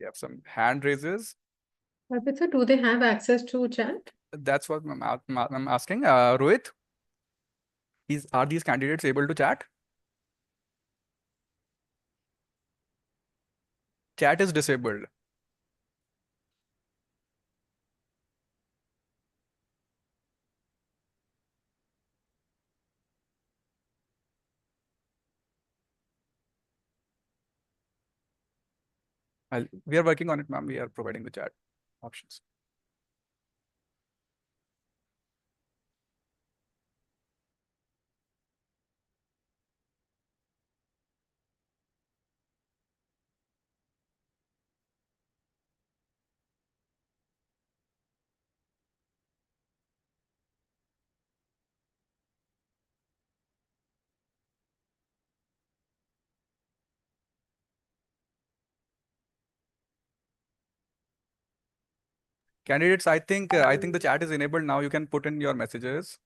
We have some hand raises. Sir, do they have access to chat? That's what I'm asking. Rohit, are these candidates able to chat? Chat is disabled. We are working on it, ma'am. We are providing the chat options. Candidates, I think the chat is enabled now. You can put in your messages.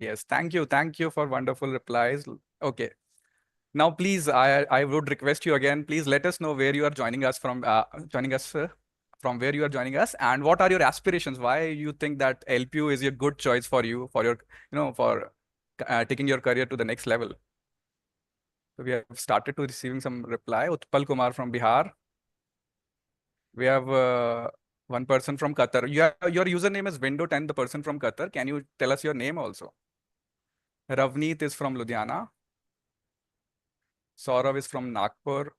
Yes, thank you for wonderful replies. Okay, now please, I would request you again. Please let us know where you are joining us from. From where you are joining us, and what are your aspirations? Why you think that LPU is a good choice for you for your for taking your career to the next level? So we have started to receiving some reply. Utpal Kumar from Bihar. We have one person from Qatar. Your username is window 10, the person from Qatar. Can you tell us your name also? Ravneet is from Ludhiana. Saurav is from Nagpur.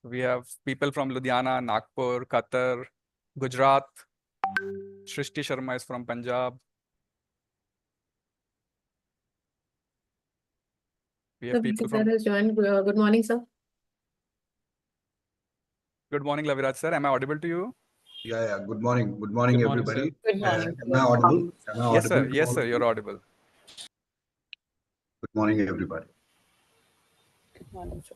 We have people from Ludhiana, Nagpur, Qatar, Gujarat. Shrishti Sharma is from Punjab. We have people from... has joined. Good morning, sir. Good morning, Laviraj sir. Am I audible to you? Yeah. Good morning. Good morning, everybody. Good morning. Am I audible? Yes, sir. Yes, sir. You're audible. Good morning, everybody. Good morning, sir.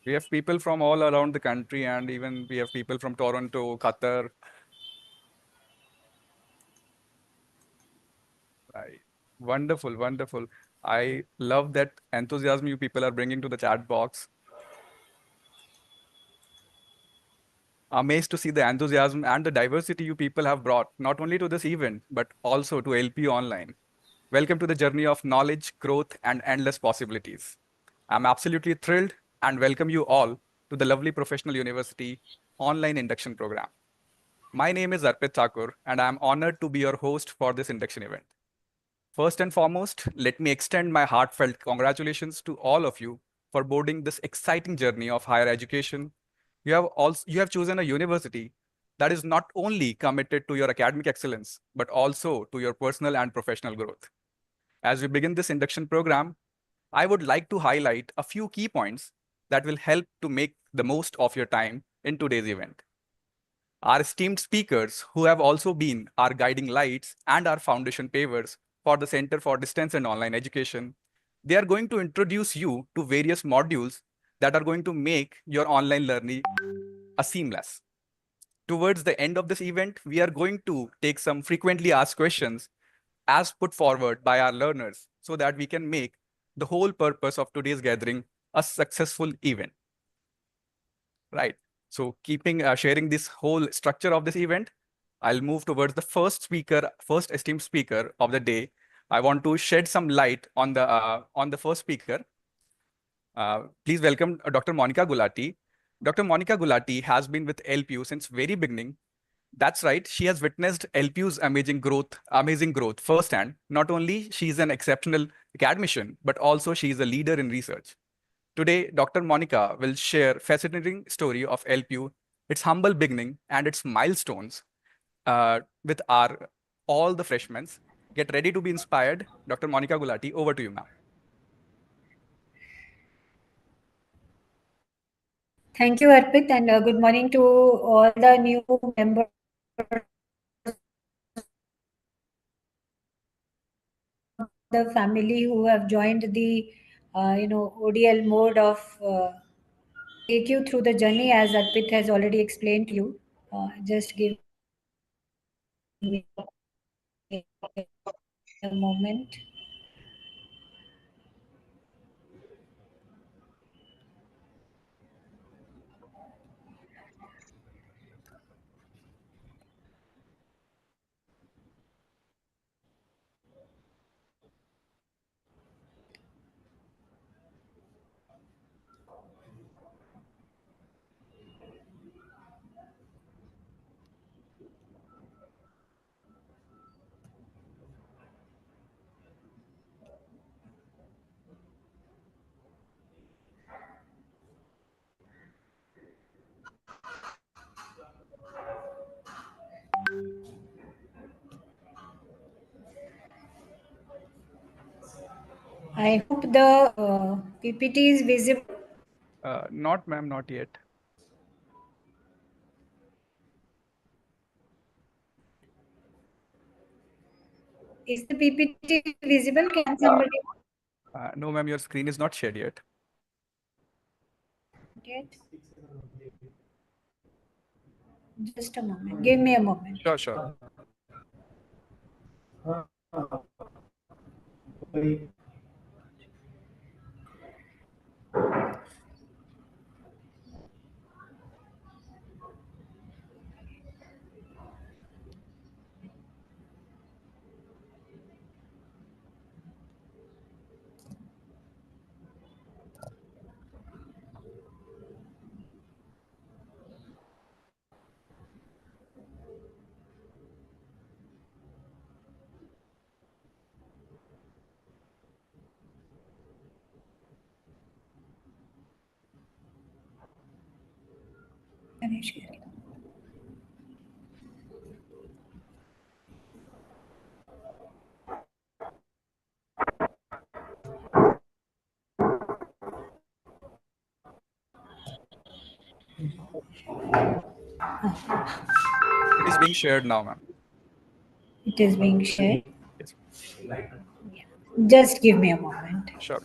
We have people from all around the country, and even we have people from Toronto, Qatar. Right. Wonderful, wonderful. I love that enthusiasm you people are bringing to the chat box. Amazed to see the enthusiasm and the diversity you people have brought, not only to this event, but also to LPU Online. Welcome to the journey of knowledge, growth, and endless possibilities. I'm absolutely thrilled and welcome you all to the lovely Professional University online induction program. My name is Arpit Thakur, and I'm honored to be your host for this induction event. First and foremost, let me extend my heartfelt congratulations to all of you for boarding this exciting journey of higher education. You have chosen a university that is not only committed to your academic excellence, but also to your personal and professional growth. As we begin this induction program, I would like to highlight a few key points that will help to make the most of your time in today's event. Our esteemed speakers, who have also been our guiding lights and our foundation pavers for the Center for Distance and Online Education, they are going to introduce you to various modules that are going to make your online learning a seamless. Towards the end of this event, we are going to take some frequently asked questions as put forward by our learners so that we can make the whole purpose of today's gathering a successful event. Right. So sharing this whole structure of this event, I'll move towards the first esteemed speaker of the day. I want to shed some light on the first speaker. Please welcome Dr. Monica Gulati. Dr. Monica Gulati has been with LPU since very beginning. That's right. She has witnessed LPU's amazing growth firsthand. Not only she is an exceptional academician, but also she is a leader in research. Today, Dr. Monica will share fascinating story of LPU, its humble beginning and its milestones with all the freshmen. Get ready to be inspired. Dr. Monica Gulati, over to you, ma'am. Thank you, Arpit, and good morning to all the new members of the family who have joined the ODL mode of take you through the journey as Arpit has already explained to you. Just give me a moment. I hope the PPT is visible. Not, ma'am, not yet. Is the PPT visible? Can somebody No, ma'am, your screen is not shared yet. get? Just a moment. Give me a moment. Sure, sure. Can I share it? It is being shared now, ma'am. It is being shared. Yes, Just give me a moment. sure.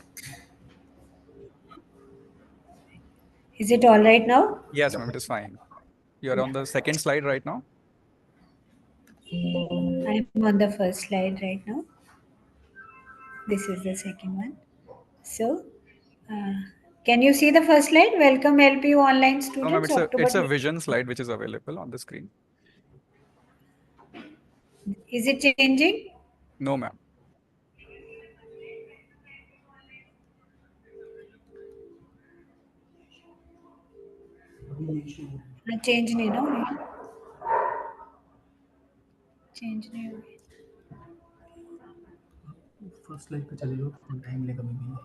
Is it all right now? Yes, ma'am, it is fine. You're on the second slide right now. I'm on the first slide right now. This is the second one. So, can you see the first slide? Welcome LPU online No, ma'am, students. it's October. a vision slide which is available on the screen. Is it changing? No, ma'am. Change नहीं ना हुई? Change नहीं हुई. First like पे चले जाओ तो time लेगा मे बी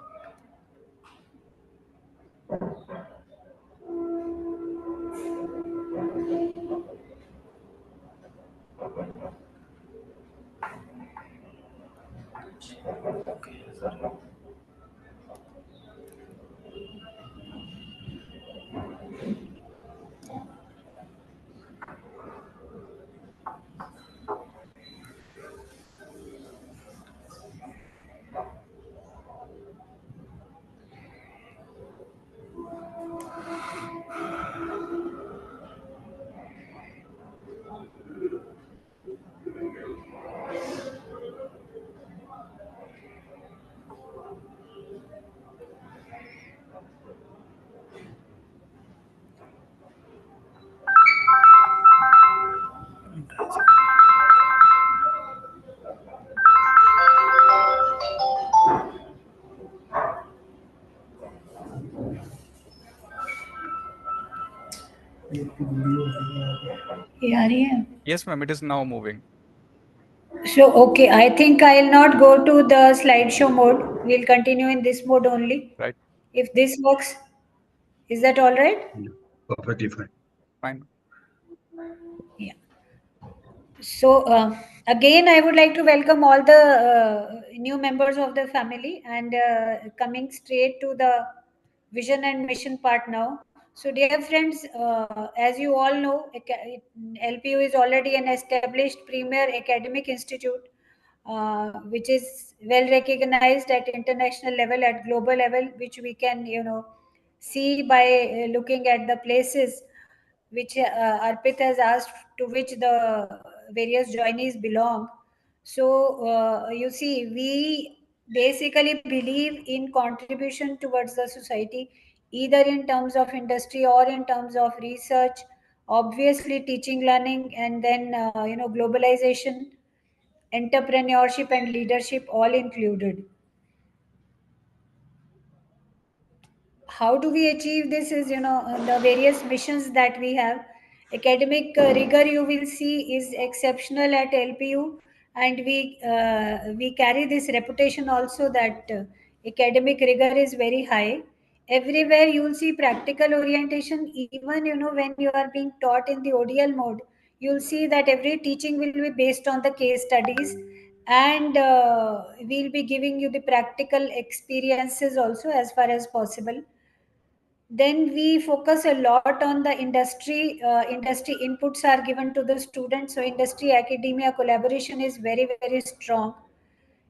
ये आ रही है? Yes, ma'am, it is now moving. So, okay, I think I'll not go to the slideshow mode. We'll continue in this mode only. Right. If this works, is that all right? Perfectly fine. Fine. Yeah. So, again, I would like to welcome all the new members of the family and coming straight to the vision and mission part now. So, dear friends, as you all know, LPU is already an established premier academic institute, which is well recognized at international level, at global level, which we can, see by looking at the places which Arpit has asked to which the various joinees belong. So you see, we basically believe in contribution towards the society, either in terms of industry or in terms of research, obviously teaching, learning, and then globalization, entrepreneurship, and leadership all included. How do we achieve this is the various missions that we have. Academic rigor, you will see, is exceptional at LPU, and we carry this reputation also that academic rigor is very high. Everywhere you will see practical orientation. Even when you are being taught in the ODL mode, you'll see that every teaching will be based on the case studies, and we'll be giving you the practical experiences also as far as possible. Then we focus a lot on the industry inputs are given to the students, so industry academia collaboration is very, very strong.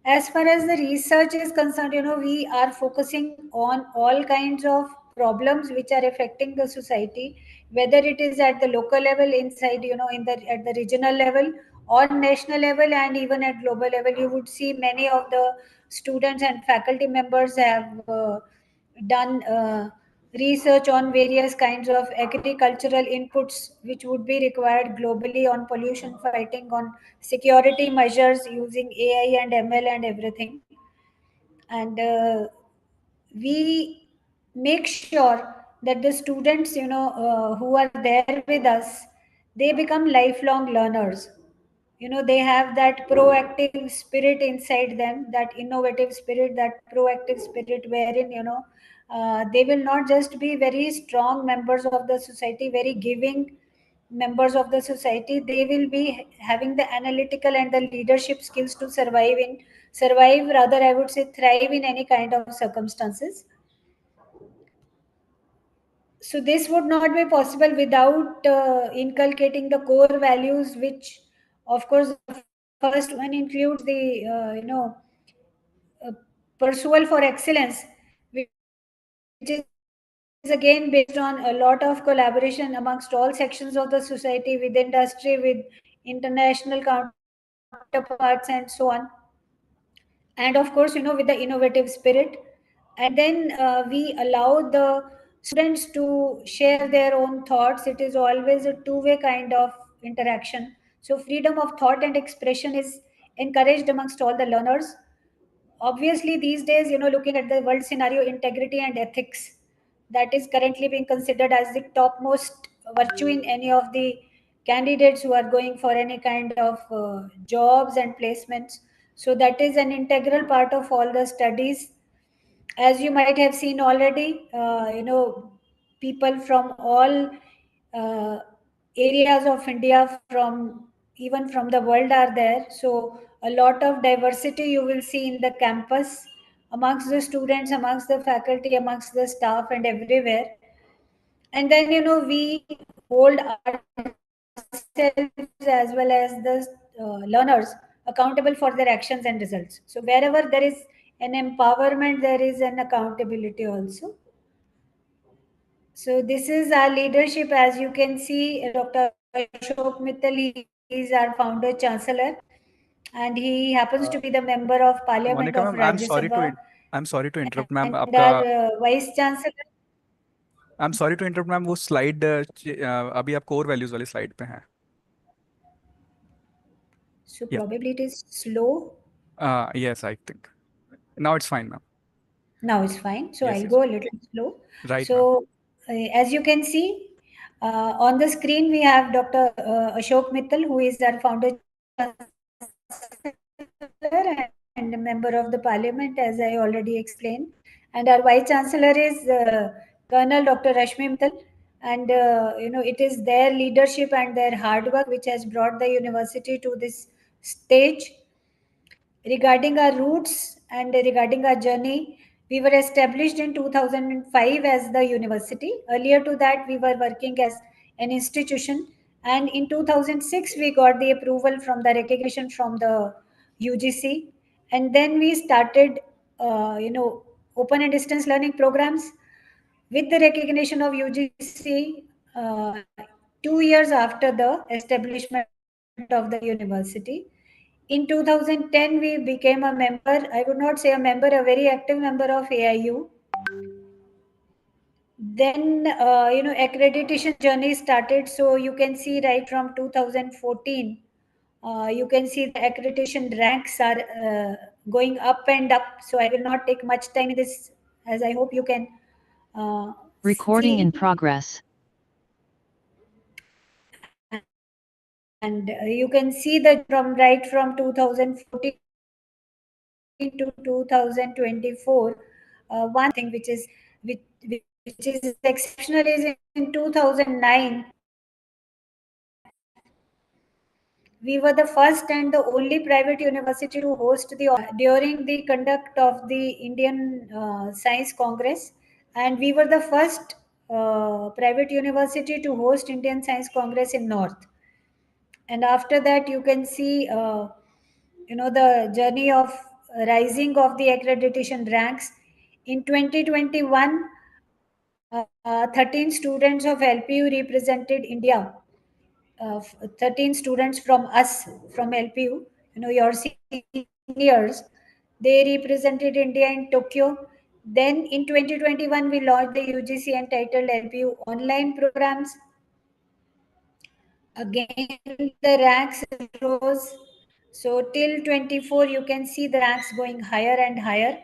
As far as the research is concerned, we are focusing on all kinds of problems which are affecting the society, whether it is at the local level, inside, at the regional level, or national level, and even at global level. You would see many of the students and faculty members have done research on various kinds of agricultural inputs which would be required globally, on pollution fighting, on security measures using AI and ML and everything. And we make sure that the students, who are there with us, they become lifelong learners. They have that proactive spirit inside them, that innovative spirit, that proactive spirit, wherein they will not just be very strong members of the society, very giving members of the society. They will be having the analytical and the leadership skills to survive, rather I would say thrive, in any kind of circumstances. So this would not be possible without inculcating the core values, which of course the first one includes the uh, pursuit for excellence, which is again based on a lot of collaboration amongst all sections of the society, with industry, with international counterparts, and so on. And of course, with the innovative spirit. And then we allow the students to share their own thoughts. It is always a two-way kind of interaction. So freedom of thought and expression is encouraged amongst all the learners. Obviously these days, looking at the world scenario, integrity and ethics, that is currently being considered as the topmost virtue in any of the candidates who are going for any kind of jobs and placements. So that is an integral part of all the studies. As you might have seen already, people from all uh, areas of India, from even from the world, are there. So a lot of diversity you will see in the campus, amongst the students, amongst the faculty, amongst the staff, and everywhere. And then we hold ourselves as well as the learners accountable for their actions and results. So wherever there is an empowerment, there is an accountability also. So this is our leadership. As you can see, Dr. Ashok Mittal, he is our founder chancellor, and he happens to be the member of parliament Monica of ma'am, Rajya Sabha, I'm sorry to interrupt ma'am. and आपका our vice chancellor. I'm sorry to interrupt ma'am. वो slide अभी आप core values वाली slide पे हैं. So Yeah. probably it is slow. Yes, I think. Now it's fine, ma'am. Now it's fine. So Yes, I'll yes. go a little slow. Right, So as you can see on the screen, we have Dr. Ashok Mittal, who is our founder and a member of the parliament, as I already explained. And our vice chancellor is Colonel Dr. Rashmi Mittal. And it is their leadership and their hard work which has brought the university to this stage. Regarding our roots and regarding our journey, we were established in 2005 as the university. Earlier to that, we were working as an institution. And in 2006, we got the approval from the recognition from the UGC. And then we started, open and distance learning programs. with the recognition of UGC 2 years after the establishment of the university. In 2010, we became a member, I would not say a member, a very active member of AIU. Then, accreditation journey started. So you can see right from 2014, you can see the accreditation ranks are going up and up. So I will not take much time in this, as I hope you can Recording in see. progress. And you can see that from right from 2014 to 2024, one thing which is exceptional is in 2009 we were the first and the only private university to host during the conduct of the Indian Science Congress, and we were the first private university to host Indian Science Congress in North. And after that, you can see, the journey of rising of the accreditation ranks. In 2021, 13 students of LPU represented India. 13 students from us, from LPU, your seniors, they represented India in Tokyo. Then in 2021, we launched the UGC entitled LPU online programs. Again, the ranks rose. So till 24, you can see the ranks going higher and higher.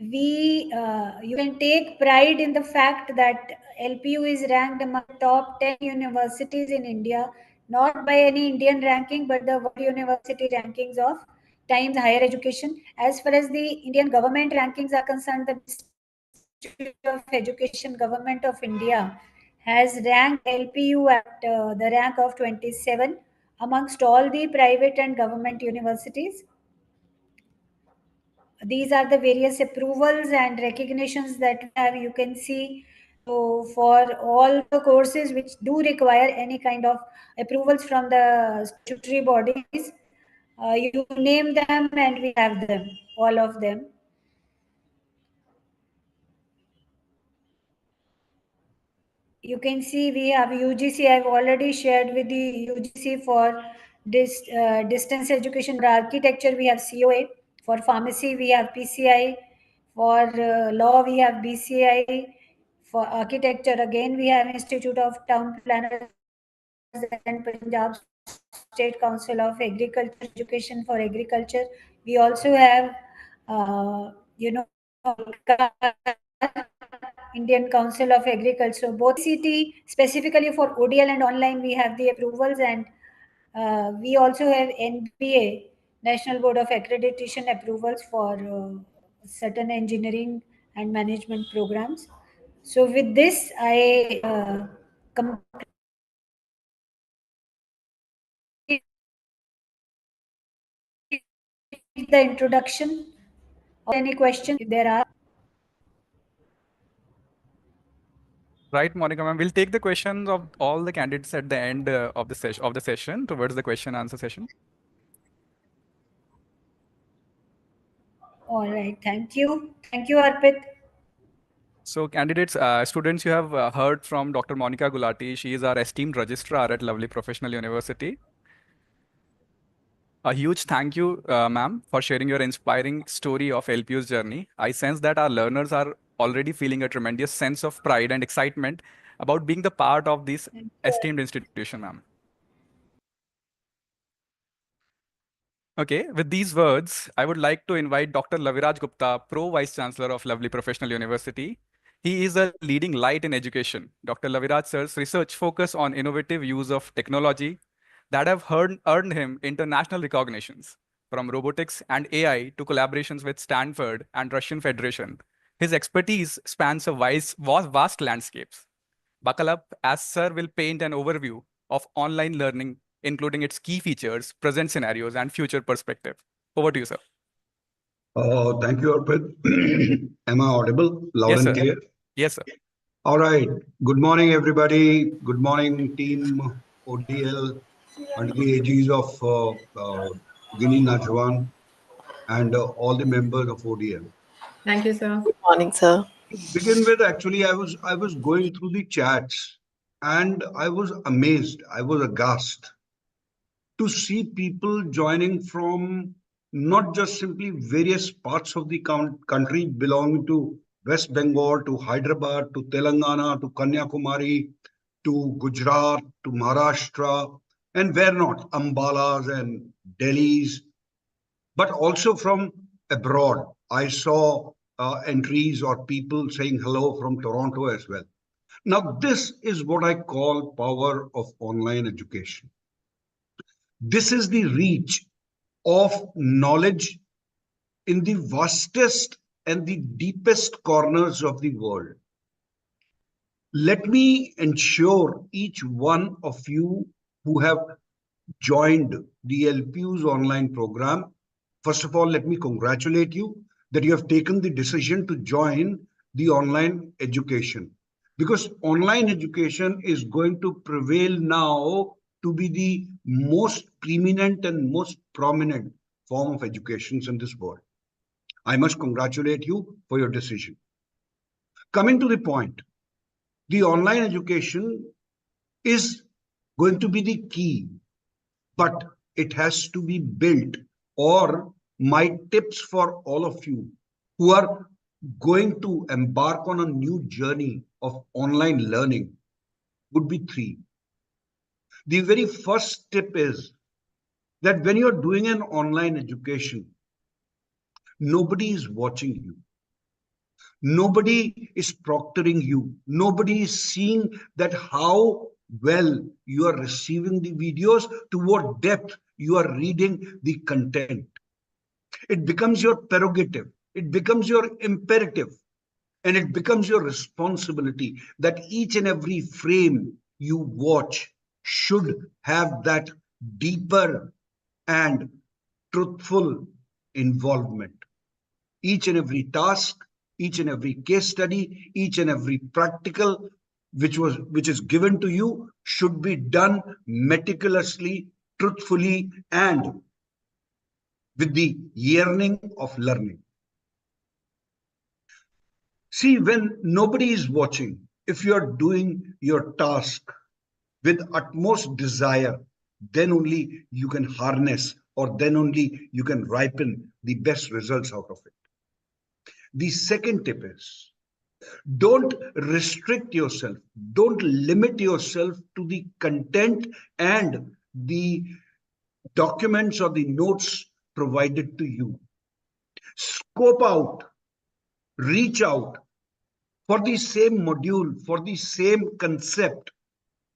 You can take pride in the fact that LPU is ranked among the top 10 universities in India, not by any Indian ranking, but the World University rankings of Times Higher Education. As far as the Indian government rankings are concerned, the Ministry of Education, Government of India, has ranked LPU at the rank of 27 amongst all the private and government universities. These are the various approvals and recognitions that we have. You can see, so for all the courses which do require any kind of approvals from the statutory bodies, you name them and we have them, all of them. You can see we have UGC. I've already shared with the UGC for this distance education. For architecture, we have COA. For pharmacy, we have PCI. For law, we have BCI. For architecture, again, we have Institute of Town Planners and Punjab State Council of Agriculture Education for agriculture. We also have, Indian Council of Agriculture. Both CT specifically for ODL and online, we have the approvals, and we also have NBA, National Board of Accreditation approvals for certain engineering and management programs. So with this, I complete the introduction. Any questions if there are? Right, Monica ma'am. We'll take the questions of all the candidates at the end of the session towards the question answer session. All right. Thank you. Thank you, Arpit. So candidates, students, you have heard from Dr. Monica Gulati. She is our esteemed registrar at Lovely Professional University. A huge thank you, ma'am, for sharing your inspiring story of LPU's journey. I sense that our learners are already feeling a tremendous sense of pride and excitement about being the part of this esteemed institution, ma'am. Okay, with these words, I would like to invite Dr. Laviraj Gupta, Pro Vice Chancellor of Lovely Professional University. He is a leading light in education. Dr. Laviraj sir's research focus on innovative use of technology that have earned him international recognitions, from robotics and AI to collaborations with Stanford and Russian Federation. His expertise spans a vast landscapes. Buckle up as Sir will paint an overview of online learning, including its key features, present scenarios, and future perspective. Over to you, sir. Thank you, Arpit. Am I audible? Loud Yes, and sir. clear? Yes, sir. All right. Good morning, everybody. Good morning, team ODL, under the aegis of Gini Najwan, and all the members of ODM. Thank you, sir. Good morning, sir. To begin with, actually, I was going through the chats and I was amazed. I was aghast to see people joining from not just simply various parts of the country belonging to West Bengal, to Hyderabad, to Telangana, to Kanyakumari, to Gujarat, to Maharashtra, and where not, Ambalas and Delhis, but also from abroad. I saw entries or people saying hello from Toronto as well. Now, this is what I call power of online education. This is the reach of knowledge in the vastest and the deepest corners of the world. Let me ensure each one of you who have joined the LPU's online program. First of all, let me congratulate you that you have taken the decision to join the online education, because online education is going to prevail now to be the most preeminent and most prominent form of education in this world. I must congratulate you for your decision. Coming to the point, the online education is going to be the key, but it has to be built. Or my tips for all of you who are going to embark on a new journey of online learning would be three. The very first tip is that when you're doing an online education, nobody is watching you. Nobody is proctoring you. Nobody is seeing that how well you are receiving the videos, to what depth you are reading the content. It becomes your prerogative. It becomes your imperative. And it becomes your responsibility that each and every frame you watch should have that deeper and truthful involvement. Each and every task, each and every case study, each and every practical which is given to you should be done meticulously, truthfully, and with the yearning of learning. See, when nobody is watching, if you are doing your task with utmost desire, then only you can harness, or then only you can ripen the best results out of it. The second tip is, don't restrict yourself. Don't limit yourself to the content and the documents or the notes provided to you. Scope out, reach out for the same module, for the same concept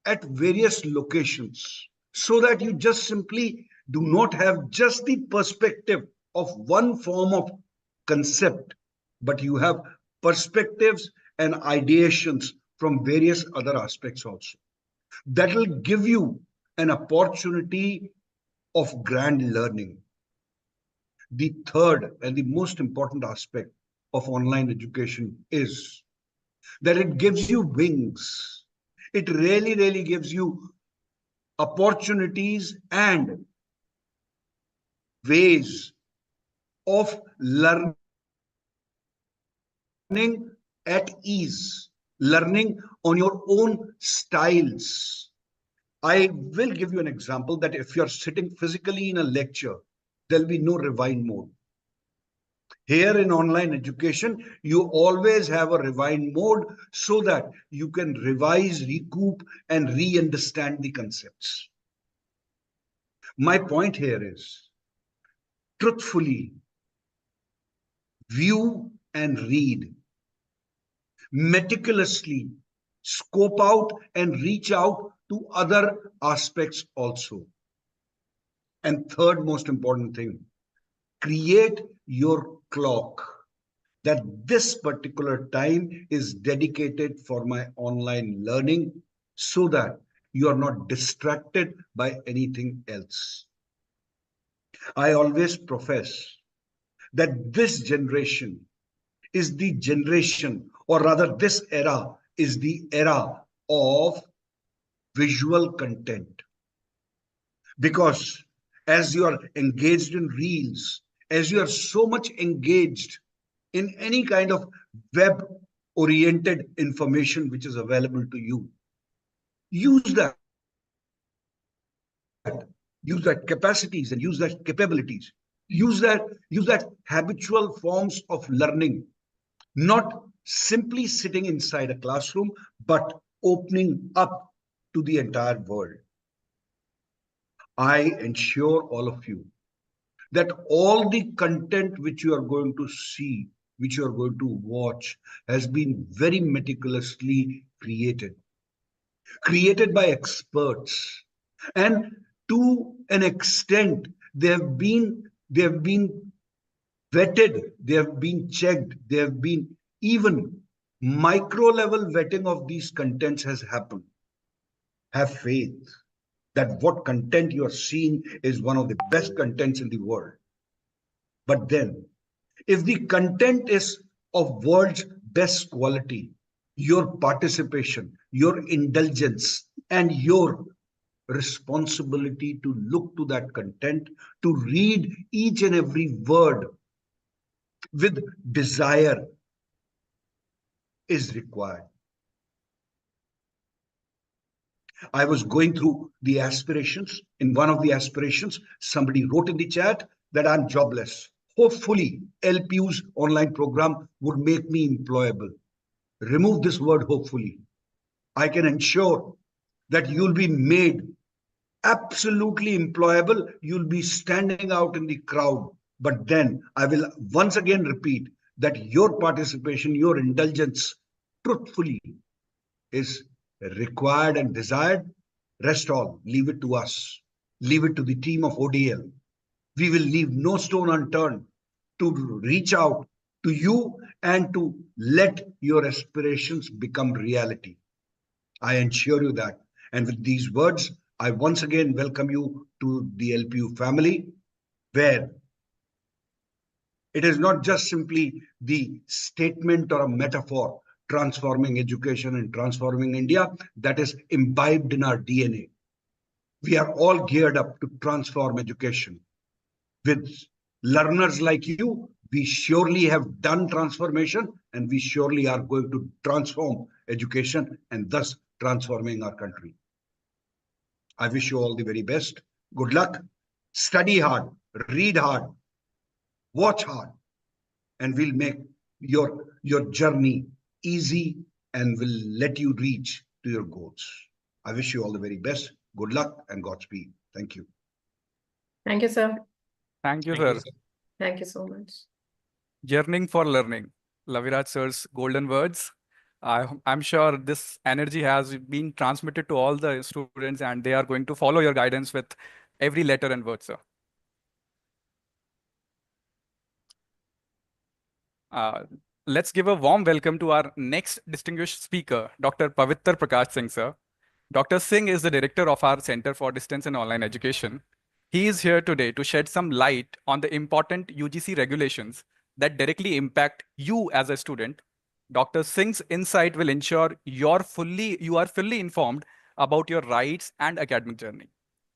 at various locations, so that you just simply do not have just the perspective of one form of concept, but you have perspectives and ideations from various other aspects also. That will give you an opportunity of grand learning. The third and the most important aspect of online education is that it gives you wings. It really, really gives you opportunities and ways of learning at ease, learning on your own styles. I will give you an example that if you're sitting physically in a lecture, there'll be no rewind mode. Here in online education, you always have a rewind mode so that you can revise, recoup, and re-understand the concepts. My point here is, truthfully view and read, meticulously scope out and reach out to other aspects also. And third most important thing, create your clock, that this particular time is dedicated for my online learning, so that you are not distracted by anything else. I always profess that this generation is the generation, or rather this era is the era of visual content. Because as you are engaged in reels, as you are so much engaged in any kind of web-oriented information which is available to you, use that. Use that capacities and use that capabilities. Use that habitual forms of learning, not simply sitting inside a classroom, but opening up to the entire world. I ensure all of you that all the content which you are going to see, which you are going to watch, has been very meticulously created by experts, and to an extent they have been vetted, they have been checked, they have been even micro level vetting of these contents has happened. Have faith that what content you are seeing is one of the best contents in the world. But then, if the content is of world's best quality, your participation, your indulgence, and your responsibility to look to that content, to read each and every word with desire is required. I was going through the aspirations. In one of the aspirations, somebody wrote in the chat that I'm jobless. Hopefully, LPU's online program would make me employable. Remove this word hopefully. I can ensure that you'll be made absolutely employable. You'll be standing out in the crowd. But then I will once again repeat that your participation, your indulgence, truthfully, is required and desired. Rest all, leave it to us. Leave it to the team of ODL. We will leave no stone unturned to reach out to you and to let your aspirations become reality. I ensure you that. And with these words, I once again welcome you to the LPU family, where it is not just simply the statement or a metaphor transforming education and transforming India that is imbibed in our DNA. We are all geared up to transform education. With learners like you, we surely have done transformation, and we surely are going to transform education and thus transforming our country. I wish you all the very best. Good luck. Study hard, read hard, watch hard, and we'll make your journey easy and will let you reach to your goals. I wish you all the very best. Good luck and Godspeed. Thank you. Thank you, sir. Thank you, sir. Thank you so much. Journeying for learning. Laviraj sir's golden words. I'm sure this energy has been transmitted to all the students, and they are going to follow your guidance with every letter and word, sir. Let's give a warm welcome to our next distinguished speaker, Dr. Pavitr Prakash Singh, sir. Dr. Singh is the director of our Center for Distance and Online Education. He is here today to shed some light on the important UGC regulations that directly impact you as a student. Dr. Singh's insight will ensure you are fully informed about your rights and academic journey.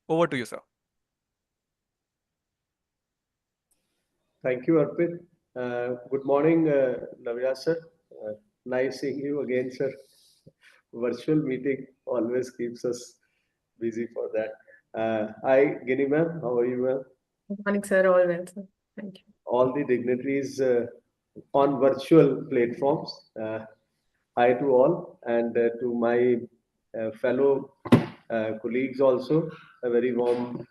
Over to you, sir. Thank you, Arpit. Good morning, Laviraj sir. Nice seeing you again, sir. Virtual meeting always keeps us busy for that. Hi, Ginny ma'am. How are you, ma'am? Good morning, sir. All well, sir. Thank you. All the dignitaries on virtual platforms. Hi to all, and to my fellow colleagues also. A very warm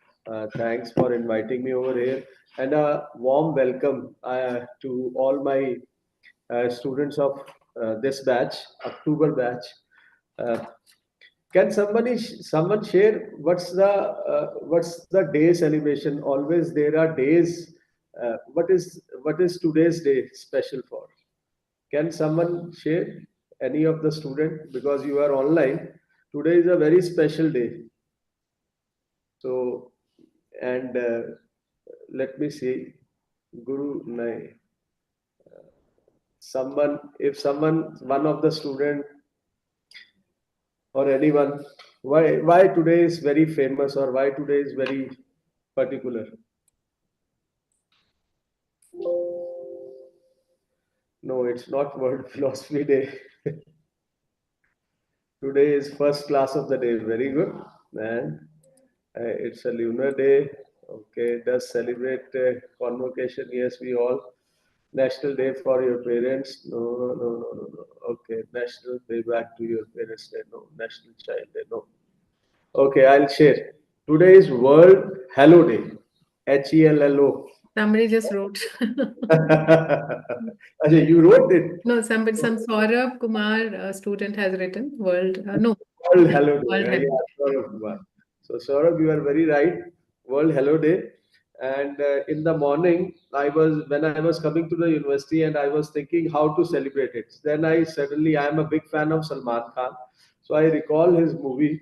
thanks for inviting me over here, and a warm welcome to all my students of this batch, October batch. Can someone share what's the day celebration? Always there are days. What is today's day special for? Can someone share, any of the student, because you are online? Today is a very special day. So, and let me see, Guru Nai. One of the student or anyone, why today is very famous, or why today is very particular? No, it's not World Philosophy Day. Today is first class of the day. Very good. And it's a lunar day. Okay, does celebrate convocation? Yes, we all. National Day for your parents? No. Okay, National Day back to your parents Day? No. National Child Day? No. Okay, I'll share. Today is World Hello Day. HELLO. Somebody just wrote. Ajay, you wrote it. No, some Saurabh Kumar student has written World. No. World Hello Day. World Hello Yeah, Saurabh Kumar. So Saurabh, you are very right. World Hello Day. And in the morning, when I was coming to the university and I was thinking how to celebrate it. Then I am a big fan of Salman Khan. So I recall his movie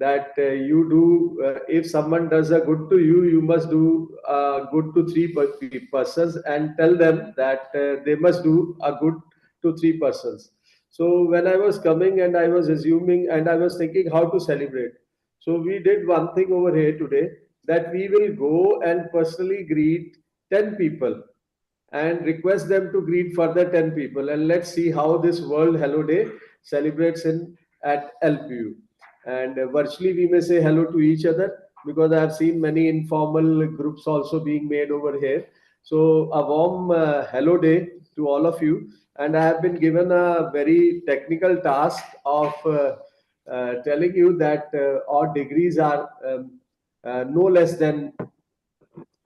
that you do, if someone does a good to you, you must do good to three persons and tell them that they must do a good to three persons. So when I was coming and I was assuming and I was thinking how to celebrate. So we did one thing over here today, that we will go and personally greet 10 people and request them to greet further 10 people. And let's see how this World Hello Day celebrates at LPU. And virtually we may say hello to each other, because I have seen many informal groups also being made over here. So a warm hello day to all of you. And I have been given a very technical task of telling you that our degrees are no less than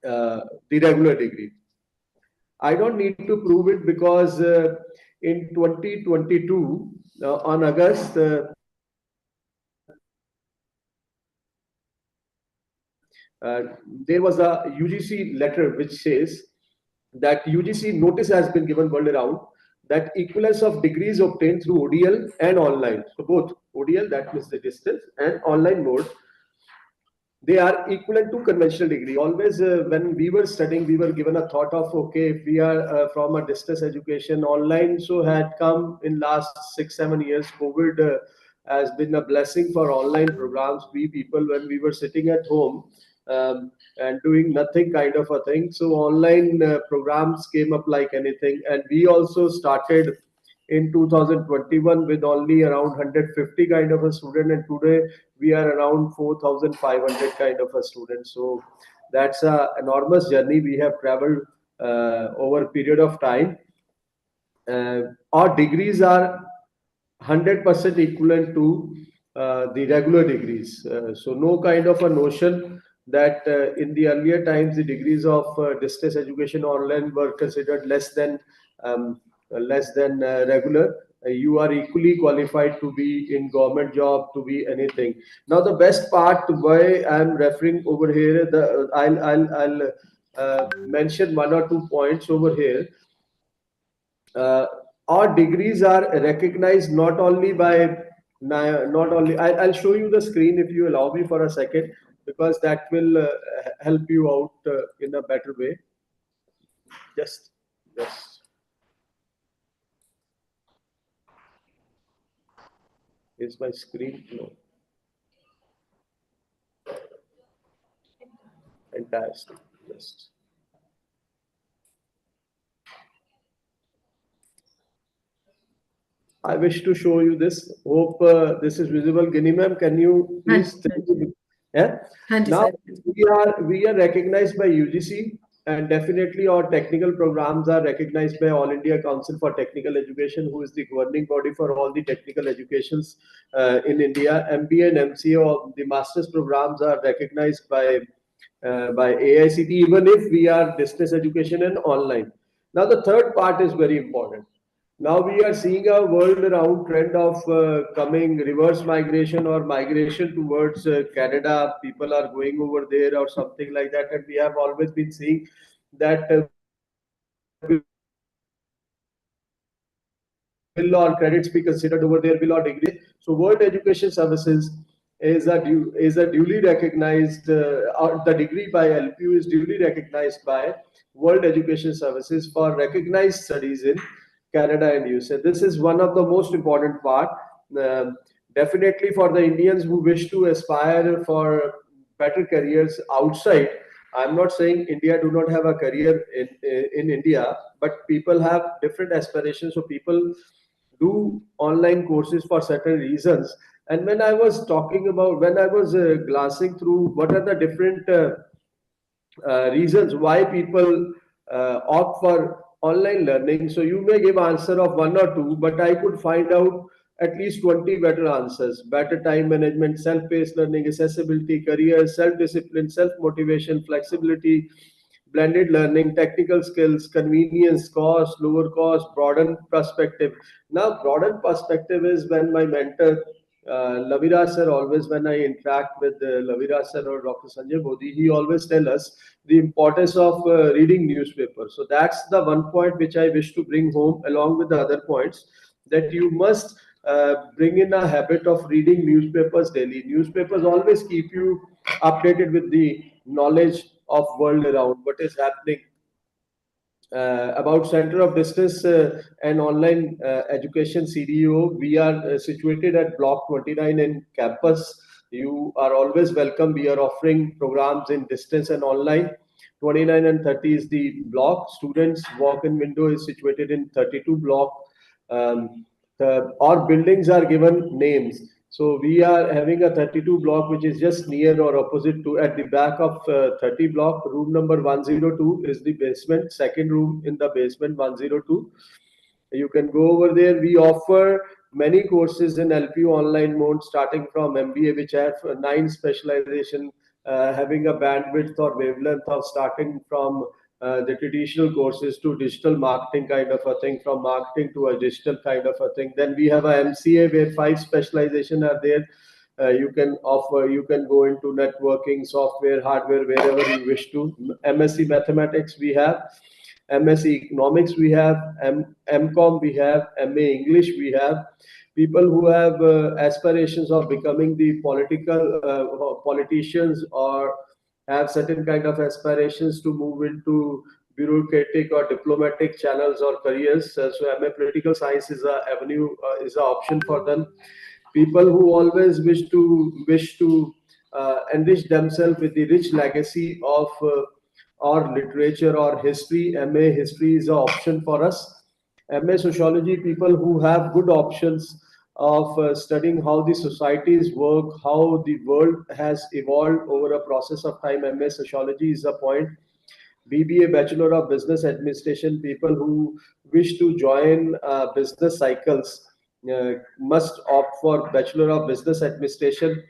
the regular degree. I don't need to prove it, because in 2022, on August, there was a UGC letter which says that UGC notice has been given world around that equivalence of degrees obtained through ODL and online. So both ODL, that means the distance, and online mode, they are equivalent to conventional degree. Always when we were studying, we were given a thought of, okay, if we are from a distance education, online so had come in last 6-7 years. COVID has been a blessing for online programs. We people, when we were sitting at home and doing nothing kind of a thing, so online programs came up like anything. And we also started in 2021 with only around 150 kind of a student, and today we are around 4,500 kind of a student. So that's an enormous journey we have traveled over a period of time. Our degrees are 100% equivalent to the regular degrees. So no kind of a notion that in the earlier times the degrees of distance education online were considered less than regular. You are equally qualified to be in government job, to be anything. Now the best part why I'm referring over here, I'll mention 1 or 2 points over here. Our degrees are recognized not only by I'll show you the screen if you allow me for a second, because that will help you out in a better way. Just is my screen? No. Entire screen. Just. I wish to show you this. Hope this is visible. Ginny ma'am, can you please tell me? Yeah. Now we are recognized by UGC, and definitely our technical programs are recognized by All India Council for Technical Education, who is the governing body for all the technical educations in India. MBA and MCA, the master's programs are recognized by AICT, even if we are distance education and online. Now the third part is very important. Now we are seeing a world around trend of coming reverse migration or migration towards Canada. People are going over there or something like that, and we have always been seeing that will our credits be considered over there, will our degree. So World Education Services is a duly recognized, the degree by LPU is duly recognized by World Education Services for recognized studies in Canada and USA. This is one of the most important part. Definitely for the Indians who wish to aspire for better careers outside. I'm not saying India do not have a career in India, but people have different aspirations. So people do online courses for certain reasons. And when I was talking about, when I was glancing through what are the different reasons why people opt for online learning. So you may give answer of one or two, but I could find out at least 20 better answers. Better time management, self-paced learning, accessibility, career, self-discipline, self-motivation, flexibility, blended learning, technical skills, convenience, cost, lower cost, broaden perspective. Now, broaden perspective is when my mentor Lavira sir, always when I interact with Lavira sir or Dr. Sanjay Bodhi, he always tell us the importance of reading newspapers. So that's the one point which I wish to bring home along with the other points, that you must bring in a habit of reading newspapers daily. Newspapers always keep you updated with the knowledge of world around, what is happening. About Center of Distance and Online Education CDO, we are situated at Block 29 in campus. You are always welcome. We are offering programs in distance and online. 29 and 30 is the block. Students walk-in window is situated in 32 block. Our buildings are given names. So we are having a 32 block, which is just near or opposite to at the back of 30 block. Room number 102 is the basement. Second room in the basement 102. You can go over there. We offer many courses in LPU online mode, starting from MBA, which have 9 specialization, having a bandwidth or wavelength of starting from the traditional courses to digital marketing kind of a thing, from marketing to a digital kind of a thing. Then we have a MCA where 5 specialization are there. You can offer, you can go into networking, software, hardware, wherever you wish to. MSc Mathematics we have. MSc Economics we have, MCom we have, MA English we have. People who have aspirations of becoming the politicians, or have certain kind of aspirations to move into bureaucratic or diplomatic channels or careers. So MA Political Science is a avenue, is an option for them. People who always wish to enrich themselves with the rich legacy of or literature or history. MA History is an option for us. MA Sociology, people who have good options of studying how the societies work, how the world has evolved over a process of time. MA Sociology is a point. BBA, Bachelor of Business Administration, people who wish to join business cycles must opt for Bachelor of Business Administration.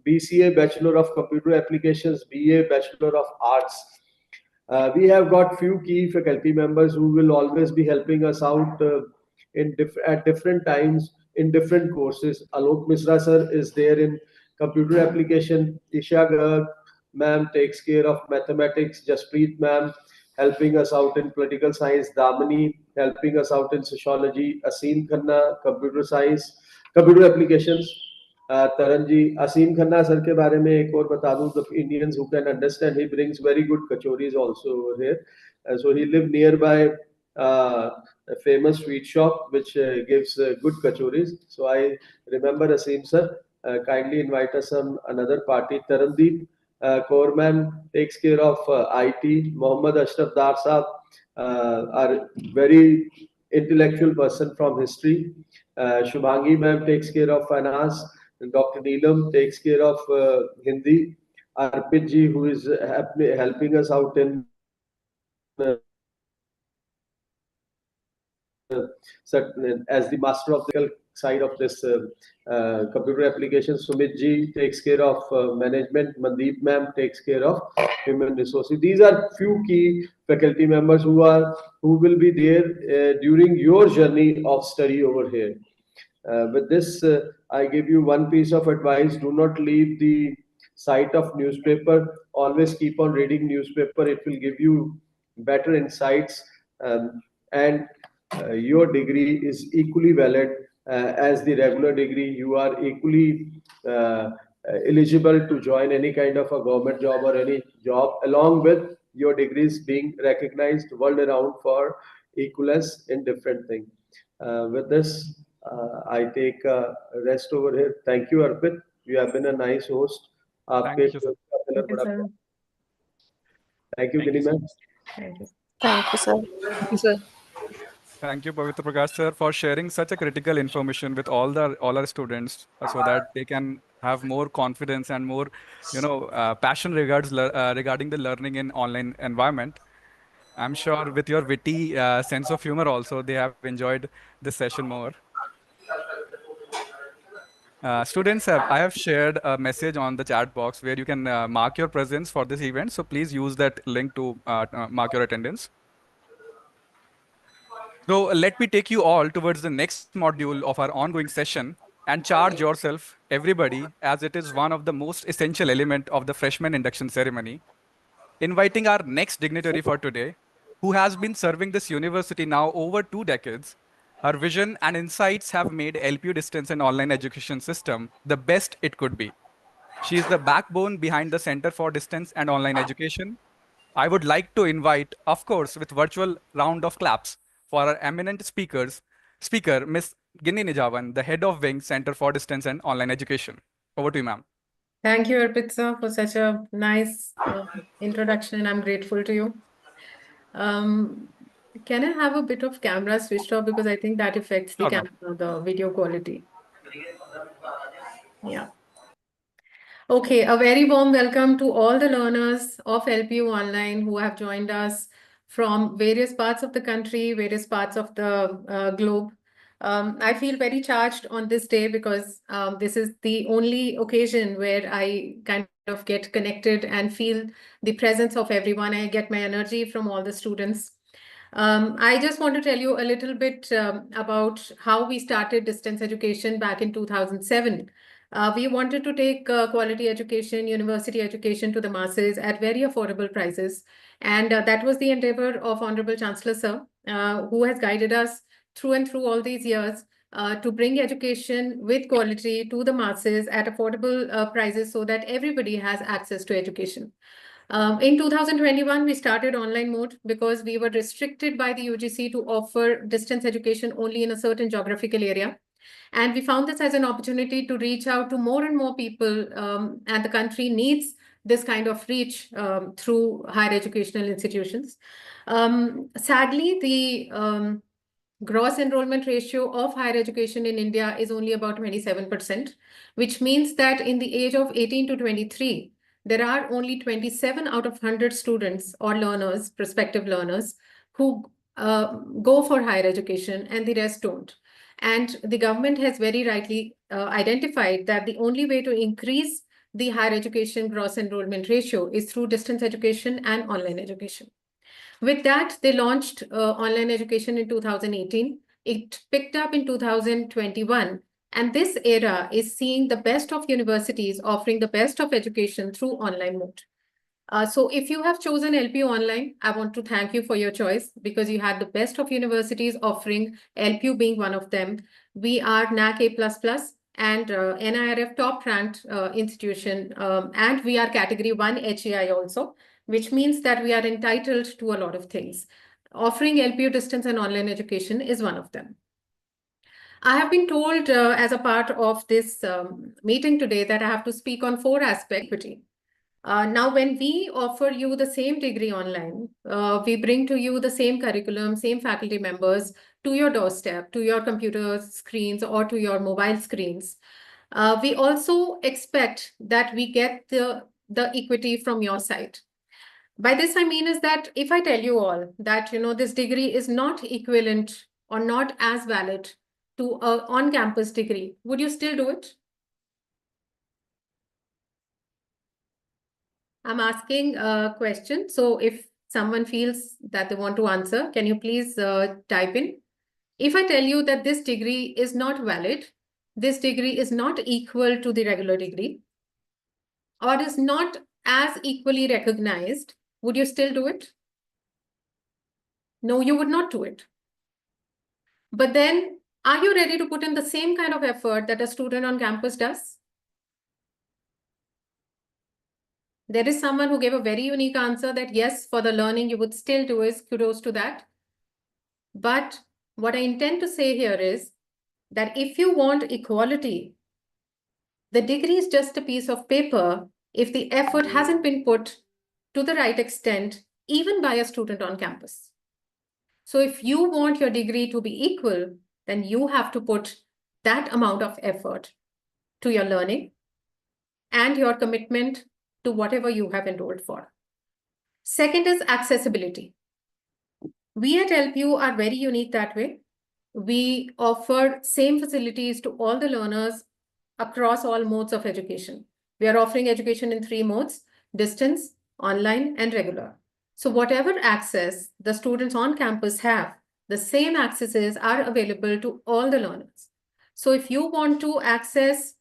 BCA, Bachelor of Computer Applications, BA, Bachelor of Arts. We have got few key faculty members who will always be helping us out at different times in different courses. Alok Misra sir is there in computer application. Isha Garg ma'am takes care of mathematics. Jaspreet ma'am helping us out in political science. Damini helping us out in sociology. Asim Khanna, computer science, computer applications. Taranji, Asim Khanna sir के बारे में एक और बता दूं, the Indians who can understand, he brings very good kachoris also over here. So he lived nearby a famous sweet shop which gives good kachoris. So I remember Asim sir, kindly invite us on another party. Tarandeep Corman takes care of IT. Mohammad Ashraf Dar Saab are very intellectual person from history. Shubhangi ma'am takes care of finance. Dr. Neelam takes care of Hindi. Arpit ji, who is helping us out in as the master of the side of this computer application. Sumit ji takes care of management. Mandeep ma'am takes care of human resources. These are few key faculty members who will be there during your journey of study over here. With this, I give you one piece of advice: do not leave the site of newspaper. Always keep on reading newspaper. It will give you better insights, and your degree is equally valid as the regular degree. You are equally eligible to join any kind of a government job or any job, along with your degrees being recognized world around for equivalence in different things. With this, I take rest over here. Thank you, Arpit. You have been a nice host. आपके you, sir. Colour बड़ा sir. Thank you Thank Guinea you, sir. Ma'am Thank you. Thank you, sir. Thank you, sir. Thank you, Pavitra Prakash sir, for sharing such a critical information with all our students, so that they can have more confidence and more, passion regarding the learning in online environment. I'm sure with your witty sense of humor also, they have enjoyed this session more. Students, I have shared a message on the chat box where you can mark your presence for this event. So please use that link to mark your attendance. So let me take you all towards the next module of our ongoing session and charge yourself, everybody, as it is one of the most essential element of the freshman induction ceremony. Inviting our next dignitary for today, who has been serving this university now over 2 decades. Her vision and insights have made LPU distance and online education system the best it could be. She is the backbone behind the Center for Distance and Online Education. I would like to invite, of course, with virtual round of claps for our eminent speaker, Ms. Ginni Nijavan, the head of Wing Center for Distance and Online Education. Over to you, ma'am. Thank you, Arpitsa, for such a nice introduction, and I'm grateful to you. Can I have a bit of camera switched off, because I think that affects the Sure, ma'am. camera, the video quality. Yeah. Okay, a very warm welcome to all the learners of LPU Online who have joined us from various parts of the country, various parts of the globe. I feel very charged on this day because this is the only occasion where I kind of get connected and feel the presence of everyone. I get my energy from all the students. I just want to tell you a little bit about how we started distance education back in 2007. We wanted to take quality education, university education to the masses at very affordable prices. And that was the endeavor of Honorable Chancellor Sir, who has guided us through and through all these years to bring education with quality to the masses at affordable prices so that everybody has access to education. In 2021, we started online mode because we were restricted by the UGC to offer distance education only in a certain geographical area. And we found this as an opportunity to reach out to more and more people, and the country needs this kind of reach through higher educational institutions. Sadly, the gross enrollment ratio of higher education in India is only about 27%, which means that in the age of 18 to 23, there are only 27 out of 100 students or learners, prospective learners, who go for higher education and the rest don't. And the government has very rightly identified that the only way to increase the higher education gross enrollment ratio is through distance education and online education. With that, they launched online education in 2018. It picked up in 2021. And this era is seeing the best of universities offering the best of education through online mode. So if you have chosen LPU Online, I want to thank you for your choice because you had the best of universities offering, LPU being one of them. We are NAC A++ and NIRF top ranked institution, and we are category 1 HEI also, which means that we are entitled to a lot of things. Offering LPU distance and online education is one of them. I have been told as a part of this meeting today that I have to speak on 4 aspects. Now, when we offer you the same degree online, we bring to you the same curriculum, same faculty members to your doorstep, to your computer screens or to your mobile screens. We also expect that we get the equity from your side. By this, I mean is that if I tell you all that, this degree is not equivalent or not as valid to an on-campus degree, would you still do it? I'm asking a question. So if someone feels that they want to answer, can you please type in? If I tell you that this degree is not valid, this degree is not equal to the regular degree, or is not as equally recognized, would you still do it? No, you would not do it. But then, are you ready to put in the same kind of effort that a student on campus does? There is someone who gave a very unique answer that yes, for the learning you would still do it. Kudos to that. But what I intend to say here is that if you want equality, the degree is just a piece of paper if the effort hasn't been put to the right extent, even by a student on campus. So if you want your degree to be equal, then you have to put that amount of effort to your learning and your commitment to whatever you have enrolled for. Second is accessibility. We at LPU are very unique that way. We offer same facilities to all the learners across all modes of education. We are offering education in 3 modes: distance, online, and regular. So whatever access the students on campus have, the same accesses are available to all the learners. So if you want to access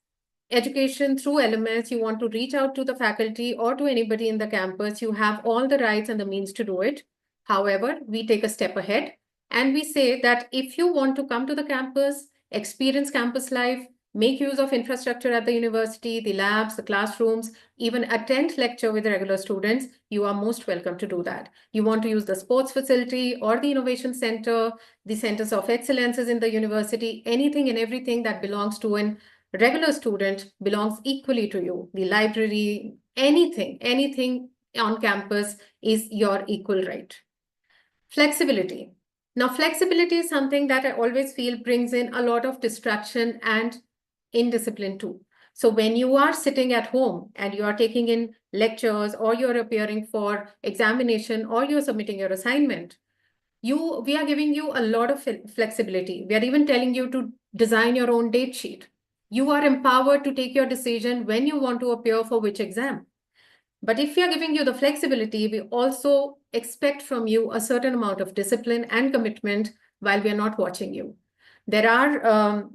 education through LMS, you want to reach out to the faculty or to anybody in the campus, you have all the rights and the means to do it. However, we take a step ahead and we say that if you want to come to the campus, experience campus life, make use of infrastructure at the university, the labs, the classrooms, even attend lecture with regular students, you are most welcome to do that. You want to use the sports facility or the innovation center, the centers of excellences in the university, anything and everything that belongs to an regular student belongs equally to you. The library, anything on campus is your equal right. Flexibility. Now, flexibility is something that I always feel brings in a lot of distraction and indiscipline too. So when you are sitting at home and you are taking in lectures or you're appearing for examination or you're submitting your assignment, we are giving you a lot of flexibility. We are even telling you to design your own date sheet. You are empowered to take your decision when you want to appear for which exam. But if we are giving you the flexibility, we also expect from you a certain amount of discipline and commitment while we are not watching you. There are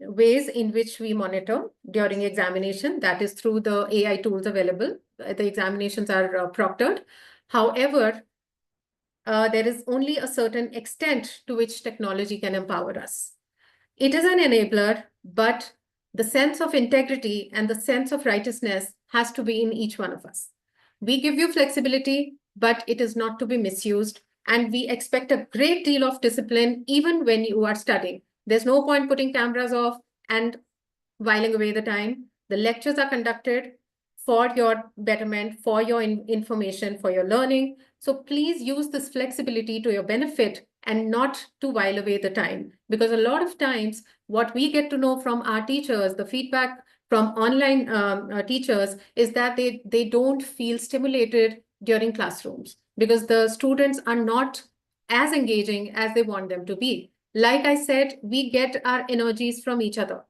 ways in which we monitor during examination, that is through the AI tools available. The examinations are proctored. However, there is only a certain extent to which technology can empower us. It is an enabler, but the sense of integrity and the sense of righteousness has to be in each one of us. We give you flexibility, but it is not to be misused. And we expect a great deal of discipline even when you are studying. There's no point putting cameras off and whiling away the time. The lectures are conducted for your betterment, for your information, for your learning. So please use this flexibility to your benefit and not to while away the time. Because a lot of times, what we get to know from our teachers, the feedback from online teachers is that they don't feel stimulated during classrooms because the students are not as engaging as they want them to be. Like I said, we get our energies from each other.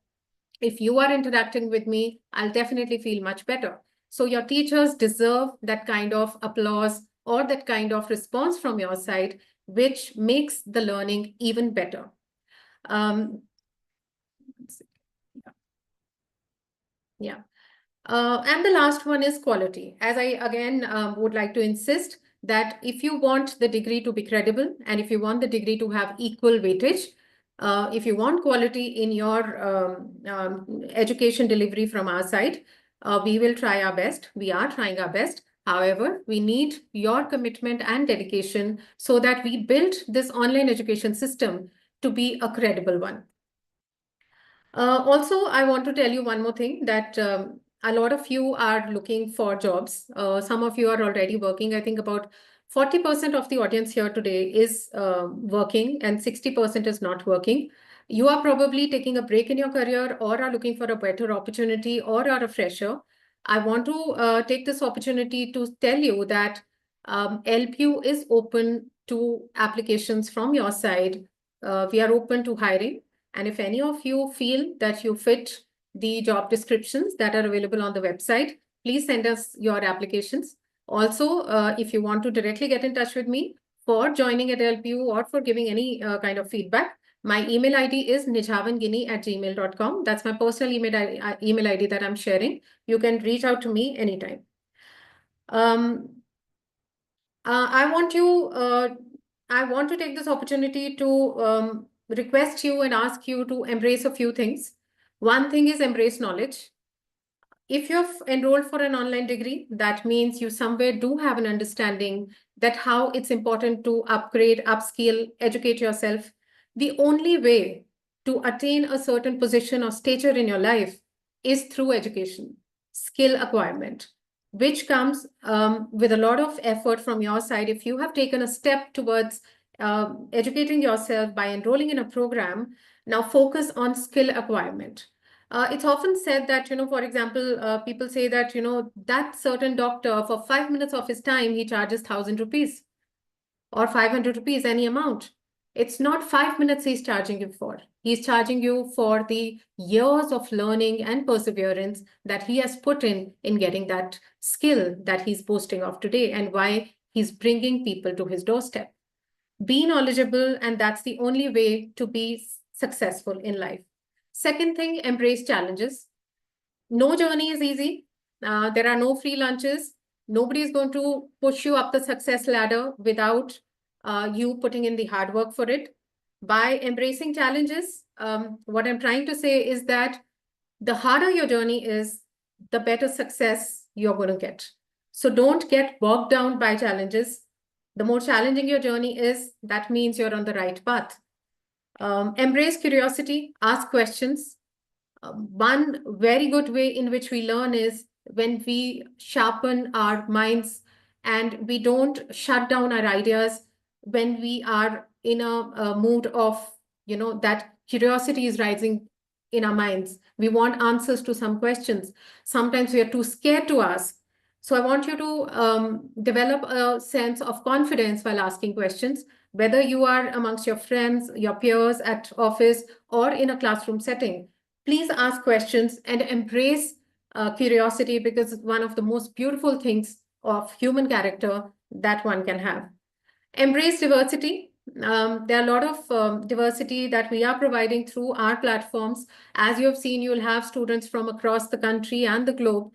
If you are interacting with me, I'll definitely feel much better. So your teachers deserve that kind of applause or that kind of response from your side, which makes the learning even better. Yeah. And the last one is quality. As I again would like to insist that if you want the degree to be credible and if you want the degree to have equal weightage, if you want quality in your education delivery from our side, we will try our best. We are trying our best. However, we need your commitment and dedication so that we build this online education system to be a credible one. Also, I want to tell you one more thing that a lot of you are looking for jobs. Some of you are already working. I think about 40% of the audience here today is working and 60% is not working. You are probably taking a break in your career or are looking for a better opportunity or are a fresher. I want to take this opportunity to tell you that LPU is open to applications from your side. We are open to hiring. And if any of you feel that you fit the job descriptions that are available on the website, please send us your applications. Also, if you want to directly get in touch with me for joining at LPU or for giving any kind of feedback, my email ID is nijhavangini@gmail.com. That's my personal email ID that I'm sharing. You can reach out to me anytime. I want to take this opportunity to request you and ask you to embrace a few things. One thing is embrace knowledge. If you've enrolled for an online degree, that means you somewhere do have an understanding that how it's important to upgrade, upskill, educate yourself. The only way to attain a certain position or stature in your life is through education, skill acquirement. which comes with a lot of effort from your side. If you have taken a step towards educating yourself by enrolling in a program, now focus on skill acquirement. It's often said that, for example, people say that, that certain doctor, for 5 minutes of his time, he charges 1,000 rupees or 500 rupees, any amount. It's not 5 minutes he's charging you for. He's charging you for the years of learning and perseverance that he has put in getting that skill that he's boasting of today, and why he's bringing people to his doorstep. Be knowledgeable, and that's the only way to be successful in life. Second thing, embrace challenges. No journey is easy. There are no free lunches. Nobody is going to push you up the success ladder without you putting in the hard work for it. By embracing challenges, what I'm trying to say is that the harder your journey is, the better success you're going to get. So don't get bogged down by challenges. The more challenging your journey is, that means you're on the right path. Embrace curiosity, ask questions. One very good way in which we learn is when we sharpen our minds and we don't shut down our ideas, when we are in a mood of, that curiosity is rising in our minds. We want answers to some questions. Sometimes we are too scared to ask. So I want you to develop a sense of confidence while asking questions, whether you are amongst your friends, your peers at office, or in a classroom setting. Please ask questions and embrace curiosity, because it's one of the most beautiful things of human character that one can have. Embrace diversity. There are a lot of diversity that we are providing through our platforms. As you have seen, you'll have students from across the country and the globe.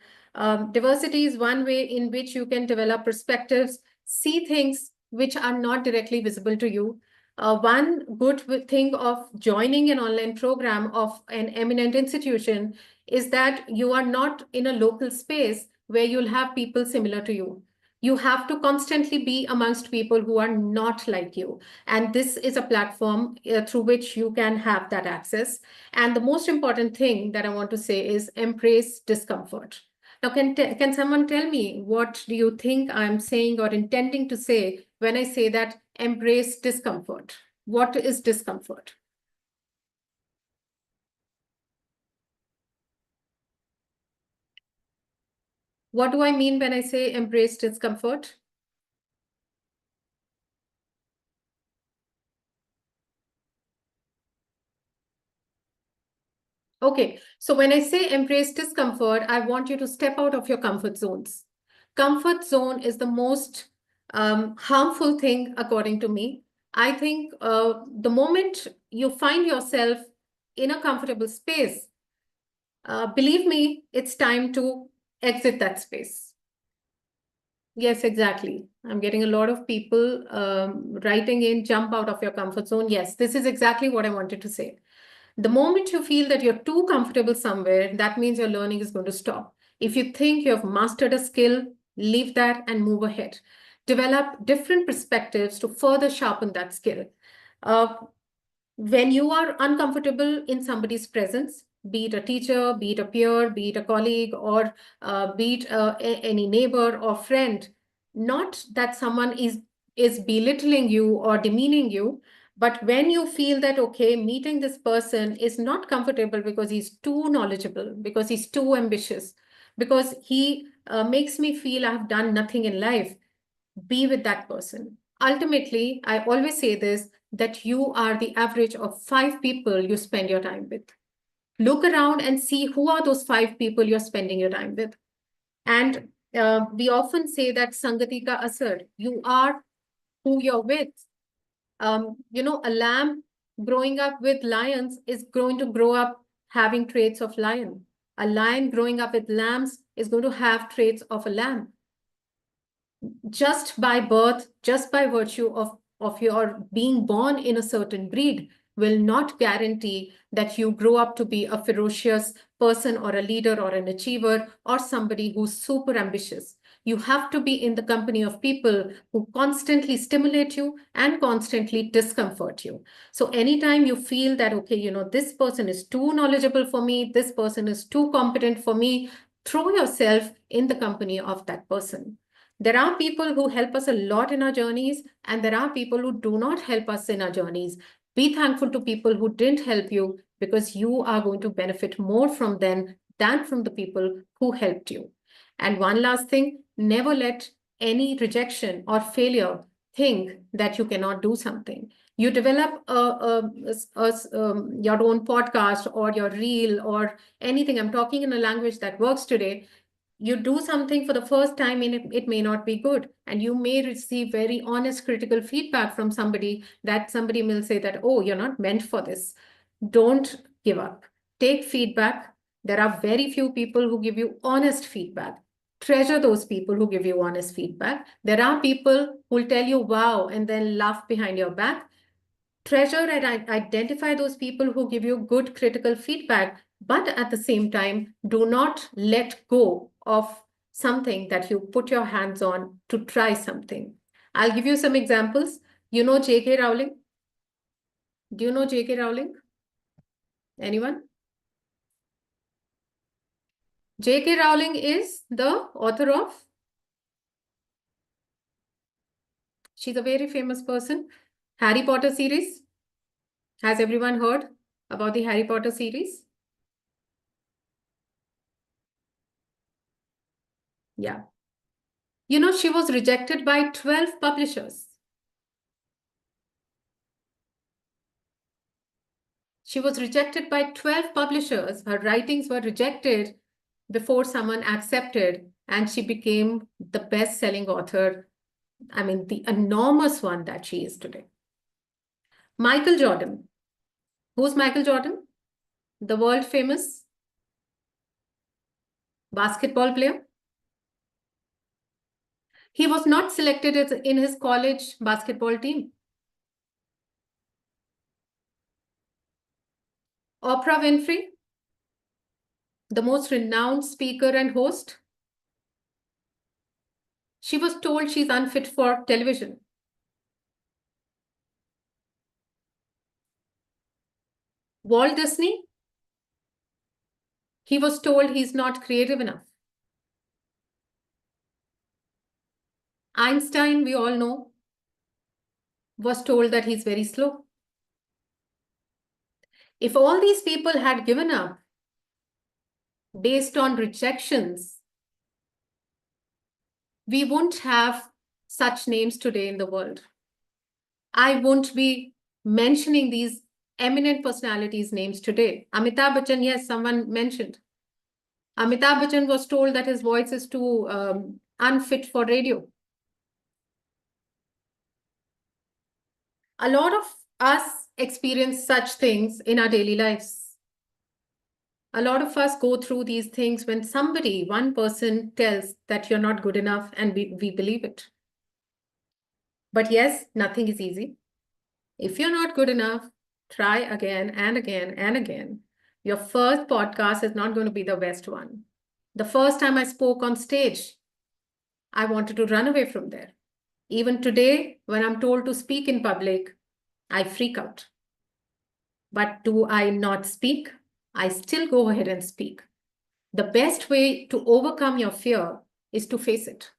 Diversity is one way in which you can develop perspectives, see things which are not directly visible to you. One good thing of joining an online program of an eminent institution is that you are not in a local space where you'll have people similar to you. You have to constantly be amongst people who are not like you. And this is a platform through which you can have that access. And the most important thing that I want to say is embrace discomfort. Now, can someone tell me, what do you think I'm saying or intending to say when I say that embrace discomfort? What is discomfort? What do I mean when I say embrace discomfort? Okay, so when I say embrace discomfort, I want you to step out of your comfort zones. Comfort zone is the most harmful thing, according to me. I think the moment you find yourself in a comfortable space, believe me, it's time to exit that space. Yes, exactly. I'm getting a lot of people writing in, jump out of your comfort zone. Yes, this is exactly what I wanted to say. The moment you feel that you're too comfortable somewhere, that means your learning is going to stop. If you think you have mastered a skill, leave that and move ahead. Develop different perspectives to further sharpen that skill. When you are uncomfortable in somebody's presence, be it a teacher, be it a peer, be it a colleague, or be it any neighbor or friend, not that someone is belittling you or demeaning you, but when you feel that, okay, meeting this person is not comfortable because he's too knowledgeable, because he's too ambitious, because he makes me feel I've done nothing in life, be with that person. Ultimately, I always say this, that you are the average of 5 people you spend your time with. Look around and see who are those 5 people you're spending your time with. And we often say that Sangati ka asar, you are who you're with. A lamb growing up with lions is going to grow up having traits of lion. A lion growing up with lambs is going to have traits of a lamb. Just by birth, just by virtue of your being born in a certain breed, will not guarantee that you grow up to be a ferocious person or a leader or an achiever or somebody who's super ambitious. You have to be in the company of people who constantly stimulate you and constantly discomfort you. So anytime you feel that, okay, this person is too knowledgeable for me, this person is too competent for me, throw yourself in the company of that person. There are people who help us a lot in our journeys, and there are people who do not help us in our journeys. Be thankful to people who didn't help you, because you are going to benefit more from them than from the people who helped you. And one last thing, never let any rejection or failure think that you cannot do something. You develop your own podcast or your reel or anything. I'm talking in a language that works today. You do something for the first time and it may not be good. And you may receive very honest, critical feedback from somebody that somebody will say that, oh, you're not meant for this. Don't give up. Take feedback. There are very few people who give you honest feedback. Treasure those people who give you honest feedback. There are people who will tell you, wow, and then laugh behind your back. Treasure and identify those people who give you good critical feedback, but at the same time, do not let go of something that you put your hands on to try something. I'll give you some examples. You know J.K. Rowling? Do you know J.K. Rowling? Anyone? J.K. Rowling is the author of, she's a very famous person, Harry Potter series. Has everyone heard about the Harry Potter series? Yeah. You know, she was rejected by 12 publishers. She was rejected by 12 publishers. Her writings were rejected before someone accepted, and she became the best-selling author. I mean, the enormous one that she is today. Michael Jordan. Who's Michael Jordan? The world-famous basketball player. He was not selected in his college basketball team. Oprah Winfrey, the most renowned speaker and host. She was told she's unfit for television. Walt Disney, he was told he's not creative enough. Einstein, we all know, was told that he's very slow. If all these people had given up based on rejections, we wouldn't have such names today in the world. I won't be mentioning these eminent personalities' names today. Amitabh Bachchan, yes, someone mentioned. Amitabh Bachchan was told that his voice is too unfit for radio. A lot of us experience such things in our daily lives. A lot of us go through these things when somebody, one person tells that you're not good enough, and we believe it. But yes, nothing is easy. If you're not good enough, try again and again and again. Your first podcast is not going to be the best one. The first time I spoke on stage, I wanted to run away from there. Even today, when I'm told to speak in public, I freak out. But do I not speak? I still go ahead and speak. The best way to overcome your fear is to face it.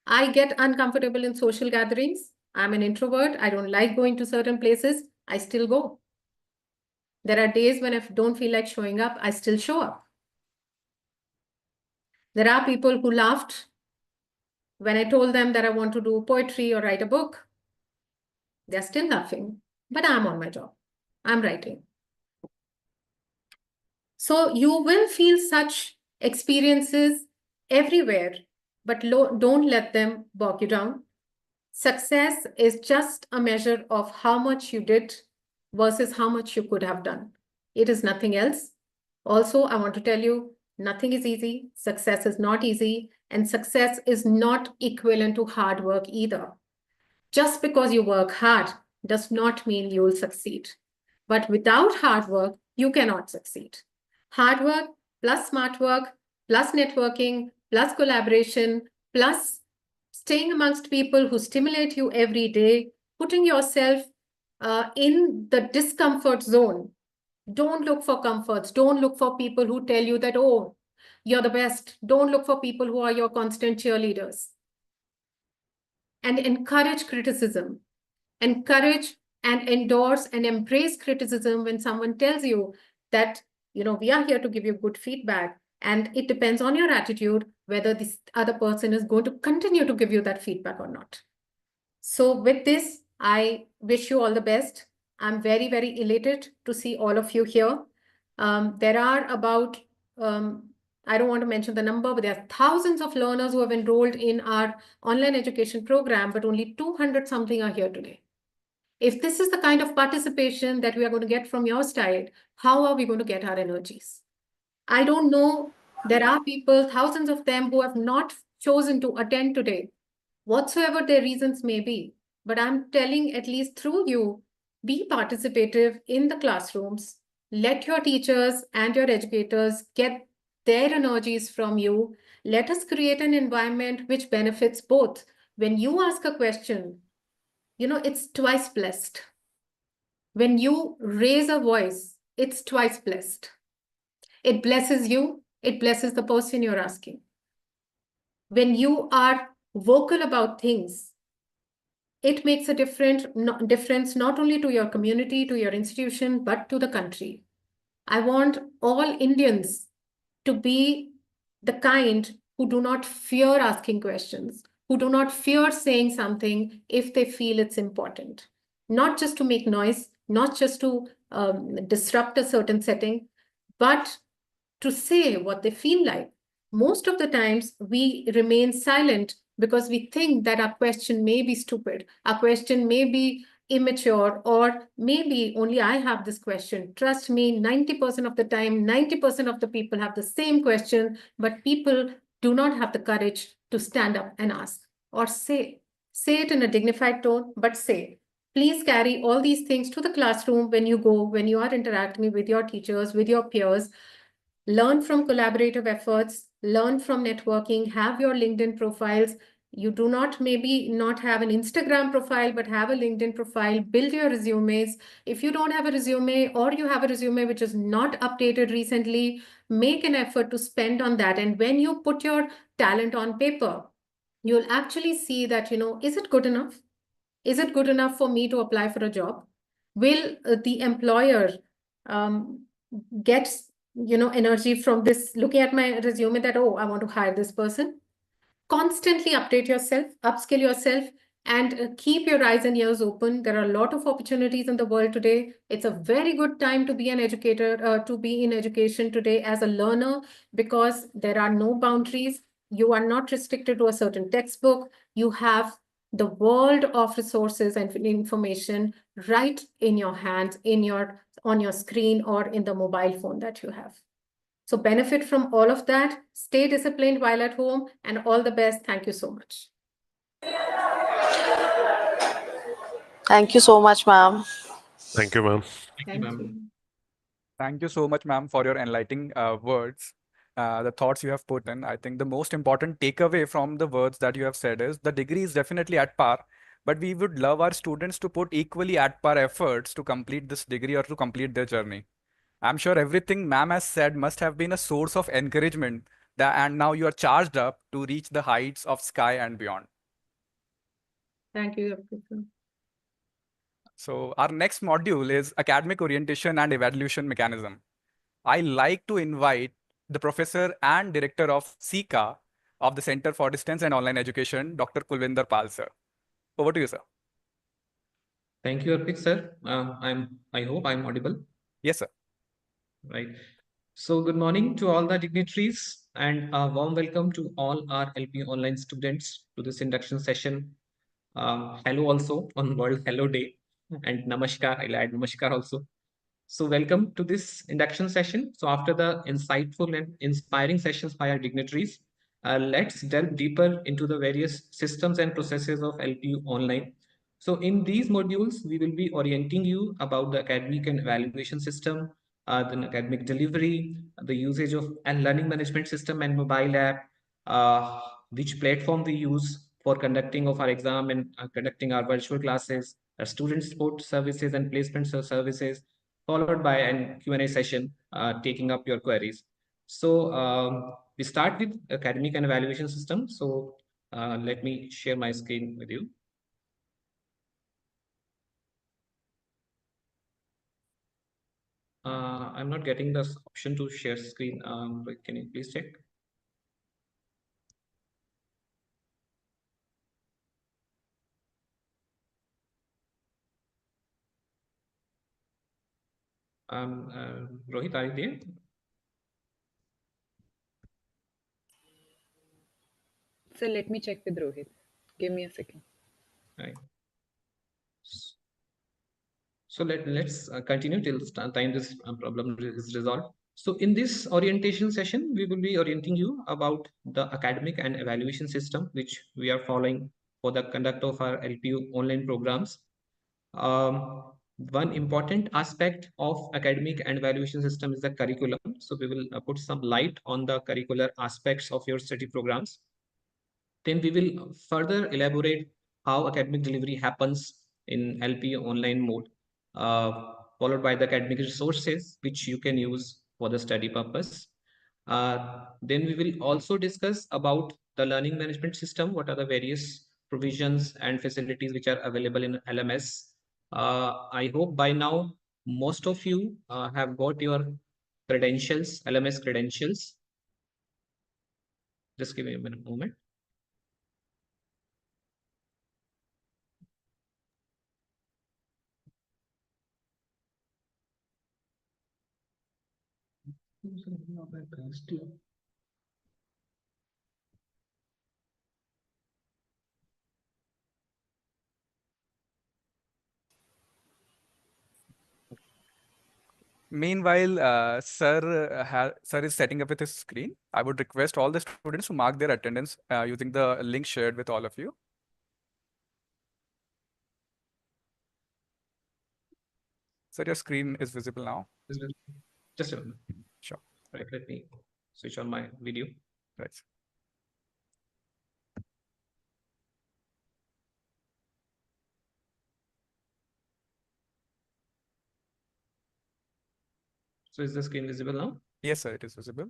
I get uncomfortable in social gatherings. I'm an introvert. I don't like going to certain places. I still go. There are days when I don't feel like showing up, I still show up. There are people who laughed when I told them that I want to do poetry or write a book. They're still laughing, but I'm on my job. I'm writing. So you will feel such experiences everywhere, but don't let them bog you down. Success is just a measure of how much you did versus how much you could have done. It is nothing else. Also, I want to tell you, nothing is easy. Success is not easy, and success is not equivalent to hard work either. Just because you work hard does not mean you will succeed. But without hard work, you cannot succeed. Hard work plus smart work plus networking plus collaboration plus staying amongst people who stimulate you every day, putting yourself in the discomfort zone Don't look for comforts. Don't look for people who tell you that, oh, you're the best. Don't look for people who are your constant cheerleaders. And encourage criticism. Encourage and endorse and embrace criticism when someone tells you that, we are here to give you good feedback. And it depends on your attitude whether this other person is going to continue to give you that feedback or not. So with this, I wish you all the best. I'm very, very elated to see all of you here. There are about, I don't want to mention the number, but there are thousands of learners who have enrolled in our online education program, but only 200 something are here today. If this is the kind of participation that we are going to get from your side, how are we going to get our energies? I don't know. There are people, thousands of them, who have not chosen to attend today, whatsoever their reasons may be. But I'm telling, at least through you, be participative in the classrooms. Let your teachers and your educators get their energies from you. Let us create an environment which benefits both. When you ask a question, it's twice blessed. When you raise a voice, it's twice blessed. It blesses you, it blesses the person you're asking. When you are vocal about things, it makes a difference not only to your community, to your institution, but to the country. I want all Indians to be the kind who do not fear asking questions, who do not fear saying something if they feel it's important. Not just to make noise, not just to disrupt a certain setting, but to say what they feel like. Most of the times we remain silent because we think that our question may be stupid, our question may be immature, or maybe only I have this question. Trust me, 90% of the time, 90% of the people have the same question, but people do not have the courage to stand up and ask or say. Say it in a dignified tone, but say. Please carry all these things to the classroom when you go, when you are interacting with your teachers, with your peers. Learn from collaborative efforts, learn from networking, have your LinkedIn profiles. You do not maybe not have an Instagram profile, but have a LinkedIn profile, build your resumes. If you don't have a resume or you have a resume which is not updated recently, make an effort to spend on that. And when you put your talent on paper, you'll actually see that, is it good enough? Is it good enough for me to apply for a job? Will the employer get energy from this, looking at my resume that, oh, I want to hire this person? Constantly update yourself, upskill yourself, and keep your eyes and ears open. There are a lot of opportunities in the world today. It's a very good time to be an educator, to be in education today as a learner, because there are no boundaries. You are not restricted to a certain textbook. You have the world of resources and information right in your hands, on your screen, or in the mobile phone that you have. So benefit from all of that. Stay disciplined while at home, and all the best. Thank you so much. Thank you so much, ma'am. Thank you, ma'am. Thank you. Thank you so much, ma'am, for your enlightening words. The thoughts you have put in. I think the most important takeaway from the words that you have said is the degree is definitely at par, but we would love our students to put equally at par efforts to complete this degree or to complete their journey. I'm sure everything ma'am has said must have been a source of encouragement, and now you are charged up to reach the heights of sky and beyond. Thank you, Apurva. So our next module is academic orientation and evaluation mechanism. I like to invite the professor and director of SICA of the Center for Distance and Online Education, Dr. Kulvinder Pal, sir. Over to you, sir. Thank you, Arpit, sir. I hope I'm audible. Yes, sir. Right. So good morning to all the dignitaries, and a warm welcome to all our LPU online students to this induction session. Hello also on World Hello Day, and Namaskar. I'll add Namaskar also. So welcome to this induction session. So after the insightful and inspiring sessions by our dignitaries, let's delve deeper into the various systems and processes of LPU online. So in these modules, we will be orienting you about the academic and evaluation system, the academic delivery, the usage of and learning management system and mobile app, which platform we use for conducting of our exam and conducting our virtual classes, our student support services and placement services, followed by an Q&A session taking up your queries. So we start with academic and evaluation system. So let me share my screen with you. I'm not getting the option to share screen. Can you please check? Rohit, are you there? So let me check with Rohit. Give me a second. Right. So let's continue till time this problem is resolved. So in this orientation session, we will be orienting you about the academic and evaluation system, which we are following for the conduct of our LPU online programs. One important aspect of academic and evaluation system is the curriculum. So we will put some light on the curricular aspects of your study programs. Then we will further elaborate how academic delivery happens in LPU online mode, followed by the academic resources which you can use for the study purpose. Then we will also discuss about the learning management system, what are the various provisions and facilities which are available in LMS. I hope by now most of you have got your credentials, LMS credentials. Just give me a moment. Meanwhile, sir is setting up with his screen. I would request all the students to mark their attendance using the link shared with all of you. Sir, your screen is visible now. Just a moment. Sure. Right, let me switch on my video. Right. So is the screen visible now? Yes, sir, it is visible.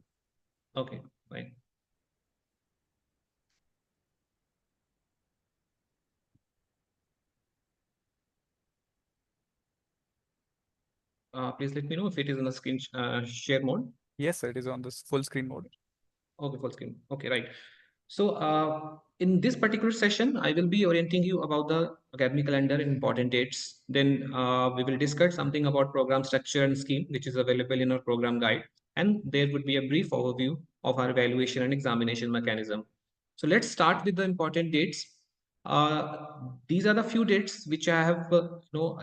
Okay, fine. Please let me know if it is in the screen share mode. Yes, sir, it is on this full screen mode. Okay, full screen. Okay, right. So in this particular session, I will be orienting you about the academic calendar and important dates. Then we will discuss something about program structure and scheme, which is available in our program guide. And there would be a brief overview of our evaluation and examination mechanism. So let's start with the important dates. These are the few dates which I have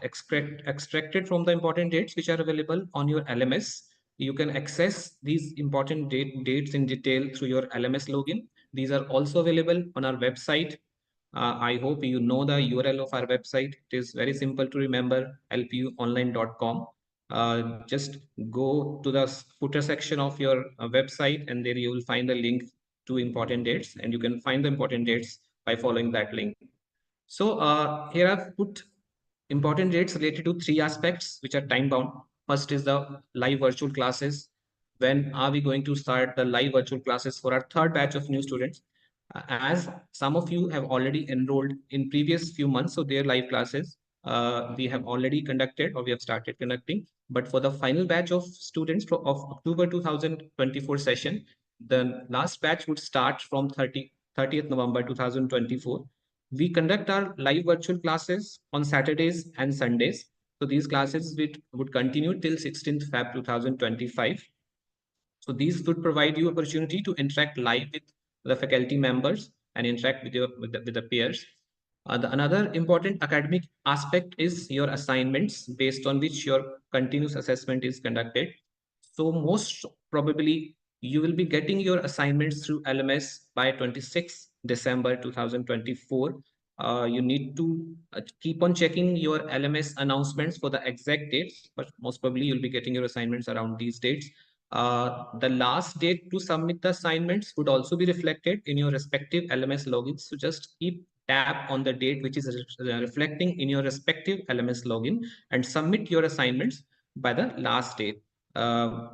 extracted from the important dates which are available on your LMS. You can access these important dates in detail through your LMS login. These are also available on our website. I hope you know the URL of our website. It is very simple to remember, lpuonline.com. Just go to the footer section of your website and there you will find the link to important dates, and you can find the important dates by following that link. So here I've put important dates related to three aspects which are time bound. First is the live virtual classes. When are we going to start the live virtual classes for our third batch of new students? As some of you have already enrolled in previous few months, so their live classes we have already conducted or we have started conducting. But for the final batch of students of October 2024 session, the last batch would start from 30th November 2024. We conduct our live virtual classes on Saturdays and Sundays. So these classes would continue till 16th Feb 2025. So these would provide you opportunity to interact live with the faculty members and interact with the peers. Another important academic aspect is your assignments, based on which your continuous assessment is conducted. So most probably you will be getting your assignments through LMS by 26 December 2024. You need to keep on checking your LMS announcements for the exact dates, but most probably you'll be getting your assignments around these dates. The last date to submit the assignments would also be reflected in your respective LMS logins. So just keep tab on the date which is reflecting in your respective LMS login and submit your assignments. by the last date.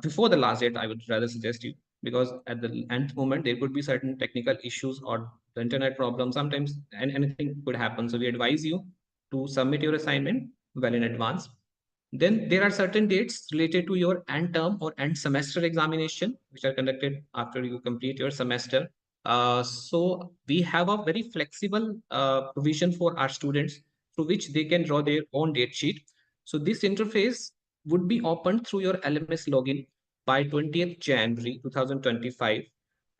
Before the last date, I would rather suggest you, because at the end moment there could be certain technical issues or the internet problem. Sometimes and anything could happen. So we advise you to submit your assignment well in advance. Then there are certain dates related to your end term or end semester examination, which are conducted after you complete your semester. So we have a very flexible provision for our students through which they can draw their own date sheet. So this interface would be opened through your LMS login by 20th January 2025,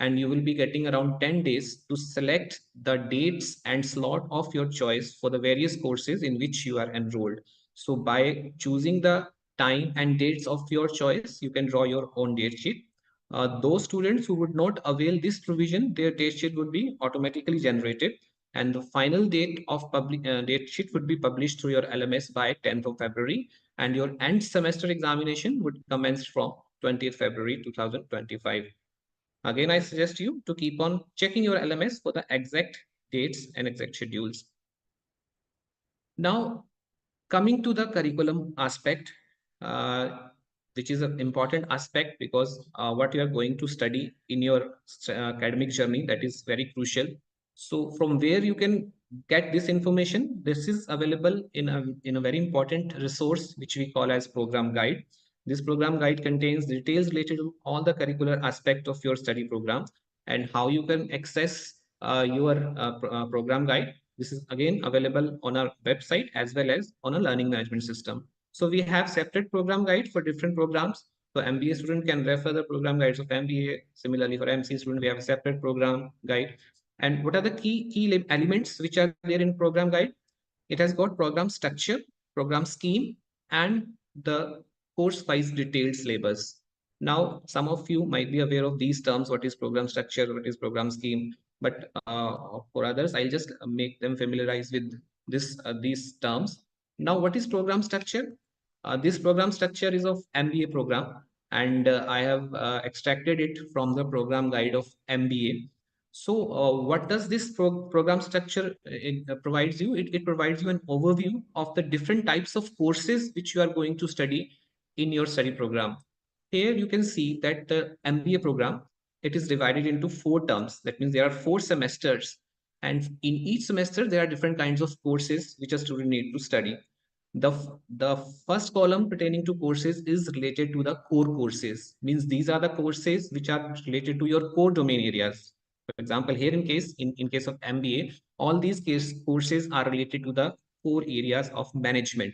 and you will be getting around 10 days to select the dates and slot of your choice for the various courses in which you are enrolled. So by choosing the time and dates of your choice, you can draw your own date sheet. Those students who would not avail this provision, their date sheet would be automatically generated, and the final date of date sheet would be published through your LMS by 10th of February, and your end semester examination would commence from 20th February 2025. Again, I suggest you to keep on checking your LMS for the exact dates and exact schedules. Now, coming to the curriculum aspect, which is an important aspect, because what you are going to study in your academic journey, that is very crucial. So from where you can get this information, this is available in a very important resource which we call as program guide. This program guide contains details related to all the curricular aspect of your study program and how you can access your program guide. This is again available on our website as well as on a learning management system. So we have separate program guide for different programs. So MBA student can refer the program guides of MBA. Similarly, for MC student, we have a separate program guide. And what are the key elements which are there in program guide? It has got program structure, program scheme, and the course-wise detailed syllabus. Now, some of you might be aware of these terms. What is program structure? What is program scheme? But for others, I'll just make them familiarize with these terms. Now, what is program structure? This program structure is of MBA program, and I have extracted it from the program guide of MBA. So what does this program structure provides you? It provides you an overview of the different types of courses which you are going to study in your study program. Here you can see that the MBA program, it is divided into 4 terms. That means there are 4 semesters, and in each semester there are different kinds of courses which a student need to study. The first column pertaining to courses is related to the core courses. Means these are the courses which are related to your core domain areas. For example, here in case of MBA, all these courses are related to the core areas of management.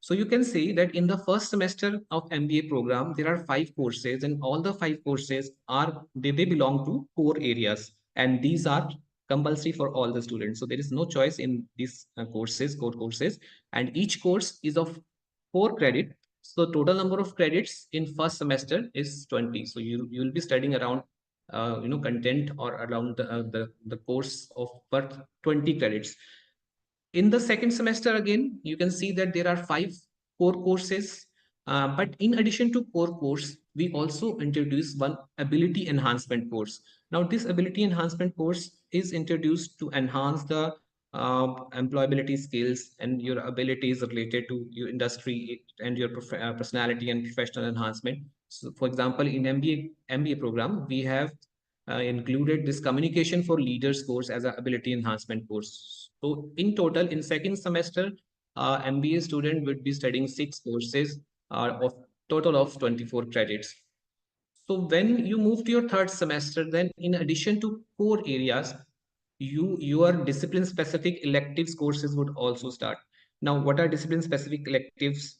So you can see that in the first semester of MBA program, there are 5 courses, and all the 5 courses they belong to core areas, and these are compulsory for all the students. So there is no choice in these core courses, and each course is of 4 credit. So total number of credits in first semester is 20. So you will be studying around content or around the course of worth 20 credits. In the second semester, again, you can see that there are 5 core courses. But in addition to core course, we also introduce one ability enhancement course. Now, this ability enhancement course is introduced to enhance the employability skills and your abilities related to your industry and your personality and professional enhancement. So, for example, in MBA program, we have included this communication for leaders course as an ability enhancement course. So in total, in second semester, MBA student would be studying 6 courses of total of 24 credits. So when you move to your third semester, then in addition to core areas, your discipline specific electives courses would also start. Now, what are discipline specific electives?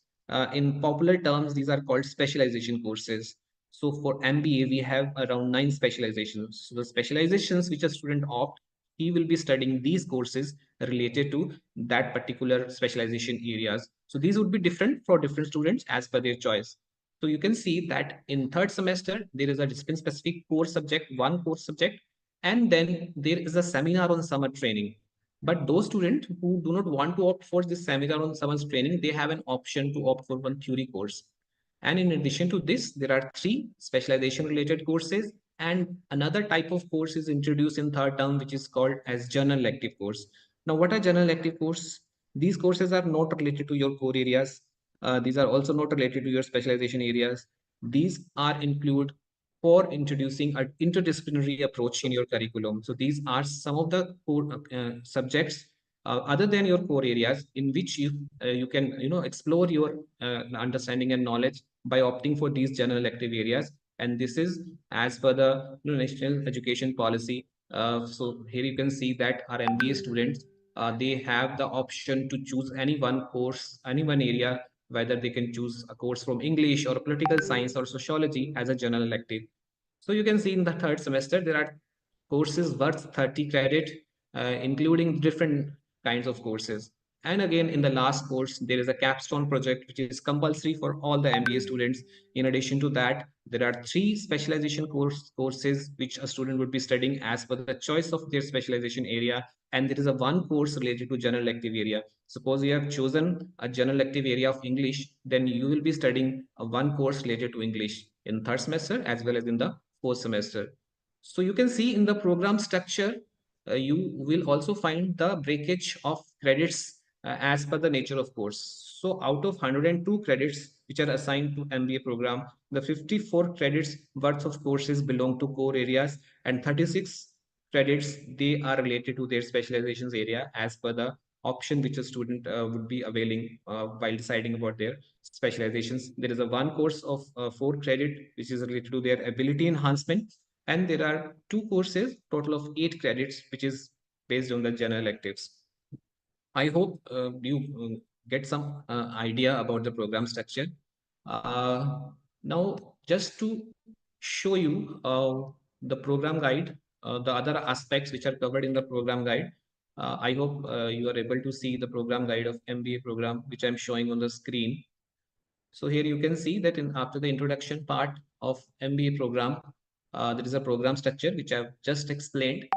In popular terms, these are called specialization courses. So for MBA, we have around 9 specializations. So the specializations which a student opt, he will be studying these courses related to that particular specialization areas. So these would be different for different students as per their choice. So you can see that in third semester, there is a discipline specific course subject, one course subject, and then there is a seminar on summer training. But those students who do not want to opt for this seminar on summer training, they have an option to opt for one theory course. And in addition to this, there are 3 specialization related courses, and another type of course is introduced in third term, which is called as general elective course. Now, what are general elective courses? These courses are not related to your core areas. These are also not related to your specialization areas. These are include for introducing an interdisciplinary approach in your curriculum. So these are some of the core subjects other than your core areas in which you can explore your understanding and knowledge by opting for these general elective areas. And this is as per the national education policy. So here you can see that our MBA students they have the option to choose any one course, any one area, whether they can choose a course from English or political science or sociology as a general elective. So you can see in the third semester, there are courses worth 30 credit, including different kinds of courses. And again, in the last course, there is a capstone project, which is compulsory for all the MBA students. In addition to that, there are 3 specialization courses which a student would be studying as per the choice of their specialization area. And there is a 1 course related to general elective area. Suppose you have chosen a general elective area of English, then you will be studying a 1 course related to English in third semester as well as in the fourth semester. So you can see in the program structure, you will also find the breakage of credits as per the nature of course. So out of 102 credits which are assigned to MBA program, the 54 credits worth of courses belong to core areas, and 36 credits, they are related to their specializations area as per the option which a student would be availing while deciding about their specializations. There is a 1 course of 4 credit which is related to their ability enhancement, and there are 2 courses, total of 8 credits, which is based on the general electives. I hope you get some idea about the program structure. Now, just to show you the program guide, the other aspects which are covered in the program guide, I hope you are able to see the program guide of MBA program, which I'm showing on the screen. So here you can see that after the introduction part of MBA program, there is a program structure which I've just explained.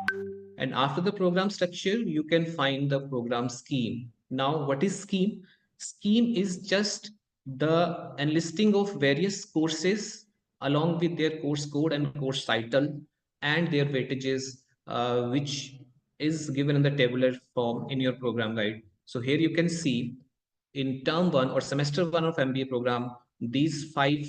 And after the program structure, you can find the program scheme. Now, what is scheme? Scheme is just the enlisting of various courses along with their course code and course title and their weightages, which is given in the tabular form in your program guide. So here you can see in term 1 or semester 1 of MBA program, these 5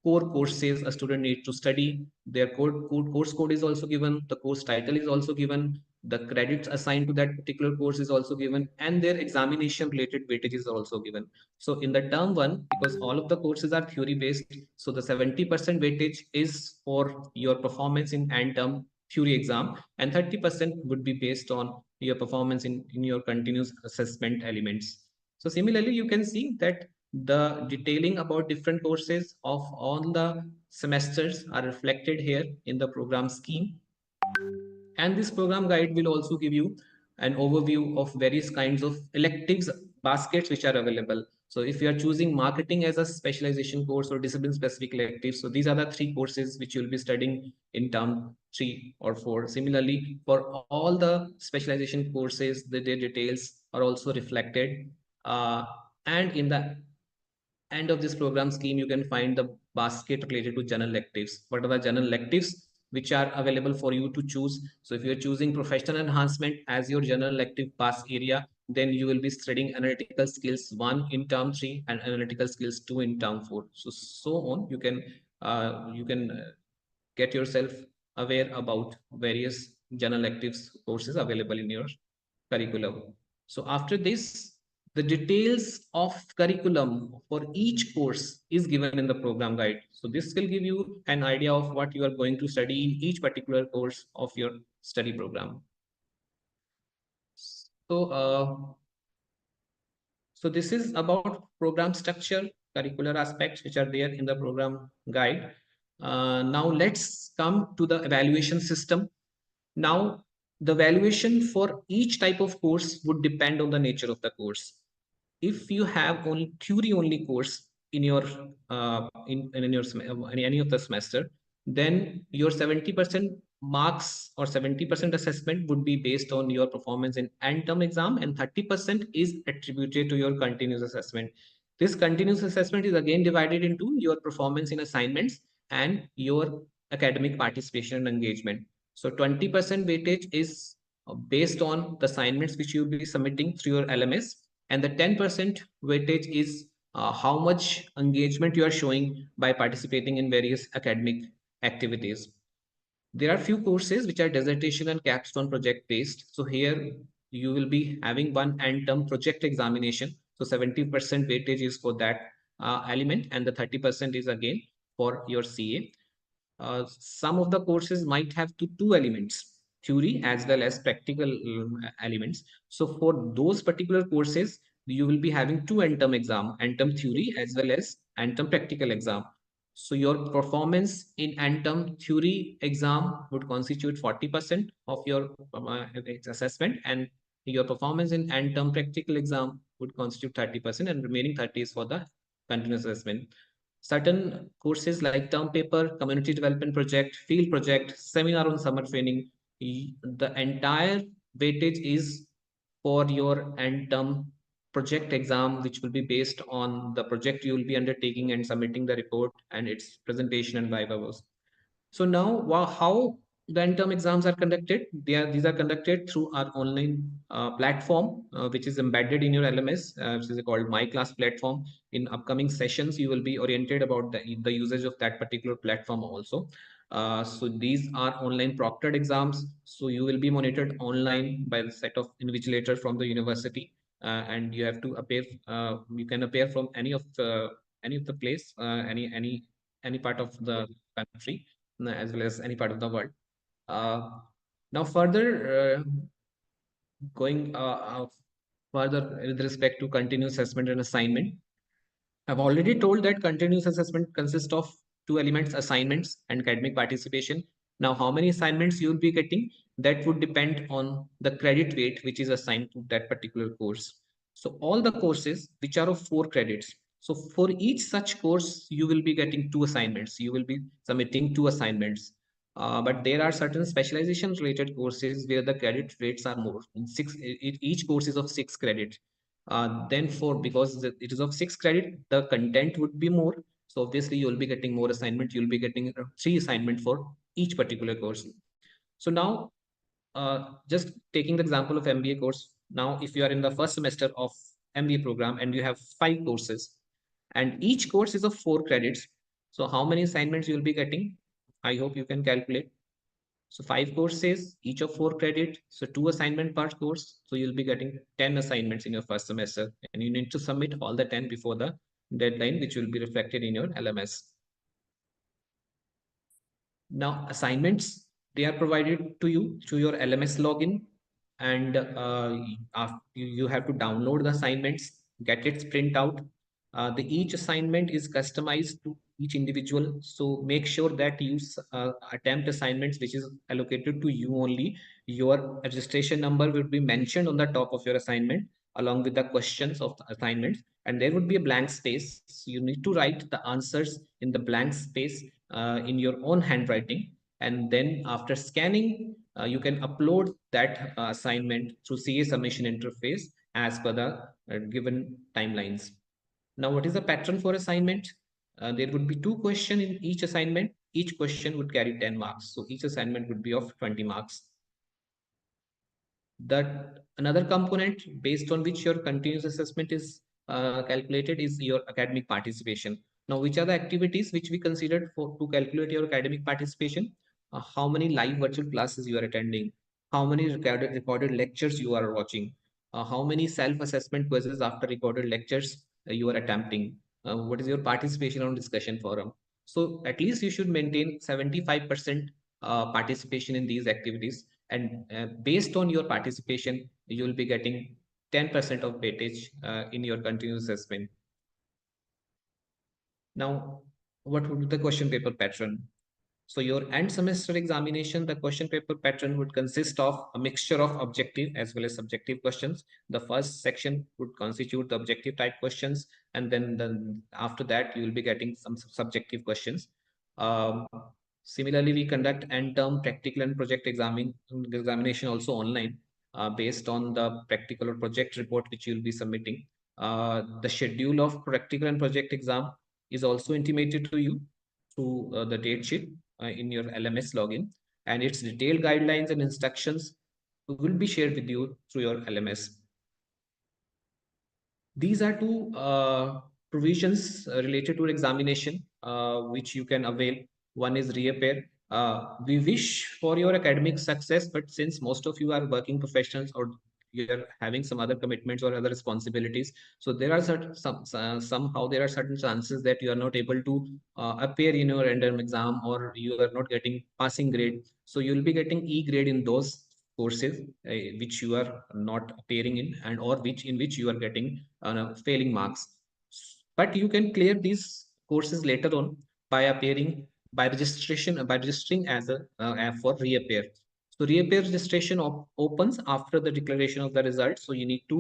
core courses a student needs to study. Their course code is also given, the course title is also given, the credits assigned to that particular course is also given, and their examination related weightage is also given. So in the term 1, because all of the courses are theory based, so the 70% weightage is for your performance in end term theory exam, and 30% would be based on your performance in your continuous assessment elements. So similarly, you can see that the detailing about different courses of all the semesters are reflected here in the program scheme. And this program guide will also give you an overview of various kinds of electives baskets which are available. So if you are choosing marketing as a specialization course or discipline specific electives, so these are the 3 courses which you'll be studying in term 3 or 4. Similarly, for all the specialization courses, their details are also reflected. And in the end of this program scheme, you can find the basket related to general electives. What are the general electives which are available for you to choose? So if you're choosing professional enhancement as your general elective pass area, then you will be studying analytical skills 1 in term 3 and analytical skills 2 in term 4. So on, you can get yourself aware about various general electives courses available in your curriculum. So after this, the details of curriculum for each course is given in the program guide. So this will give you an idea of what you are going to study in each particular course of your study program. So this is about program structure, curricular aspects which are there in the program guide. Now let's come to the evaluation system. Now, the valuation for each type of course would depend on the nature of the course. If you have only theory only course in your in any of the semester, then your 70% marks or 70% assessment would be based on your performance in end term exam, and 30% is attributed to your continuous assessment. This continuous assessment is again divided into your performance in assignments and your academic participation and engagement. So 20% weightage is based on the assignments which you'll be submitting through your LMS, and the 10% weightage is how much engagement you are showing by participating in various academic activities. There are few courses which are dissertation and capstone project based. So here you will be having one end term project examination. So 70% weightage is for that element, and the 30% is again for your CA. Some of the courses might have two elements, theory as well as practical elements. So for those particular courses, you will be having two end term exam, end term theory as well as end term practical exam. So your performance in end term theory exam would constitute 40% of your assessment, and your performance in end term practical exam would constitute 30%, and remaining 30 is for the continuous assessment. Certain courses like term paper, community development project, field project, seminar on summer training, the entire weightage is for your end term project exam, which will be based on the project you will be undertaking and submitting the report and its presentation and viva. So now, how the end-term exams are conducted? These are conducted through our online platform, which is embedded in your LMS, which is called My Class platform. In upcoming sessions, you will be oriented about the usage of that particular platform also. So these are online proctored exams. So you will be monitored online by the set of invigilators from the university, and you have to appear. You can appear from any of the place, any part of the country, as well as any part of the world. Now further going further with respect to continuous assessment and assignment, I've already told that continuous assessment consists of two elements, assignments and academic participation. Now, how many assignments you will be getting, that would depend on the credit weight which is assigned to that particular course. So all the courses which are of 4 credits. So for each such course, you will be getting 2 assignments. You will be submitting 2 assignments. But there are certain specialization related courses where the credit rates are more. Each course is of 6 credits. Then because it is of 6 credit, the content would be more. So obviously you'll be getting more assignment. You'll be getting 3 assignment for each particular course. So now, just taking the example of MBA course. Now, if you are in the first semester of MBA program and you have 5 courses, and each course is of 4 credits. So how many assignments you'll be getting? I hope you can calculate. So 5 courses, each of 4 credit. So 2 assignment per course. So you'll be getting 10 assignments in your first semester, and you need to submit all the 10 before the deadline, which will be reflected in your LMS. Now assignments, they are provided to you through your LMS login, and you have to download the assignments, get its print out. Each assignment is customized to each individual. So make sure that you attempt assignments which is allocated to you only. Your registration number will be mentioned on the top of your assignment along with the questions of the assignments, and there would be a blank space. So you need to write the answers in the blank space in your own handwriting, and then after scanning, you can upload that assignment through CA submission interface as per the given timelines. Now, what is the pattern for assignment? There would be 2 questions in each assignment. Each question would carry 10 marks. So each assignment would be of 20 marks. That another component based on which your continuous assessment is calculated is your academic participation. Now, which are the activities which we considered to calculate your academic participation? How many live virtual classes you are attending? How many recorded lectures you are watching? How many self-assessment quizzes after recorded lectures you are attempting? What is your participation on discussion forum? So at least you should maintain 75% participation in these activities, and based on your participation, you will be getting 10% of weightage in your continuous assessment. Now, what would be the question paper pattern? So your end semester examination, the question paper pattern would consist of a mixture of objective as well as subjective questions. The first section would constitute the objective type questions, and then after that you will be getting some subjective questions. Similarly, we conduct end term practical and project examination also online based on the practical or project report which you will be submitting. The schedule of practical and project exam is also intimated to you through the date sheet in your LMS login, and its detailed guidelines and instructions will be shared with you through your LMS. These are 2 provisions related to examination which you can avail. One is reappear. We wish for your academic success, but since most of you are working professionals or you're having some other commitments or other responsibilities, so there are somehow there are certain chances that you are not able to appear in your end-term exam, or you are not getting passing grade. So you'll be getting E grade in those courses which you are not appearing in, and or in which you are getting failing marks. But you can clear these courses later on by appearing by registering as a app for reappear. So reappear registration opens after the declaration of the results. So you need to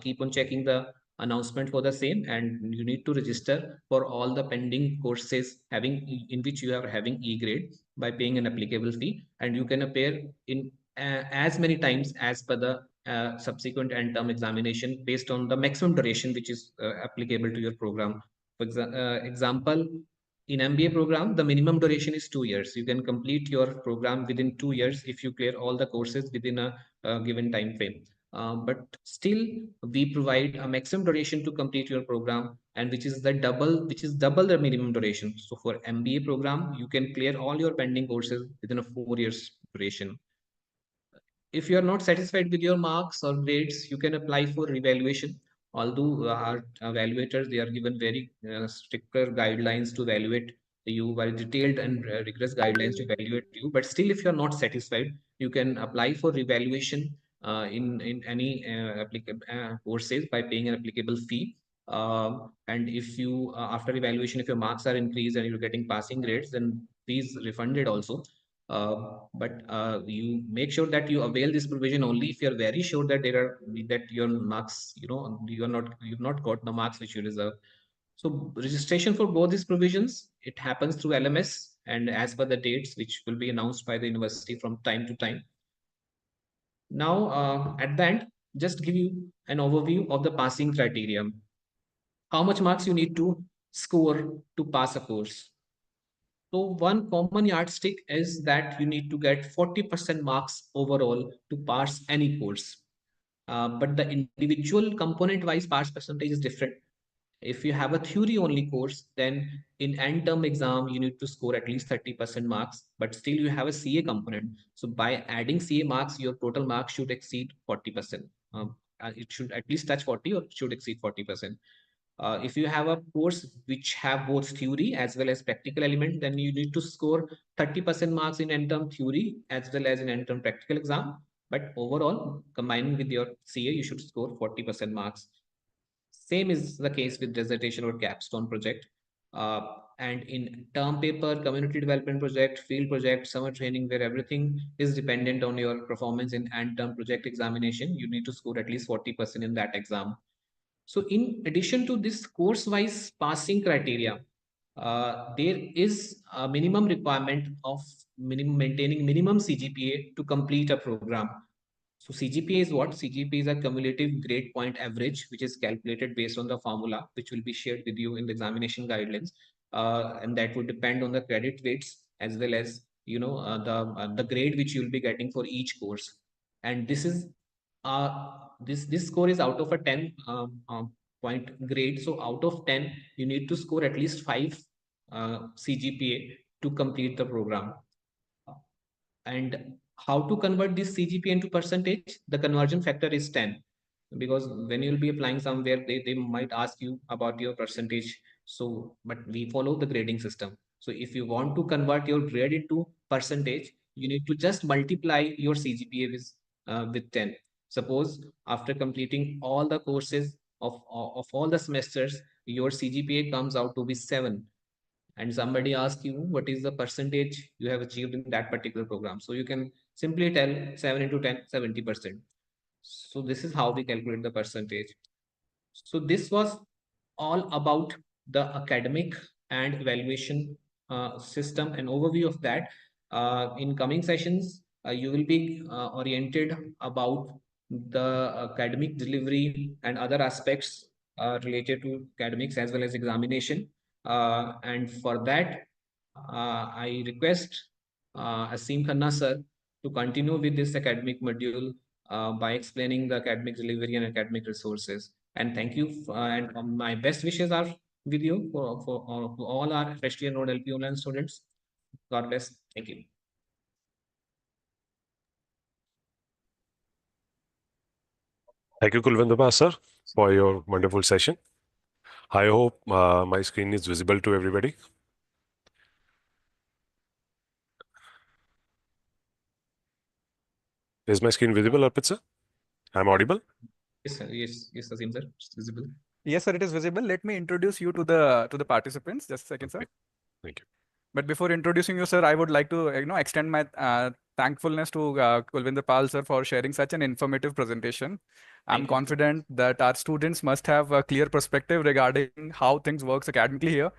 keep on checking the announcement for the same, and you need to register for all the pending courses in which you are having E grade by paying an applicable fee, and you can appear in as many times as per the subsequent end term examination based on the maximum duration which is applicable to your program. For example, in MBA program, the minimum duration is 2 years. You can complete your program within 2 years if you clear all the courses within a given time frame. But still, we provide a maximum duration to complete your program, and which is double the minimum duration. So for MBA program, you can clear all your pending courses within a 4 years duration. If you are not satisfied with your marks or grades, you can apply for revaluation. Although our evaluators, they are given very stricter guidelines to evaluate you, very detailed and rigorous guidelines to evaluate you. But still, if you are not satisfied, you can apply for revaluation in any courses by paying an applicable fee. And if you after evaluation, if your marks are increased and you're getting passing grades, then fees refunded also. But you make sure that you avail this provision only if you're very sure that that your marks, you've not got the marks which you deserve. So registration for both these provisions, it happens through LMS and as per the dates which will be announced by the university from time to time. Now, at the end, just give you an overview of the passing criteria. How much marks you need to score to pass a course. So one common yardstick is that you need to get 40% marks overall to pass any course. But the individual component-wise pass percentage is different. If you have a theory-only course, then in end-term exam, you need to score at least 30% marks, but still you have a CA component. So by adding CA marks, your total marks should exceed 40%. It should at least touch 40 or should exceed 40%. If you have a course which have both theory as well as practical element, then you need to score 30% marks in end-term theory as well as in end-term practical exam. But overall, combining with your CA, you should score 40% marks. Same is the case with dissertation or capstone project. And in term paper, community development project, field project, summer training, where everything is dependent on your performance in end term project examination, you need to score at least 40% in that exam. So in addition to this course-wise passing criteria, there is a minimum requirement of maintaining minimum CGPA to complete a program. So CGPA is what? CGPA is a cumulative grade point average, which is calculated based on the formula, which will be shared with you in the examination guidelines. And that would depend on the credit weights as well as, the grade which you'll be getting for each course. And this is this score is out of a 10 point grade. So out of 10, you need to score at least 5 CGPA to complete the program. And how to convert this CGPA into percentage? The conversion factor is 10, because when you'll be applying somewhere, they might ask you about your percentage. So, but we follow the grading system. So if you want to convert your grade into percentage, you need to just multiply your CGPA with 10. Suppose after completing all the courses of all the semesters, your CGPA comes out to be 7, and somebody asks you what is the percentage you have achieved in that particular program. So you can simply tell 7 into 10, 70%. So this is how we calculate the percentage. So this was all about the academic and evaluation system and overview of that. In coming sessions, you will be oriented about the academic delivery and other aspects related to academics as well as examination. And for that, I request Asim Khanna sir to continue with this academic module by explaining the academic delivery and academic resources. And thank you. And my best wishes are video for all our freshly enrolled LP online students. God bless. Thank you. Thank you, Kulvinder sir, for your wonderful session. I hope my screen is visible to everybody. Is my screen visible, Arpit sir? I'm audible? Yes, sir. Yes, Asim sir. It's visible. Yes, sir, it is visible. Let me introduce you to the participants. Just a second, sir. Thank you. But before introducing you, sir, I would like to extend my thankfulness to Kulvinder Pal sir for sharing such an informative presentation. I'm Thank you. confident that our students must have a clear perspective regarding how things works academically here.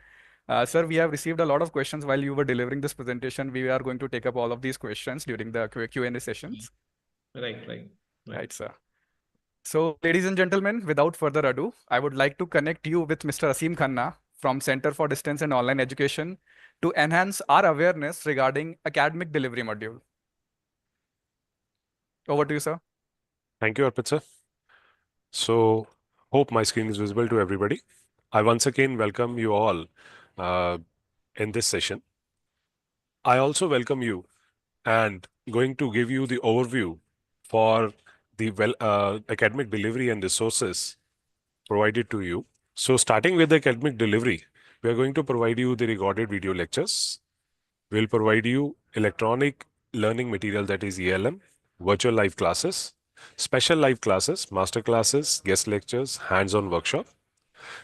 Sir, we have received a lot of questions while you were delivering this presentation. We are going to take up all of these questions during the Q&A sessions. Right, sir. So, ladies and gentlemen, without further ado, I would like to connect you with Mr. Asim Khanna from Center for Distance and Online Education to enhance our awareness regarding academic delivery module. Over to you, sir. Thank you, Arpit sir. So, hope my screen is visible to everybody. I once again welcome you all in this session. I also welcome you and going to give you the overview for the academic delivery and resources provided to you. So starting with the academic delivery, we are going to provide you the recorded video lectures. We'll provide you electronic learning material, that is ELM, virtual live classes, special live classes, master classes, guest lectures, hands-on workshop,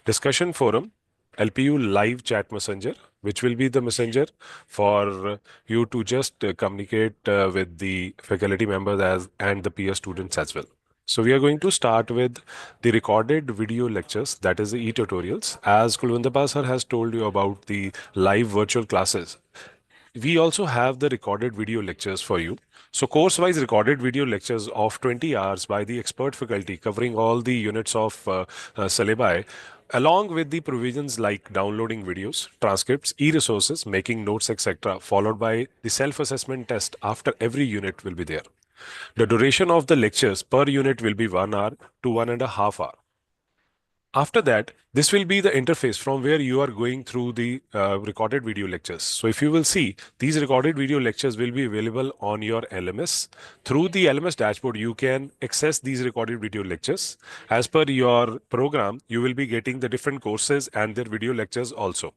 discussion forum, LPU live chat messenger, which will be the messenger for you to just communicate with the faculty members and the peer students as well. So we are going to start with the recorded video lectures, that is the e-tutorials. As Kulvinder sir has told you about the live virtual classes, we also have the recorded video lectures for you. So course-wise recorded video lectures of 20 hours by the expert faculty covering all the units of syllabi, along with the provisions like downloading videos, transcripts, e-resources, making notes, etc., followed by the self-assessment test after every unit will be there. The duration of the lectures per unit will be 1 hour to 1.5 hours. After that, this will be the interface from where you are going through the recorded video lectures. So if you will see, these recorded video lectures will be available on your LMS. Through the LMS dashboard, you can access these recorded video lectures. As per your program, you will be getting the different courses and their video lectures also.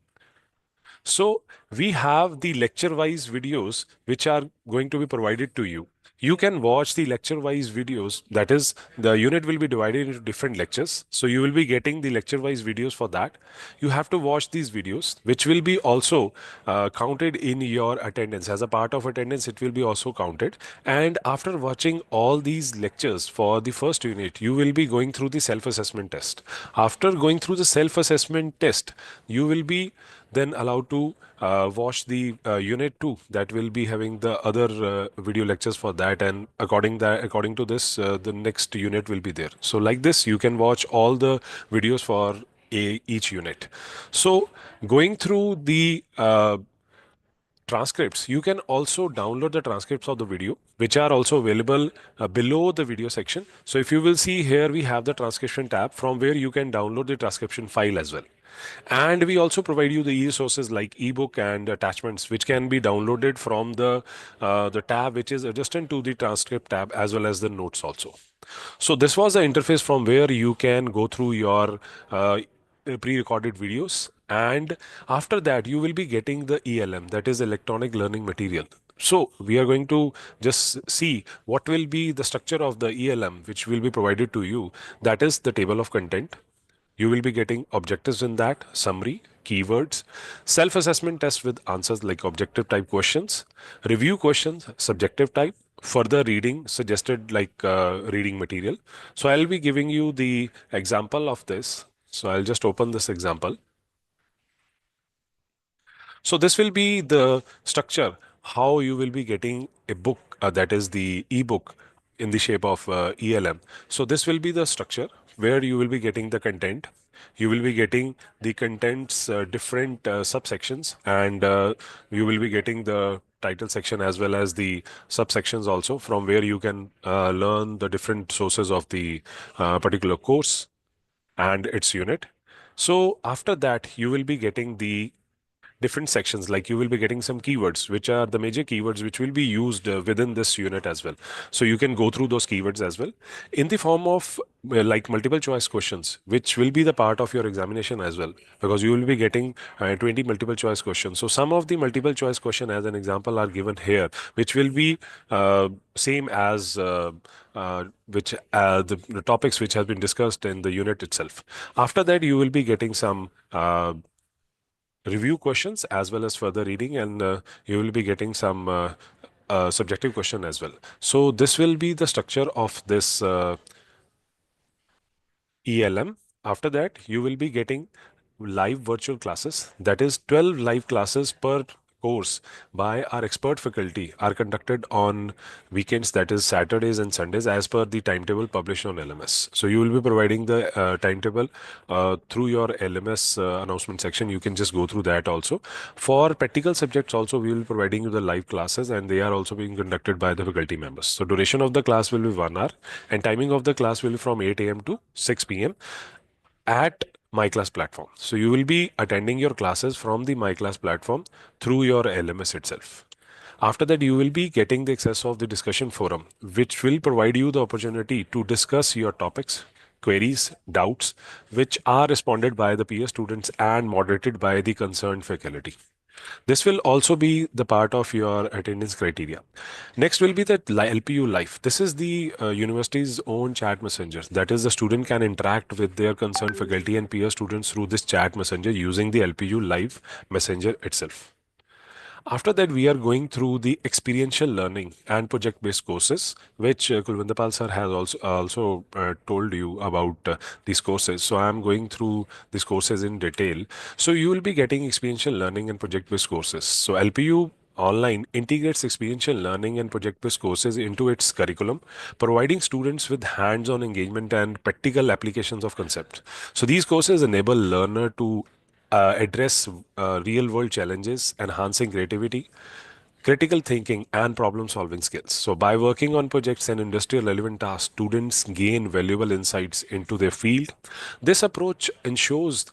So we have the lecture-wise videos which are going to be provided to you. You can watch the lecture-wise videos. That is, the unit will be divided into different lectures. So you will be getting the lecture-wise videos for that. You have to watch these videos, which will be also counted in your attendance. As a part of attendance, it will be also counted. And after watching all these lectures for the first unit, you will be going through the self-assessment test. After going through the self-assessment test, you will be then allowed to watch the unit 2 that will be having the other video lectures for that, and according to this the next unit will be there. So like this you can watch all the videos for each unit. So going through the transcripts, you can also download the transcripts of the video, which are also available below the video section. So if you will see here, we have the transcription tab from where you can download the transcription file as well. And we also provide you the e-resources like ebook and attachments, which can be downloaded from the tab which is adjacent to the transcript tab, as well as the notes also. So this was the interface from where you can go through your pre-recorded videos, and after that you will be getting the ELM, that is electronic learning material. So we are going to just see what will be the structure of the ELM which will be provided to you. That is the table of content. You will be getting objectives in that, summary, keywords, self-assessment test with answers like objective type questions, review questions, subjective type, further reading suggested like reading material. So I'll be giving you the example of this. So I'll just open this example. So this will be the structure, how you will be getting a book, that is the ebook in the shape of ELM. So this will be the structure where you will be getting the content. You will be getting the content's different subsections, and you will be getting the title section as well as the subsections also, from where you can learn the different sources of the particular course and its unit. So after that, you will be getting the different sections, like you will be getting some keywords, which are the major keywords which will be used within this unit as well. So you can go through those keywords as well in the form of like multiple choice questions, which will be the part of your examination as well, because you will be getting 20 multiple choice questions. So some of the multiple choice question as an example are given here, which will be same as the topics which have been discussed in the unit itself. After that, you will be getting some review questions as well as further reading, and you will be getting some subjective question as well. So this will be the structure of this ELM. After that, you will be getting live virtual classes. That is 12 live classes per course by our expert faculty are conducted on weekends, that is Saturdays and Sundays, as per the timetable published on LMS. So you will be providing the timetable through your LMS announcement section. You can just go through that also. For practical subjects also, we will be providing you the live classes, and they are also being conducted by the faculty members. So duration of the class will be 1 hour, and timing of the class will be from 8 a.m. to 6 p.m. at MyClass platform. So you will be attending your classes from the MyClass platform through your LMS itself. After that, you will be getting the access of the discussion forum, which will provide you the opportunity to discuss your topics, queries, doubts, which are responded by the peer students and moderated by the concerned faculty. This will also be the part of your attendance criteria. Next will be the LPU Live. This is the university's own chat messenger. That is, the student can interact with their concerned faculty and peer students through this chat messenger using the LPU Live messenger itself. After that, we are going through the experiential learning and project-based courses, which Kulwindapal sir has also told you about these courses. So I am going through these courses in detail. So you will be getting experiential learning and project-based courses. So LPU Online integrates experiential learning and project-based courses into its curriculum, providing students with hands-on engagement and practical applications of concept. So these courses enable learner to address real world challenges, enhancing creativity, critical thinking, and problem solving skills. So, by working on projects and industry relevant tasks, students gain valuable insights into their field. This approach ensures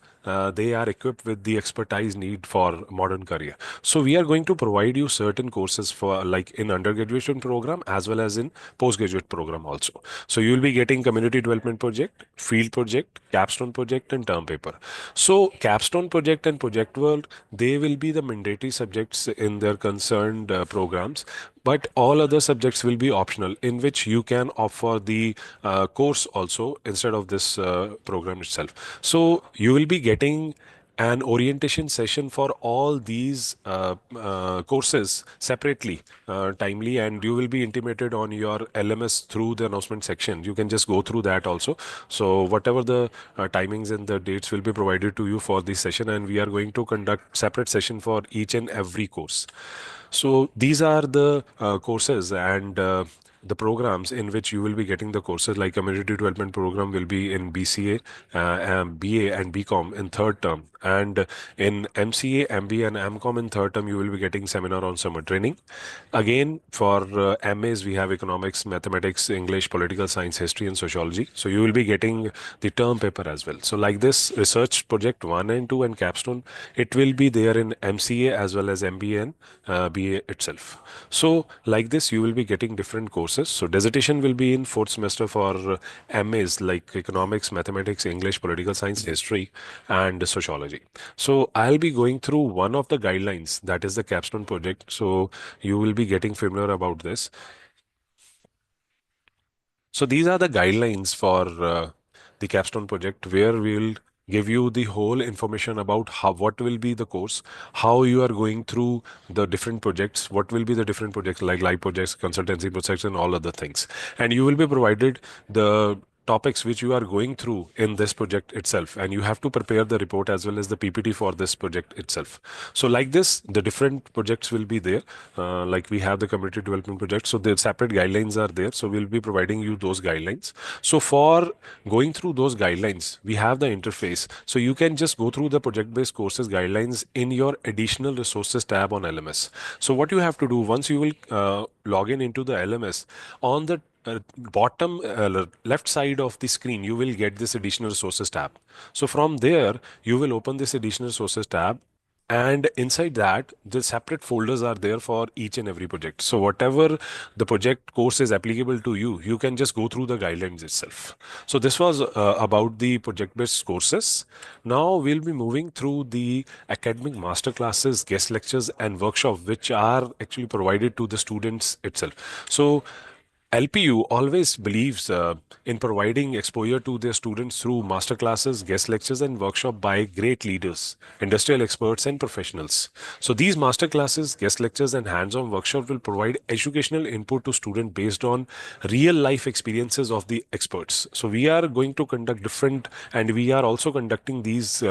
they are equipped with the expertise need for modern career. So we are going to provide you certain courses for like in undergraduate program as well as in postgraduate program also. So you will be getting community development project, field project, capstone project, and term paper. So capstone project and project world, they will be the mandatory subjects in their concerned programs, but all other subjects will be optional, in which you can opt for the course also instead of this program itself. So you will be getting an orientation session for all these courses separately, timely, and you will be intimated on your LMS through the announcement section. You can just go through that also. So whatever the timings and the dates will be provided to you for this session, and we are going to conduct separate session for each and every course. So these are the courses and the programs in which you will be getting the courses. Like community development program will be in BCA, BA and BCom in third term, and in MCA, MBA and MCom in third term you will be getting seminar on summer training. Again, for MAs we have economics, mathematics, English, political science, history and sociology. So you will be getting the term paper as well. So like this research project 1 and 2 and capstone, it will be there in MCA as well as MBA and BA itself. So like this you will be getting different courses. So dissertation will be in fourth semester for MAs like economics, mathematics, English, political science, history and sociology. So I'll be going through one of the guidelines, that is the capstone project. So you will be getting familiar about this. So these are the guidelines for the capstone project, where we will give you the whole information about what will be the course, how you are going through the different projects, what will be the different projects like live projects, consultancy projects, and all other things. And you will be provided the topics which you are going through in this project itself, and you have to prepare the report as well as the PPT for this project itself. So like this, the different projects will be there. Like we have the community development project, so the separate guidelines are there. So we'll be providing you those guidelines. So for going through those guidelines, we have the interface. So you can just go through the project-based courses guidelines in your additional resources tab on LMS. So what you have to do, once you will log in into the LMS, on the bottom left side of the screen, you will get this additional resources tab. So from there, you will open this additional resources tab. And inside that, the separate folders are there for each and every project. So whatever the project course is applicable to you, you can just go through the guidelines itself. So this was about the project-based courses. Now we'll be moving through the academic master classes, guest lectures, and workshops, which are actually provided to the students itself. So LPU always believes in providing exposure to their students through master classes, guest lectures, and workshop by great leaders, industrial experts, and professionals. So these master classes, guest lectures, and hands-on workshop will provide educational input to students based on real life experiences of the experts. So we are going to conduct different, and we are also conducting these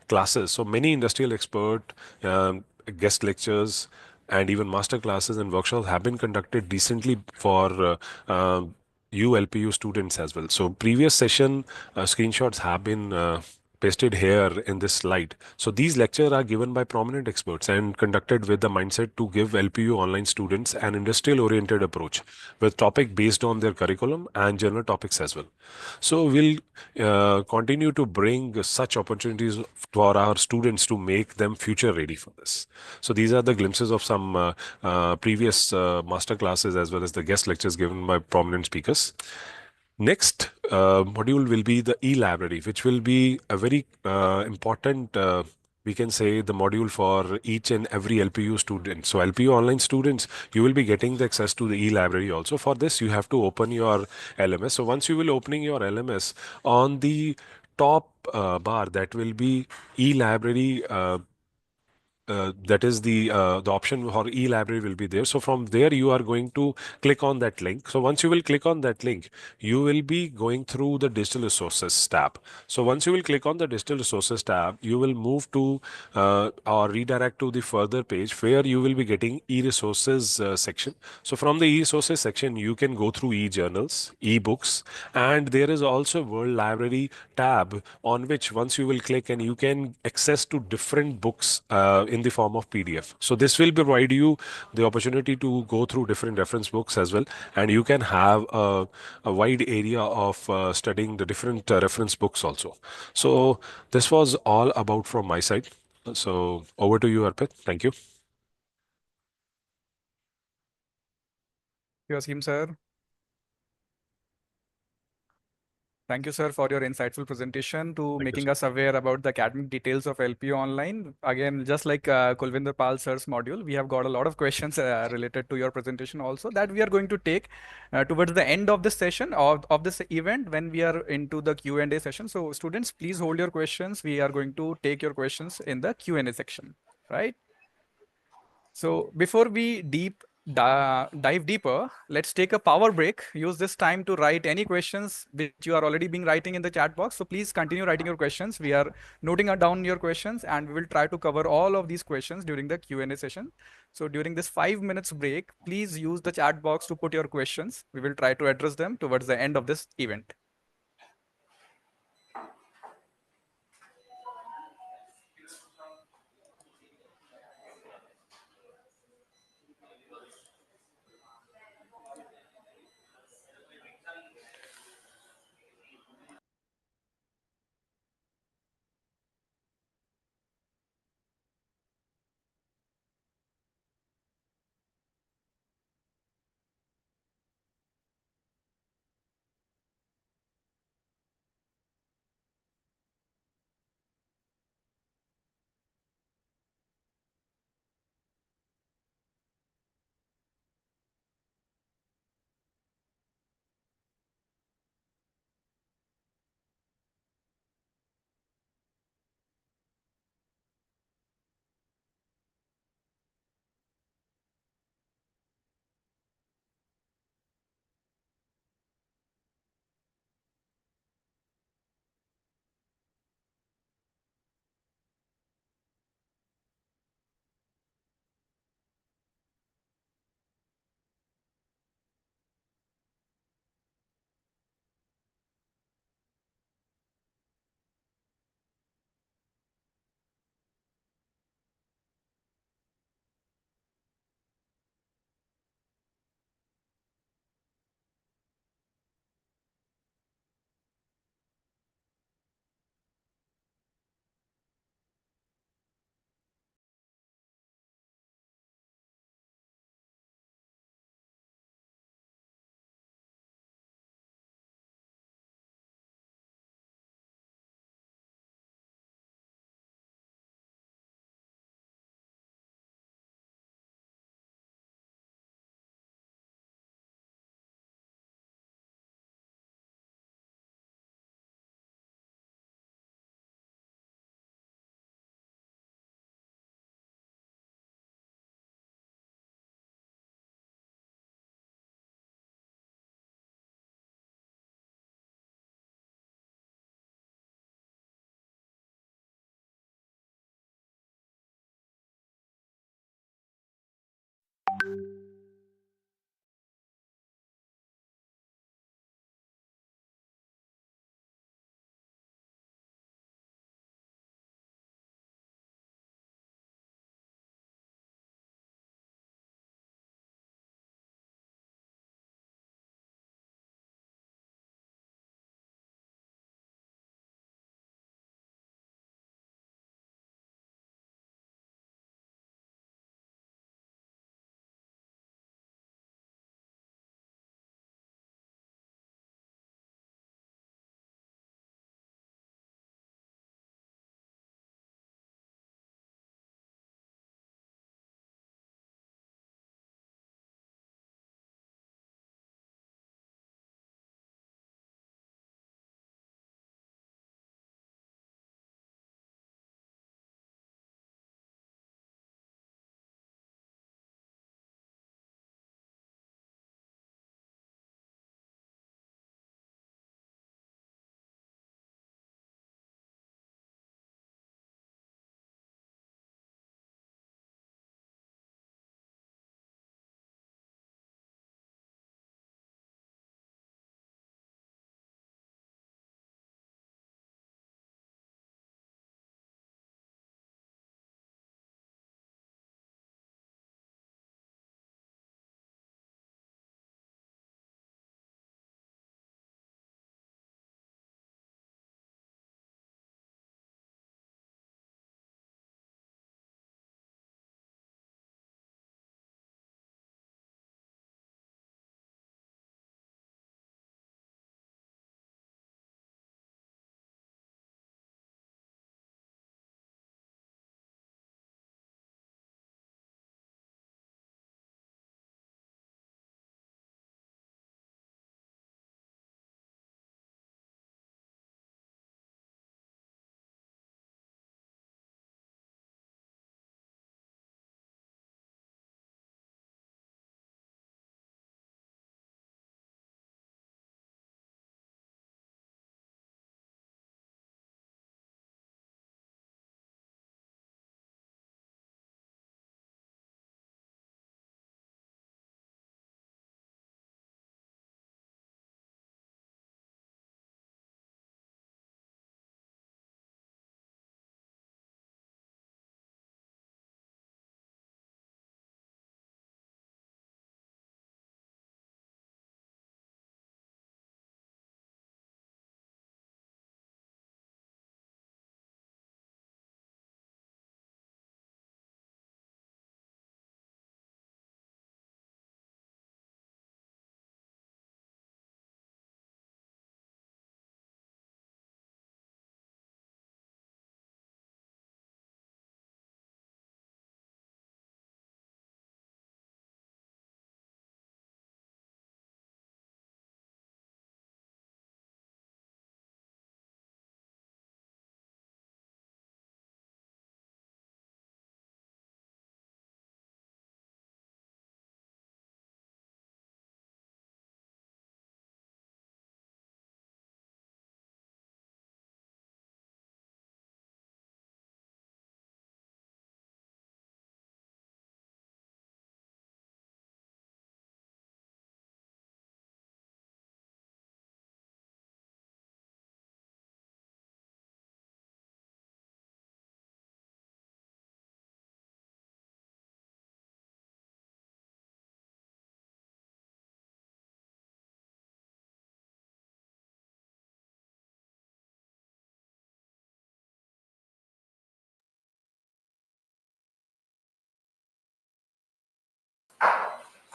classes. So many industrial expert guest lectures and even master classes and workshops have been conducted recently for ULPU students as well. So previous session screenshots have been pasted here in this slide. So these lectures are given by prominent experts and conducted with the mindset to give LPU online students an industrial oriented approach with topic based on their curriculum and general topics as well. So we'll continue to bring such opportunities for our students to make them future ready for this. So these are the glimpses of some previous master classes as well as the guest lectures given by prominent speakers. Next module will be the e-library, which will be a very important, we can say, the module for each and every LPU student. So LPU online students, you will be getting the access to the e-library also. For this, you have to open your LMS. So once you will opening your LMS, on the top bar, that will be e-library that is the option for e-library will be there. So from there you are going to click on that link. So once you will click on that link, you will be going through the digital resources tab. So once you will click on the digital resources tab, you will move to or redirect to the further page where you will be getting e-resources section. So from the e-resources section, you can go through e-journals, e-books, and there is also World Library tab on which once you will click and you can access to different books in the form of PDF. So this will provide you the opportunity to go through different reference books as well, and you can have a wide area of studying the different reference books also. So this was all about from my side. So over to you, Arpit. Thank you. Yasim sir. Thank you, sir, for your insightful presentation to Thank you, making sir. us aware about the academic details of LPU online. Again, just like Kulvinder Pal sir's module, we have got a lot of questions related to your presentation also that we are going to take towards the end of this session of this event when we are into the Q&A session. So students, please hold your questions. We are going to take your questions in the Q&A section, right? So before we dive deeper, let's take a power break. Use this time to write any questions which you are already been writing in the chat box. So please continue writing your questions. We are noting down your questions and we will try to cover all of these questions during the Q&A session. So during this 5 minutes break, please use the chat box to put your questions. We will try to address them towards the end of this event.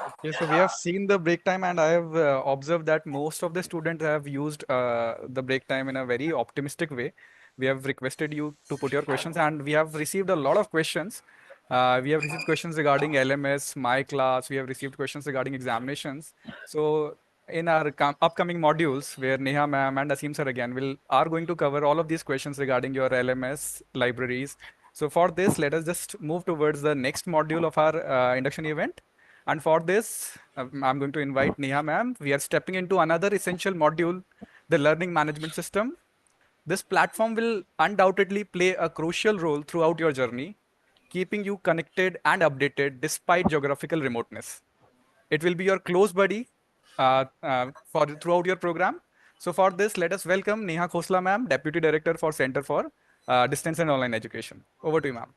Okay, so we have seen the break time, and I have observed that most of the students have used the break time in a very optimistic way. We have requested you to put your questions, and we have received a lot of questions. We have received questions regarding LMS, my class. We have received questions regarding examinations. So in our upcoming modules, where Neha ma'am and Asim sir again will are going to cover all of these questions regarding your LMS libraries. So for this, let us just move towards the next module of our induction event. And for this, I'm going to invite Neha ma'am. We are stepping into another essential module, the learning management system. This platform will undoubtedly play a crucial role throughout your journey, keeping you connected and updated despite geographical remoteness. It will be your close buddy for throughout your program. So for this, let us welcome Neha Khosla ma'am, Deputy Director for Center for Distance and Online Education. Over to you, ma'am.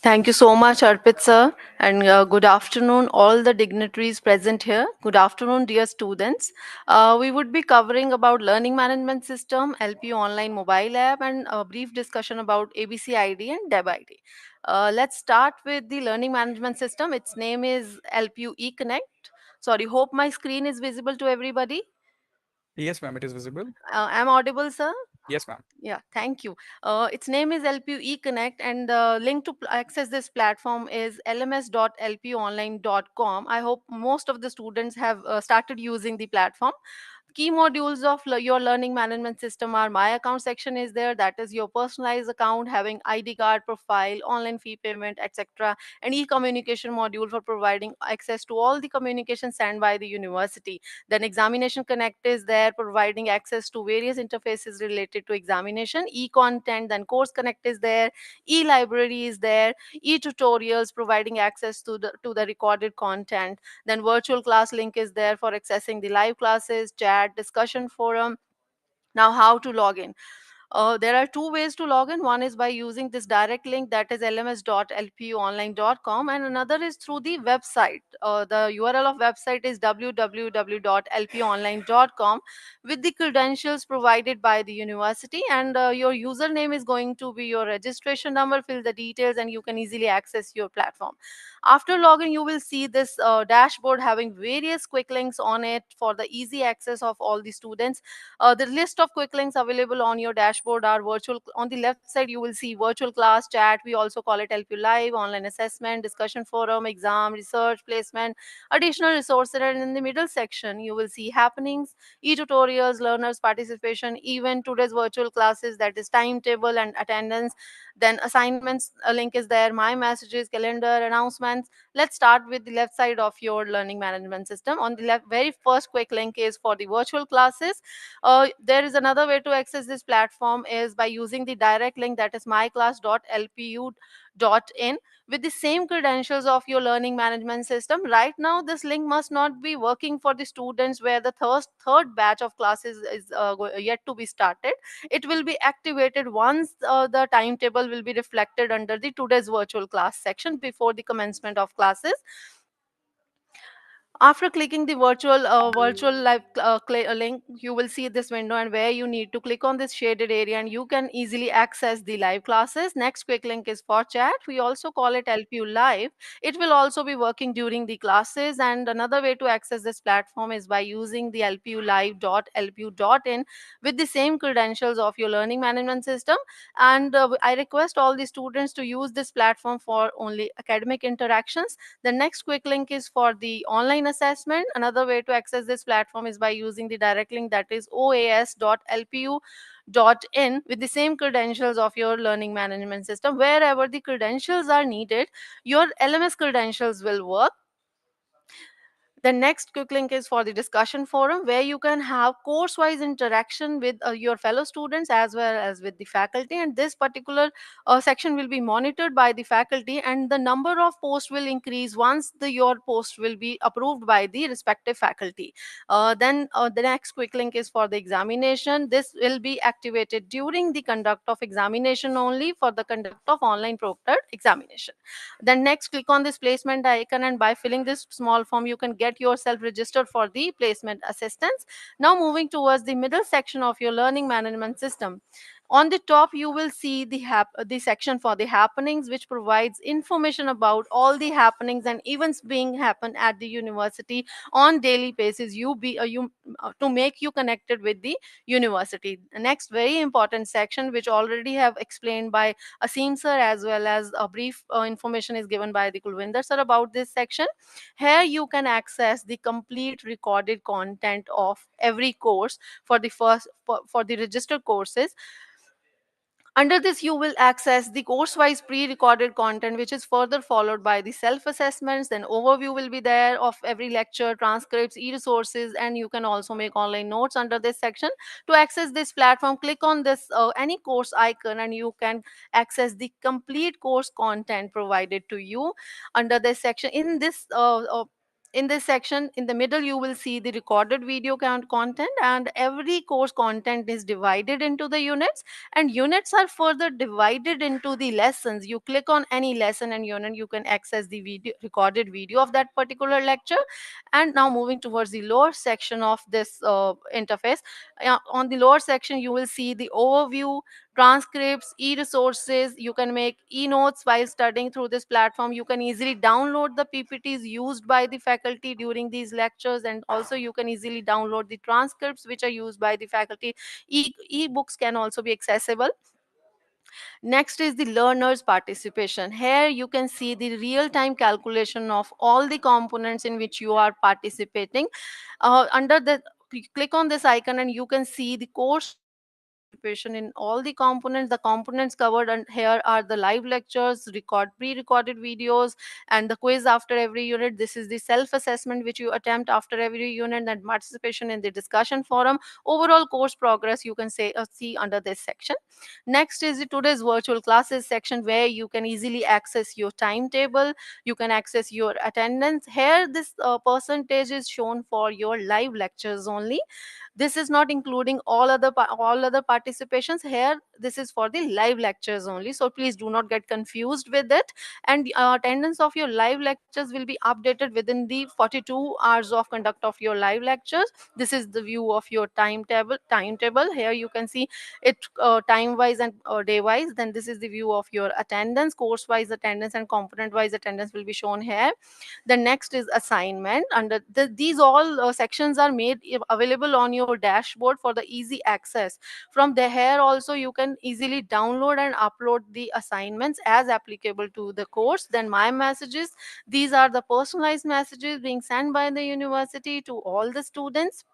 Thank you so much, Arpit sir, and good afternoon, all the dignitaries present here. Good afternoon, dear students. We would be covering about learning management system, LPU online mobile app, and a brief discussion about ABC ID and DEB ID. Let's start with the learning management system. Its name is LPU eConnect. Sorry, hope my screen is visible to everybody. Yes, ma'am, it is visible. I'm audible, sir? Yes, ma'am. Yeah, thank you. Its name is LPU eConnect, and the link to access this platform is lms.lpuonline.com. I hope most of the students have started using the platform. Key modules of your learning management system are my account section is there, that is your personalized account having ID card, profile, online fee payment, etc., and e-communication module for providing access to all the communication sent by the university. Then examination connect is there, providing access to various interfaces related to examination, e-content. Then course connect is there, e-library is there, e-tutorials providing access to the recorded content. Then virtual class link is there for accessing the live classes, chat, discussion forum. Now how to log in? There are two ways to log in. One is by using this direct link, that is lms.lpuonline.com, and another is through the website. The URL of website is www.lpuonline.com with the credentials provided by the university, and your username is going to be your registration number. Fill the details and you can easily access your platform. After login, you will see this dashboard having various quick links on it for the easy access of all the students. The list of quick links available on your dashboard are virtual. On the left side, you will see virtual class, chat. We also call it LP Live, online assessment, discussion forum, exam, research, placement, additional resources. And in the middle section, you will see happenings, e-tutorials, learners participation, even today's virtual classes, that is timetable and attendance. Then assignments, a link is there, my messages, calendar, announcements. Let's start with the left side of your learning management system. On the left, very first quick link is for the virtual classes. There is another way to access this platform is by using the direct link, that is myclass.lpu.in, with the same credentials of your learning management system. Right now, this link must not be working for the students where the third batch of classes is yet to be started. It will be activated once the timetable will be reflected under the today's virtual class section before the commencement of classes. After clicking the virtual live link, you will see this window, and where you need to click on this shaded area and you can easily access the live classes. Next quick link is for chat. We also call it LPU Live. It will also be working during the classes, and another way to access this platform is by using the lpulive.lpu.in with the same credentials of your learning management system. And I request all the students to use this platform for only academic interactions. The next quick link is for the online assessment. Another way to access this platform is by using the direct link, that is oas.lpu.in with the same credentials of your learning management system. Wherever the credentials are needed, your LMS credentials will work. The next quick link is for the discussion forum, where you can have course-wise interaction with your fellow students as well as with the faculty. And this particular section will be monitored by the faculty, and the number of posts will increase once your post will be approved by the respective faculty. Then the next quick link is for the examination. This will be activated during the conduct of examination only, for the conduct of online proctored examination. Then next, click on this placement icon, and by filling this small form, you can get yourself registered for the placement assistance. Now moving towards the middle section of your learning management system. On the top, you will see the section for the happenings, which provides information about all the happenings and events being happen at the university on daily basis. To make you connected with the university. The next very important section, which already have explained by Asim sir, as well as a brief information is given by the Kulwinder sir about this section. Here you can access the complete recorded content of every course for the for the registered courses. Under this, you will access the course-wise pre-recorded content, which is further followed by the self-assessments. Then overview will be there of every lecture, transcripts, e-resources, and you can also make online notes under this section. To access this platform, click on this any course icon, and you can access the complete course content provided to you under this section. In this section, in the middle, you will see the recorded video content, and every course content is divided into the units, and units are further divided into the lessons. You click on any lesson and unit, you can access the recorded video of that particular lecture. And now moving towards the lower section of this interface, on the lower section you will see the overview, transcripts, e-resources. You can make e-notes while studying through this platform. You can easily download the ppts used by the faculty during these lectures, and also you can easily download the transcripts which are used by the faculty. E-books can also be accessible. Next is the learners participation. Here you can see the real time calculation of all the components in which you are participating. Under the Click on this icon and you can see the course participation in all the components covered, and here are the live lectures, pre-recorded videos, and the quiz after every unit. This is the self-assessment which you attempt after every unit, and participation in the discussion forum. Overall course progress you can see under this section. Next is the today's virtual classes section, where you can easily access your timetable, you can access your attendance. Here this percentage is shown for your live lectures only. This is not including all other participations. Here this is for the live lectures only, so please do not get confused with it. And attendance of your live lectures will be updated within the 42 hours of conduct of your live lectures. This is the view of your timetable. Here you can see it time wise and day wise. Then this is the view of your attendance, course wise attendance and component wise attendance will be shown here. The next is assignment. Under these all sections are made available on your dashboard for the easy access. From there, here also you can easily download and upload the assignments as applicable to the course. Then my messages, these are the personalized messages being sent by the university to all the students.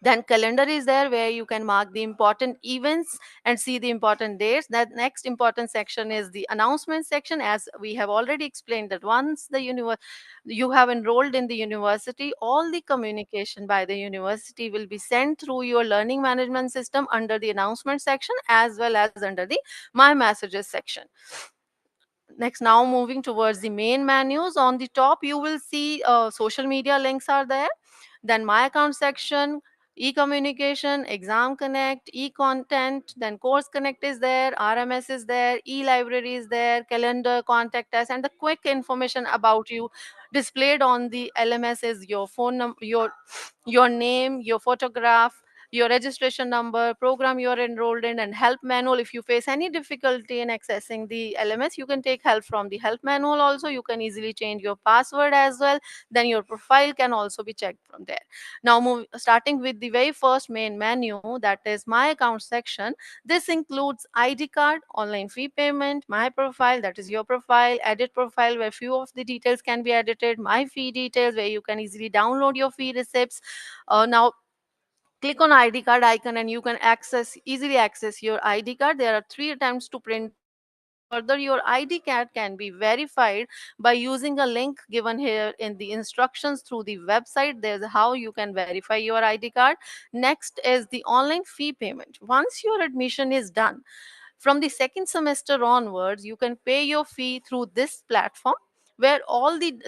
Then calendar is there, where you can mark the important events and see the important dates. That next important section is the announcement section. As we have already explained, that once you have enrolled in the university, all the communication by the university will be sent through your learning management system under the announcement section, as well as under the my messages section. Next, now moving towards the main menus. On the top you will see social media links are there. Then my account section, e-communication, exam connect, e-content, then course connect is there, rms is there, e-library is there, calendar, contact us, and the quick information about you displayed on the lms is your phone number, your name, your photograph, your registration number, program you are enrolled in, and help manual. If you face any difficulty in accessing the LMS, you can take help from the help manual also. You can easily change your password as well. Then your profile can also be checked from there. Now starting with the very first main menu, that is my account section. This includes ID card, online fee payment, my profile, that is your profile, edit profile where few of the details can be edited, my fee details where you can easily download your fee receipts. Now click on ID card icon and you can easily access your ID card. There are 3 attempts to print ID card. Further, your ID card can be verified by using a link given here in the instructions through the website. There's how you can verify your ID card. Next is the online fee payment. Once your admission is done, from the second semester onwards, you can pay your fee through this platform, where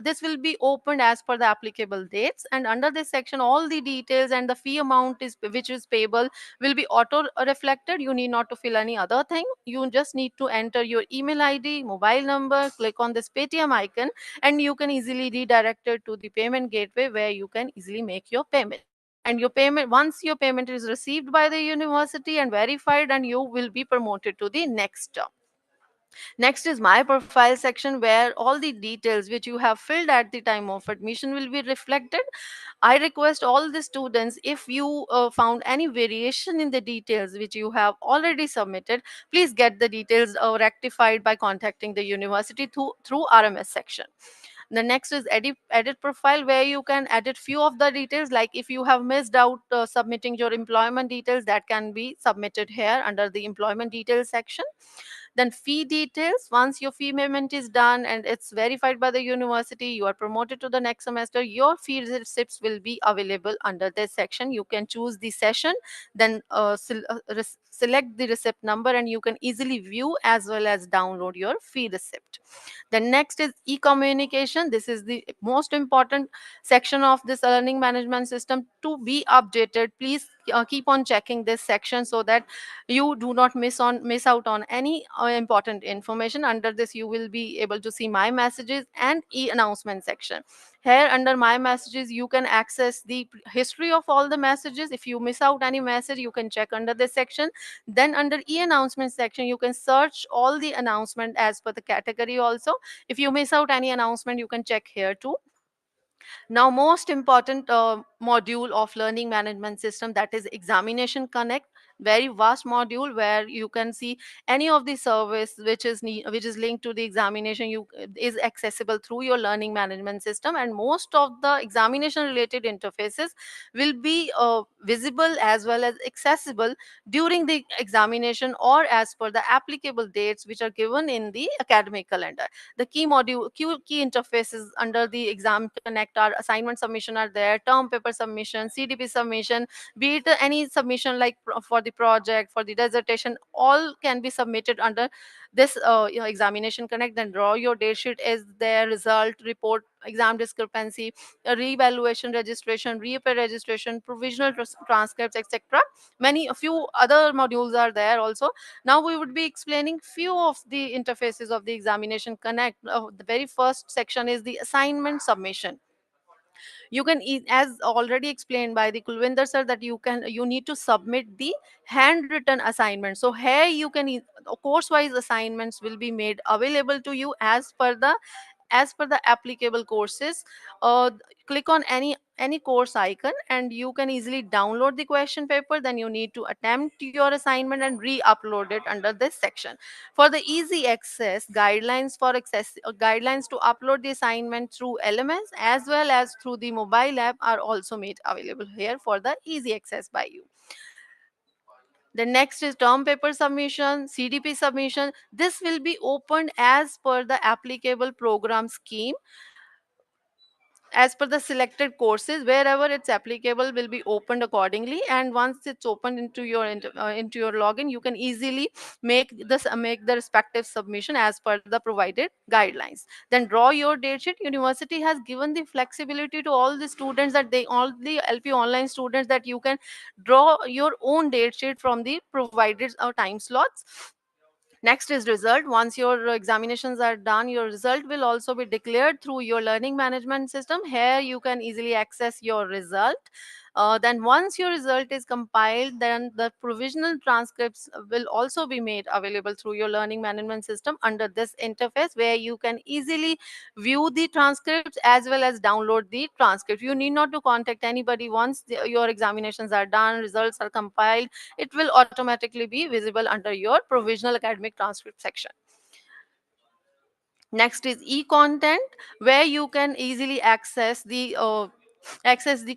this will be opened as per the applicable dates, and under this section all the details and the fee amount which is payable will be auto reflected. You need not to fill any other thing. You just need to enter your email id, mobile number, click on this paytm icon, and you can easily redirect it to the payment gateway where you can easily make your payment. and your payment, once your payment is received by the university and verified, and you will be promoted to the next term. Next is my profile section, where all the details which you have filled at the time of admission will be reflected. I request all the students, if you found any variation in the details which you have already submitted, please get the details rectified by contacting the university through RMS section. The next is edit profile, where you can edit few of the details, like if you have missed out submitting your employment details, that can be submitted here under the employment details section. Then fee details, once your fee payment is done and it's verified by the university, you are promoted to the next semester, your fee receipts will be available under this section. You can choose the session, then select the receipt number, and you can easily view as well as download your fee receipt. The next is e-communication. This is the most important section of this learning management system. To be updated, please keep on checking this section so that you do not miss out on any important information. Under this, you will be able to see my messages and e-announcement section. Here under my messages, you can access the history of all the messages. If you miss out any message, you can check under this section. Then under e-announcement section, you can search all the announcement as per the category also. If you miss out any announcement, you can check here too. Now, most important module of learning management system, that is Examination Connect. Very vast module where you can see any of the service which is linked to the examination is accessible through your learning management system, and most of the examination related interfaces will be visible as well as accessible during the examination or as per the applicable dates which are given in the academic calendar. The key interfaces under the Exam Connect are assignment submission are there, term paper submission, CDP submission, be it any submission like for the project, for the dissertation, all can be submitted under this Examination Connect. Then draw your date sheet is there, result report, exam discrepancy, re-evaluation registration, reappear registration, provisional transcripts, etc. A few other modules are there also. Now we would be explaining few of the interfaces of the Examination Connect. The very first section is the assignment submission. You can as already explained by the Kulvinder sir, that you need to submit the handwritten assignment. So here you can course wise assignments will be made available to you as per the applicable courses. Click on any course icon and you can easily download the question paper. Then you need to attempt your assignment and re-upload it under this section. For the easy access, guidelines to upload the assignment through LMS as well as through the mobile app are also made available here for the easy access by you. The next is term paper submission, CDP submission. This will be opened as per the applicable program scheme, as per the selected courses. Wherever it's applicable will be opened accordingly, and once it's opened into your login, you can easily make the respective submission as per the provided guidelines. Then draw your date sheet. University has given the flexibility to all the students, that all the LP online students, that you can draw your own date sheet from the provided time slots. Next is result. Once your examinations are done, your result will also be declared through your learning management system. Here you can easily access your result. Then once your result is compiled, then the provisional transcripts will also be made available through your learning management system under this interface, where you can easily view the transcripts as well as download the transcript. You need not to contact anybody. Once your examinations are done, results are compiled, it will automatically be visible under your provisional academic transcript section. Next is e-content, where you can easily access the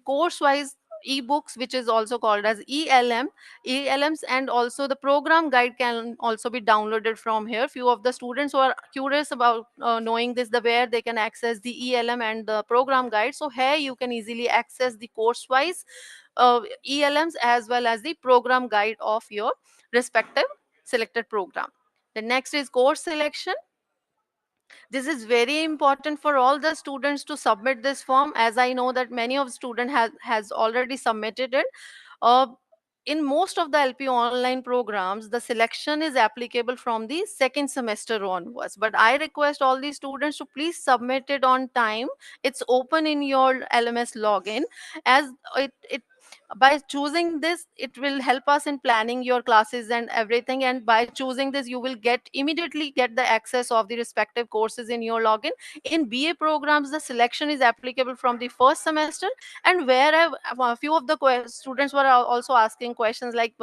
course wise ebooks, which is also called as ELMs, and also the program guide can also be downloaded from here. Few of the students who are curious about knowing this, where they can access the ELM and the program guide. So here you can easily access the course wise ELMs as well as the program guide of your respective selected program. The next is course selection. This is very important for all the students to submit this form, as I know that many of student has already submitted it. uh, in most of the LP online programs, the selection is applicable from the second semester onwards, but I request all the students to please submit it on time. It's open in your LMS login, as it by choosing this, it will help us in planning your classes and everything, and by choosing this you will immediately get the access of the respective courses in your login. In BA programs, the selection is applicable from the first semester, and where a few of the students were also asking questions like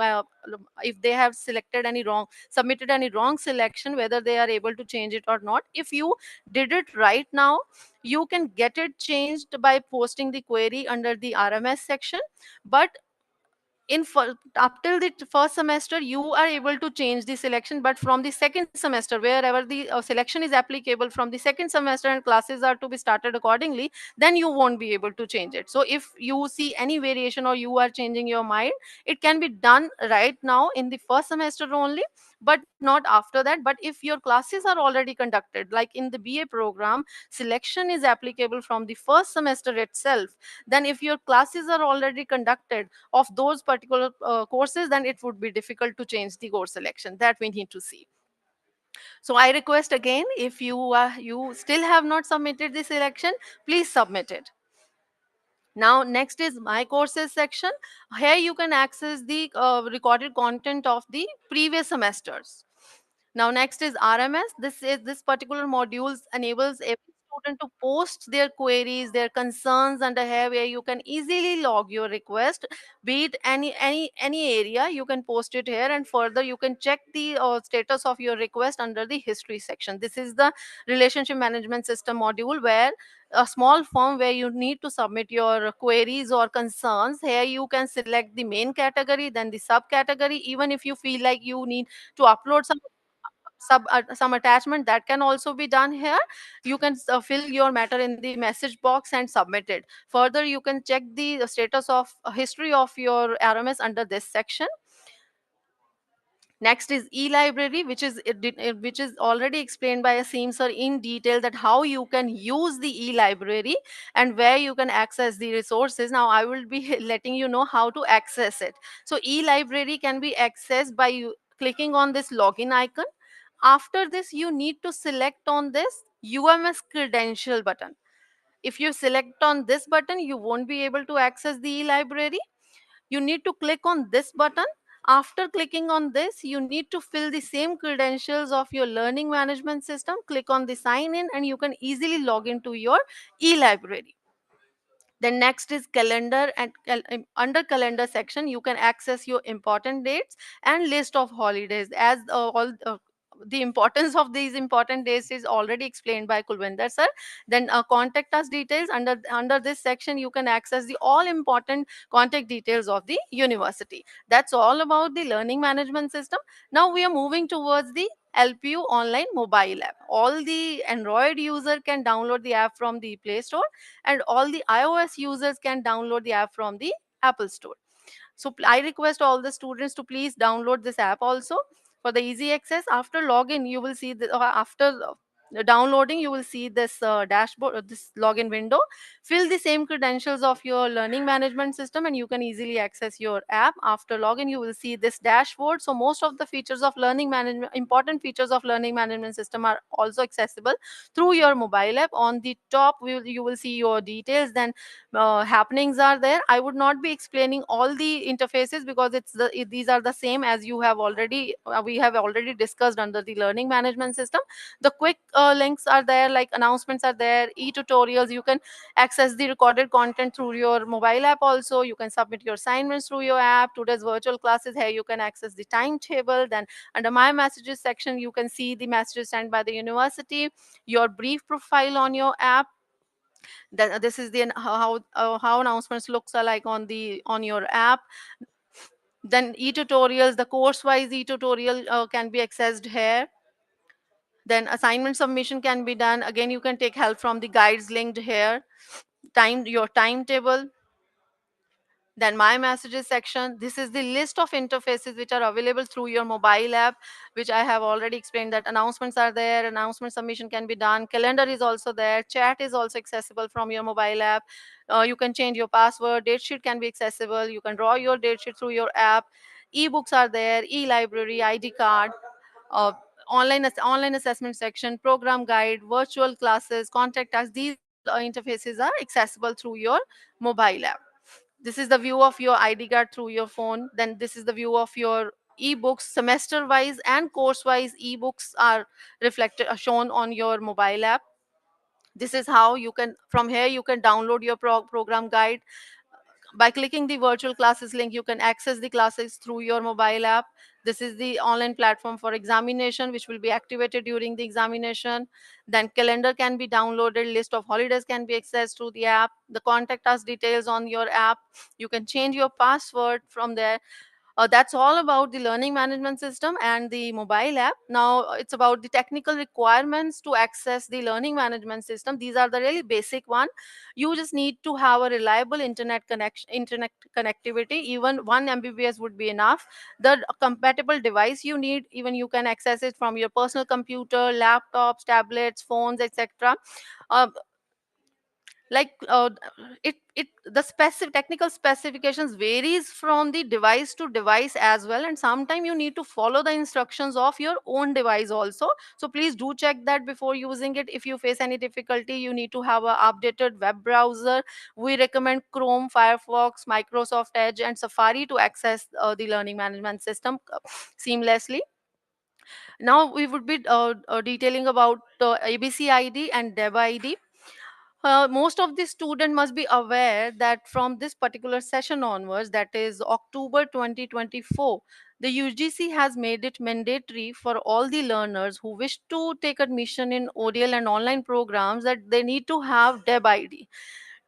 if they have selected any wrong, submitted any wrong selection, whether they are able to change it or not. If you did it right now, you can get it changed by posting the query under the RMS section. But up till the first semester you are able to change the selection, but from the second semester, wherever the selection is applicable from the second semester and classes are to be started accordingly, then you won't be able to change it. So if you see any variation or you are changing your mind, it can be done right now in the first semester only, but not after that. But if your classes are already conducted, like in the BA program, selection is applicable from the first semester itself, then if your classes are already conducted of those particular courses, then it would be difficult to change the course selection. That we need to see. So I request again, if you still have not submitted the selection, please submit it. Now next is my courses section. Here you can access the recorded content of the previous semesters. Now next is RMS. This particular modules enables every student to post their queries, their concerns under here, where you can easily log your request, be it any area, you can post it here, and further you can check the status of your request under the history section. This is the relationship management system module, where a small form where you need to submit your queries or concerns. Here you can select the main category, then the subcategory. Even if you feel like you need to upload some attachment, that can also be done here. You can fill your matter in the message box and submit it. Further, you can check the status of history of your RMS under this section. Next is e-library, which is already explained by Asim sir in detail, that how you can use the e-library and where you can access the resources. Now I will be letting you know how to access it. So e-library can be accessed by you clicking on this login icon. After this, you need to select on this UMS credential button. If you select on this button, you won't be able to access the e-library. You need to click on this button. After clicking on this, you need to fill the same credentials of your learning management system. Click on the sign in and you can easily log into your e-library. Then next is calendar, and under calendar section you can access your important dates and list of holidays. As all the importance of these important days is already explained by Kulwinder sir. Then contact us details, under this section you can access the all important contact details of the university. That's all about the learning management system. Now we are moving towards the LPU online mobile app. All the Android user can download the app from the Play Store, and all the iOS users can download the app from the Apple Store. So I request all the students to please download this app also for the easy access. After login, you will see after downloading, you will see this dashboard, this login window. Fill the same credentials of your learning management system and you can easily access your app. After login, you will see this dashboard. So most of the features of learning management, important features of learning management system, are also accessible through your mobile app. On the top, you will see your details. Then happenings are there. I would not be explaining all the interfaces because these are the same as you have already we have already discussed under the learning management system. The quick links are there, like announcements are there, e-tutorials. You can access the recorded content through your mobile app also. You can submit your assignments through your app. Today's virtual classes, here you can access the timetable. Then under my messages section, you can see the messages sent by the university, your brief profile on your app. This is the how announcements looks like on your app. Then e-tutorials, the course wise e-tutorial can be accessed here. Then assignment submission can be done. Again, you can take help from the guides linked here. Your timetable. Then my messages section. This is the list of interfaces which are available through your mobile app, which I have already explained, that announcements are there, announcement submission can be done, calendar is also there, chat is also accessible from your mobile app. You can change your password, date sheet can be accessible, you can draw your date sheet through your app, ebooks are there, e-library, ID card, uh, online assessment section, program guide, virtual classes, contact us. These all interfaces are accessible through your mobile app. This is the view of your ID card through your phone. Then this is the view of your ebooks. Semester wise and course wise ebooks are reflected, shown on your mobile app. This is how you can, from here you can download your program guide. By clicking the virtual classes link, you can access the classes through your mobile app. This is the online platform for examination, which will be activated during the examination. Then calendar can be downloaded, list of holidays can be accessed through the app, the contact us details on your app. You can change your password from there. That's all about the learning management system and the mobile app. Now it's about the technical requirements to access the learning management system. These are the really basic one. You just need to have a reliable internet connection, internet connectivity. Even 1 Mbps would be enough. The compatible device you need, even you can access it from your personal computer, laptops, tablets, phones, etc. Like it the specific technical specifications varies from the device to device as well, and sometimes you need to follow the instructions of your own device also. So please do check that before using it. If you face any difficulty, you need to have a updated web browser. We recommend Chrome, Firefox, Microsoft Edge and Safari to access the learning management system seamlessly. Now we would be detailing about ABC ID and deb ID. Most of the student must be aware that from this particular session onwards, that is October 2024, the UGC has made it mandatory for all the learners who wish to take admission in ODL and online programs that they need to have deb ID.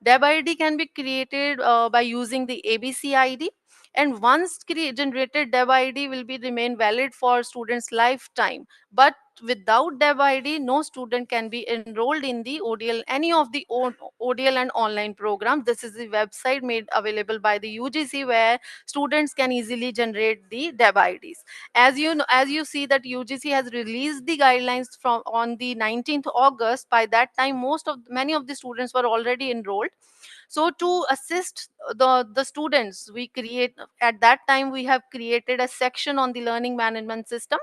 Deb ID can be created by using the ABC ID, and once generated deb ID will be remain valid for students lifetime. But without deb ID, no student can be enrolled in the ODL, any of the ODL and online programs. This is the website made available by the UGC where students can easily generate the deb IDs. As you know, as you see that UGC has released the guidelines from on the 19th August. By that time, many of the students were already enrolled. So to assist the students, we create, at that time we have created a section on the learning management system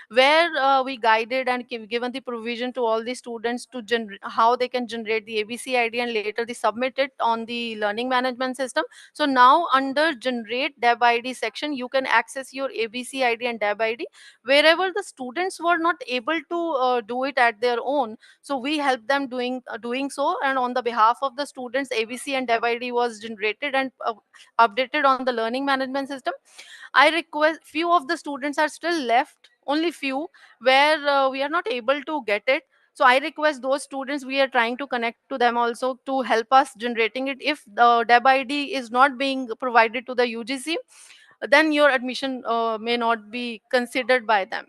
where we guided and given the provision to all the students to how they can generate the ABC ID and later they submit it on the learning management system. So now under generate deb ID section, you can access your ABC ID and deb ID wherever the students were not able to do it at their own. So we help them doing so, and on the behalf of the students, ABC and deb ID was generated and updated on the learning management system. I request, few of the students are still left, only few, where we are not able to get it. So I request those students, we are trying to connect to them also to help us generating it. If the deb ID is not being provided to the UGC, then your admission may not be considered by them.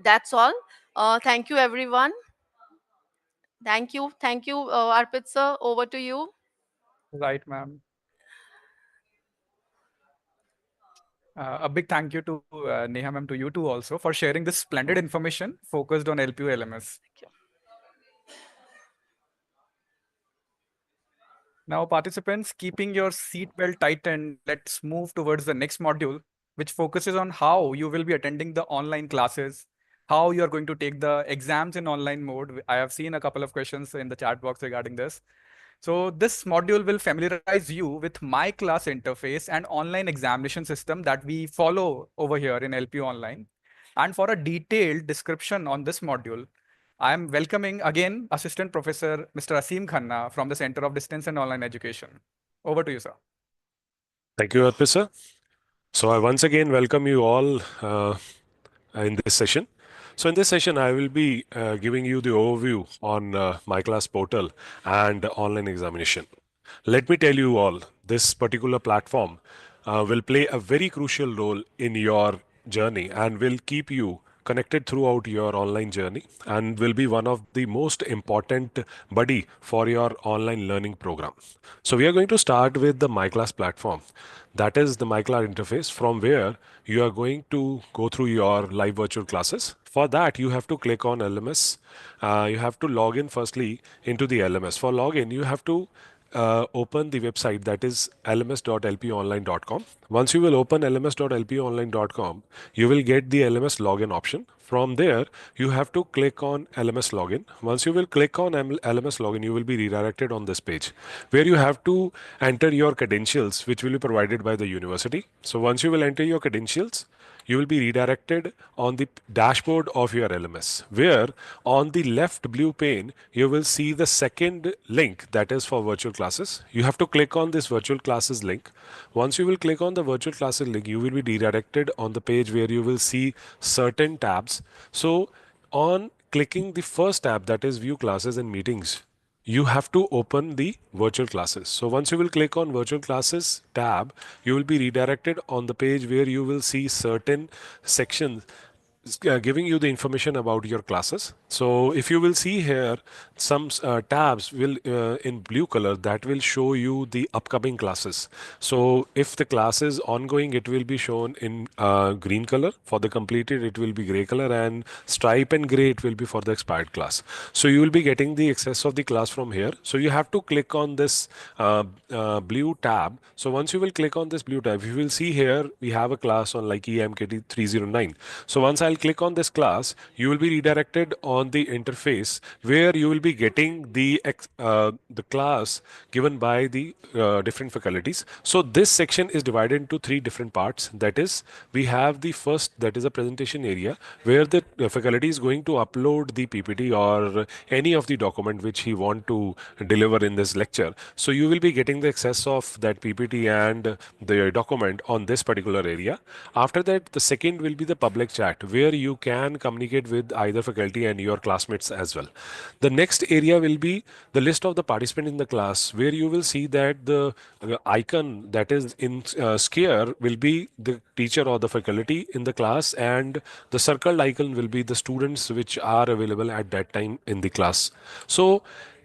That's all. Thank you everyone. Thank you, Arpit sir, over to you. Right, ma'am. A big thank you to Neha ma'am, to you too also for sharing this splendid information focused on LPU LMS. Thank you. Now, participants, keeping your seatbelt tightened, let's move towards the next module, which focuses on how you will be attending the online classes, how you are going to take the exams in online mode. I have seen a couple of questions in the chat box regarding this. So this module will familiarize you with my class interface and online examination system that we follow over here in LPU Online. And for a detailed description on this module, I am welcoming again Assistant Professor Mr. Asim Khanna from the Center of Distance and Online Education. Over to you, sir. Thank you, Arpit sir. So I once again welcome you all in this session. So in this session, I will be giving you the overview on my class portal and online examination. Let me tell you all, this particular platform will play a very crucial role in your journey and will keep you connected throughout your online journey and will be one of the most important buddy for your online learning program. So we are going to start with the MyClass platform. That is the MyClass interface from where you are going to go through your live virtual classes. For that, you have to click on LMS. You have to log in firstly into the LMS. For login, you have to open the website, that is lms.lpunline.com. Once you will open lms.lpunline.com, you will get the LMS login option. From there, you have to click on LMS login. Once you will click on LMS login, you will be redirected on this page where you have to enter your credentials, which will be provided by the university. So once you will enter your credentials, you will be redirected on the dashboard of your LMS, where on the left blue pane, you will see the second link, that is for virtual classes. You have to click on this virtual classes link. Once you will click on the virtual classes link, you will be redirected on the page where you will see certain tabs. So on clicking the first tab, that is view classes and meetings, you have to open the virtual classes. So once you will click on virtual classes tab, you will be redirected on the page where you will see certain sections giving you the information about your classes. So if you will see here, some tabs will in blue color that will show you the upcoming classes. So if the class is ongoing, it will be shown in green color. For the completed, it will be gray color, and stripe and gray it will be for the expired class. So you will be getting the access of the class from here. So you have to click on this blue tab. So once you will click on this blue tab, you will see here we have a class on like EMKT 309. So once I'll click on this class, you will be redirected on the interface where you will be getting the class given by the different faculties. So this section is divided into three different parts. That is, we have the first, that is a presentation area where the faculty is going to upload the PPT or any of the document which he want to deliver in this lecture. So you will be getting the access of that PPT and the document on this particular area. After that, the second will be the public chat where you can communicate with either faculty and your classmates as well. The next area will be the list of the participants in the class, where you will see that the icon that is in square will be the teacher or the faculty in the class, and the circled icon will be the students which are available at that time in the class. So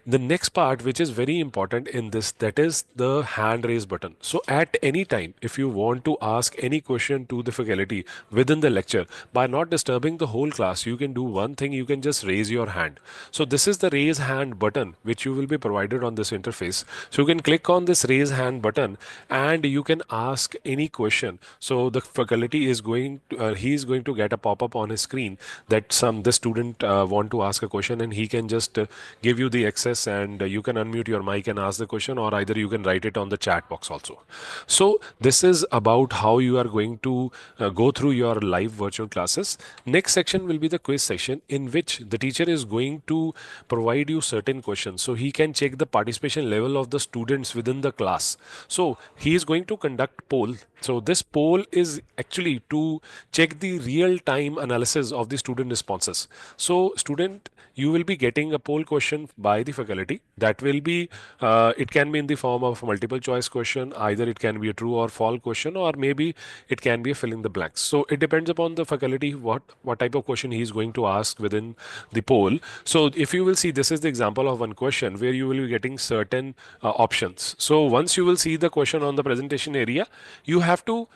the next part, which is very important in this, that is the hand raise button. So at any time, if you want to ask any question to the faculty within the lecture, by not disturbing the whole class, you can do one thing, you can just raise your hand. So this is the raise hand button which you will be provided on this interface. So you can click on this raise hand button and you can ask any question. So the faculty is going to, he is going to get a pop-up on his screen that this student want to ask a question, and he can just give you the access, and you can unmute your mic and ask the question, or either you can write it on the chat box also. So this is about how you are going to go through your live virtual classes. Next section will be the quiz section, in which the teacher is going to provide you certain questions. So he can check the participation level of the students within the class. So he is going to conduct poll. So this poll is actually to check the real time analysis of the student responses. So student, you will be getting a poll question by the faculty that will be, it can be in the form of a multiple choice question, either it can be a true or false question, or maybe it can be a fill in the blanks. So it depends upon the faculty what type of question he is going to ask within the poll. So if you will see, this is the example of one question where you will be getting certain options. So once you will see the question on the presentation area, you have to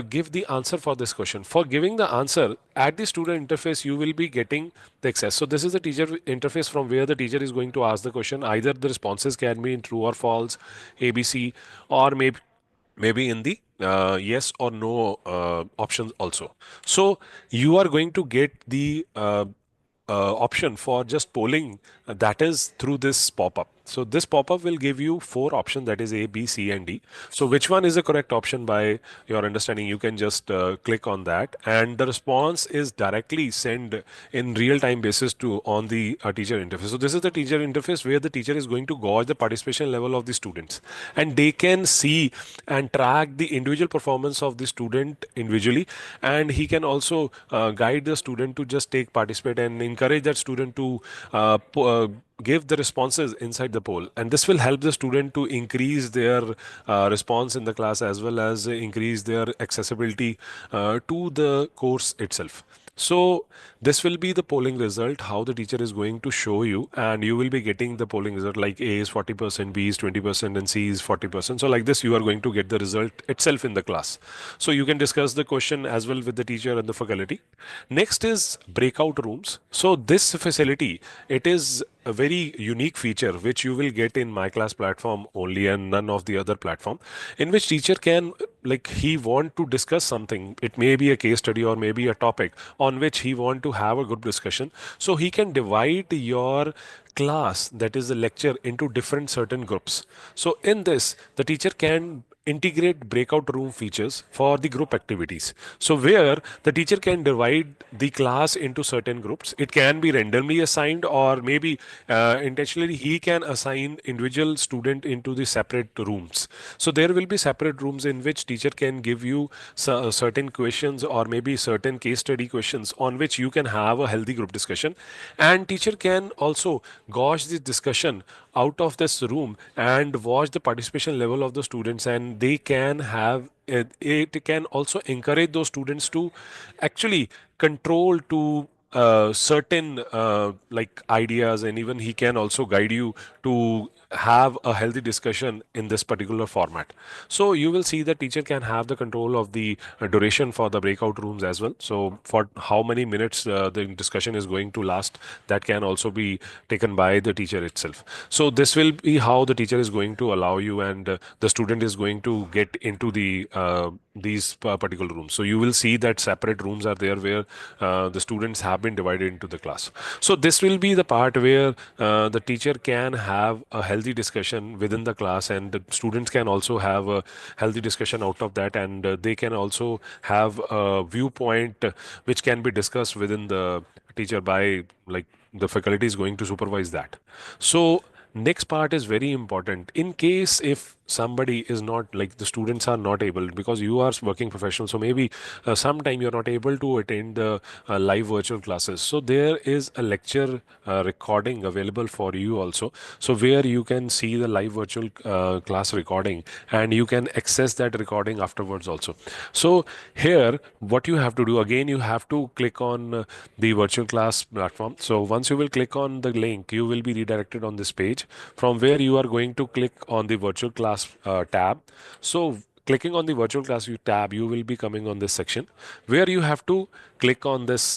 give the answer for this question. For giving the answer at the student interface, you will be getting the access. So this is the teacher interface from where the teacher is going to ask the question. Either the responses can be in true or false, ABC, or maybe in the yes or no options also. So you are going to get the option for just polling, that is through this pop-up. So this pop-up will give you 4 options, that is A, B, C, and D. So which one is the correct option by your understanding? You can just click on that, and the response is directly sent in real-time basis to on the teacher interface. So this is the teacher interface where the teacher is going to gauge the participation level of the students, and they can see and track the individual performance of the student individually, and he can also guide the student to just take participate and encourage that student to give the responses inside the poll, and this will help the student to increase their response in the class, as well as increase their accessibility to the course itself. So this will be the polling result, how the teacher is going to show you, and you will be getting the polling result like A is 40%, B is 20%, and C is 40%. So like this, you are going to get the result itself in the class. So you can discuss the question as well with the teacher and the faculty. Next is breakout rooms. So this facility, it is a very unique feature which you will get in my class platform only and none of the other platform, in which teacher can, like, he want to discuss something. It may be a case study or maybe a topic on which he want to have a group discussion. So he can divide your class, that is the lecture, into different certain groups. So in this, the teacher can integrate breakout room features for the group activities. So where the teacher can divide the class into certain groups. It can be randomly assigned, or maybe intentionally he can assign individual student into the separate rooms. So there will be separate rooms in which teacher can give you certain questions or maybe certain case study questions on which you can have a healthy group discussion, and teacher can also gauge the discussion out of this room and watch the participation level of the students, and they can have it can also encourage those students to actually control to certain like ideas, and even he can also guide you to have a healthy discussion in this particular format. So you will see that teacher can have the control of the duration for the breakout rooms as well. So for how many minutes the discussion is going to last, that can also be taken by the teacher itself. So this will be how the teacher is going to allow you, and the student is going to get into the these particular rooms. So you will see that separate rooms are there where the students have been divided into the class. So this will be the part where the teacher can have a healthy discussion within the class, and the students can also have a healthy discussion out of that, and they can also have a viewpoint which can be discussed within the teacher by, like, the faculty is going to supervise that. So next part is very important. In case if somebody is not, like, the students are not able, because you are working professional, so maybe sometime you're not able to attend the live virtual classes, so there is a lecture recording available for you also, so where you can see the live virtual class recording, and you can access that recording afterwards also. So here what you have to do, again, you have to click on the virtual class platform. So once you will click on the link, you will be redirected on this page, from where you are going to click on the virtual class tab. So clicking on the virtual class tab, you will be coming on this section where you have to click on this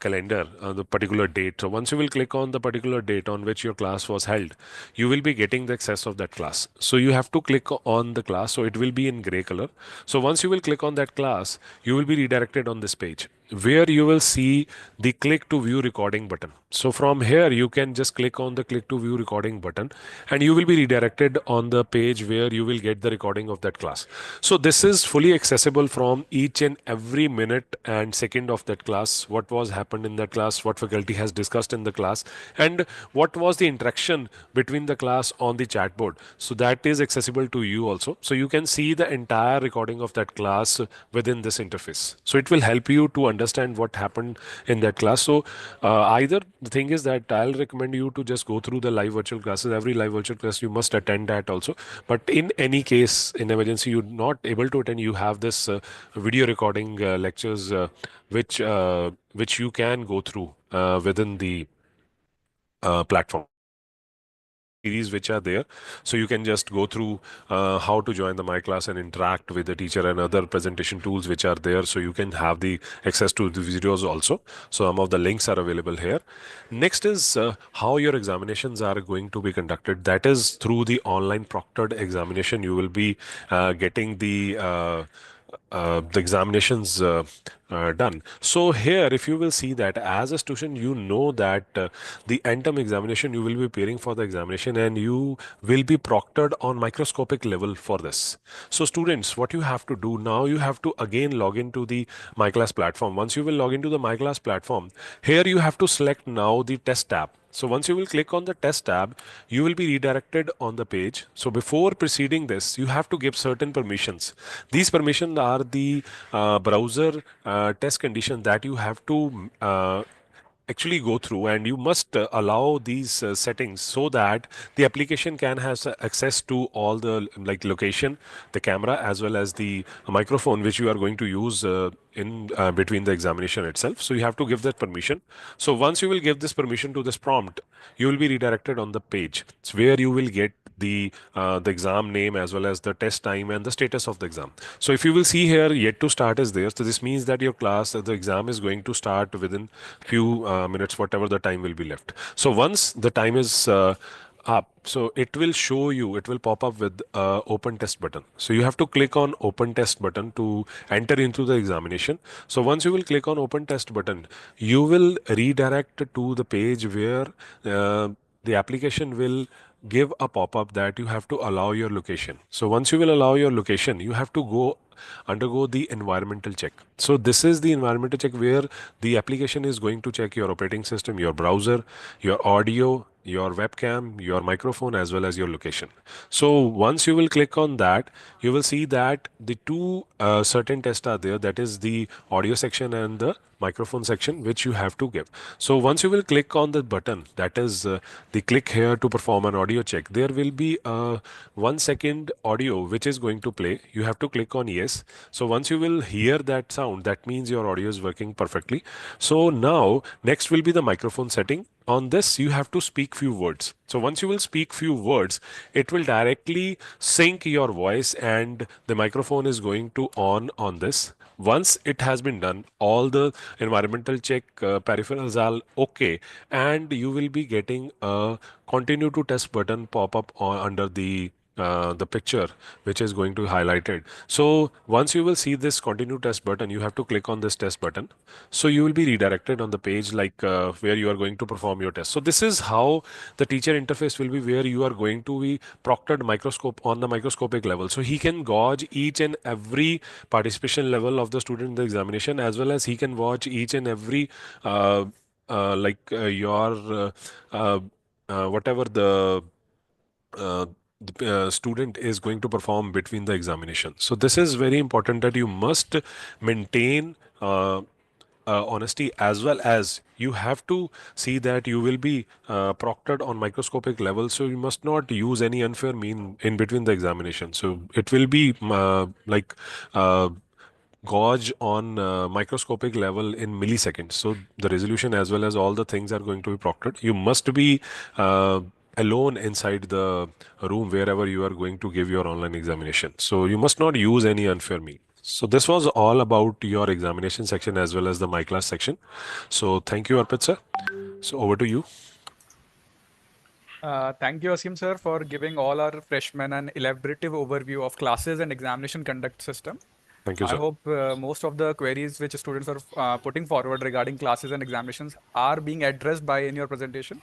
calendar, the particular date. So once you will click on the particular date on which your class was held, you will be getting the access of that class. So you have to click on the class, so it will be in gray color. So once you will click on that class, you will be redirected on this page where you will see the click to view recording button. So from here you can just click on the click to view recording button, and you will be redirected on the page where you will get the recording of that class. So this is fully accessible from each and every minute and second of that class, what was happened in that class, what faculty has discussed in the class, and what was the interaction between the class on the chat board. So that is accessible to you also. So you can see the entire recording of that class within this interface. So it will help you to understand what happened in that class. So either the thing is that I'll recommend you to just go through the live virtual classes. Every live virtual class you must attend that also. But in any case, in emergency, you're not able to attend, you have this video recording lectures which you can go through within the platform. Series which are there, so you can just go through how to join the my class and interact with the teacher, and other presentation tools which are there, so you can have the access to the videos also. So some of the links are available here. Next is how your examinations are going to be conducted. That is through the online proctored examination. You will be getting the examinations done. So here, if you will see that as a student, you know that the end term examination, you will be preparing for the examination, and you will be proctored on microscopic level for this. So students, what you have to do now, you have to again log into the My Class platform. Once you will log into the My Class platform, here you have to select now the test tab. So once you will click on the test tab, you will be redirected on the page. So before proceeding this, you have to give certain permissions. These permissions are the browser test condition that you have to actually go through, and you must allow these settings so that the application can have access to all the, like, location, the camera, as well as the microphone which you are going to use in between the examination itself. So you have to give that permission. So once you will give this permission to this prompt, you will be redirected on the page where you will get the exam name as well as the test time and the status of the exam. So if you will see here, yet to start is there. So this means that your class, the exam is going to start within few minutes, whatever the time will be left. So once the time is up, so it will show you, it will pop up with open test button. So you have to click on open test button to enter into the examination. So once you will click on open test button, you will redirect to the page where the application will give a pop-up that you have to allow your location. So once you will allow your location, you have to go undergo the environmental check. So this is the environmental check where the application is going to check your operating system, your browser, your audio, your webcam, your microphone, as well as your location. So once you will click on that, you will see that the two certain tests are there, that is the audio section and the microphone section, which you have to give. So once you will click on the button, that is the click here to perform an audio check, there will be a 1 second audio which is going to play. You have to click on yes. So once you will hear that sound, that means your audio is working perfectly. So now next will be the microphone setting. On this, you have to speak few words. So once you will speak few words, it will directly sync your voice and the microphone is going to on this. Once it has been done, all the environmental check peripherals are okay, and you will be getting a continue to test button pop up under the picture, which is going to be highlighted. So once you will see this continue test button, you have to click on this test button. So you will be redirected on the page like where you are going to perform your test. So this is how the teacher interface will be, where you are going to be proctored microscope on the microscopic level. So he can gauge each and every participation level of the student in the examination, as well as he can watch each and every your whatever uh, the student is going to perform between the examination. So this is very important that you must maintain honesty, as well as you have to see that you will be proctored on microscopic level. So you must not use any unfair mean in between the examination. So it will be uh, gauge on microscopic level in milliseconds. So the resolution as well as all the things are going to be proctored. You must be alone inside the room wherever you are going to give your online examination. So you must not use any unfair mean. So this was all about your examination section as well as the my class section. So thank you, Arpit sir. So over to you. Thank you, Asim sir, for giving all our freshmen an elaborative overview of classes and examination conduct system. Thank you, I sir. hope most of the queries which students are putting forward regarding classes and examinations are being addressed by in your presentation.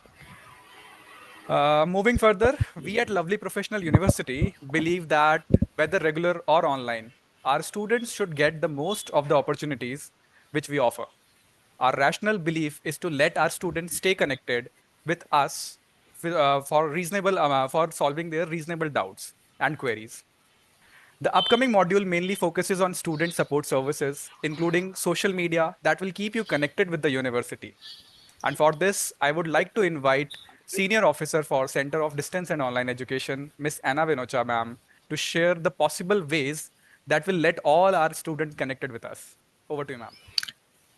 Moving further, we at Lovely Professional University believe that whether regular or online, our students should get the most of the opportunities which we offer. Our rational belief is to let our students stay connected with us for solving their reasonable doubts and queries. The upcoming module mainly focuses on student support services, including social media that will keep you connected with the university. And for this, I would like to invite Senior Officer for Center of Distance and Online Education, Ms. Anna Venocha, ma'am, to share the possible ways that will let all our students connected with us. Over to you, ma'am.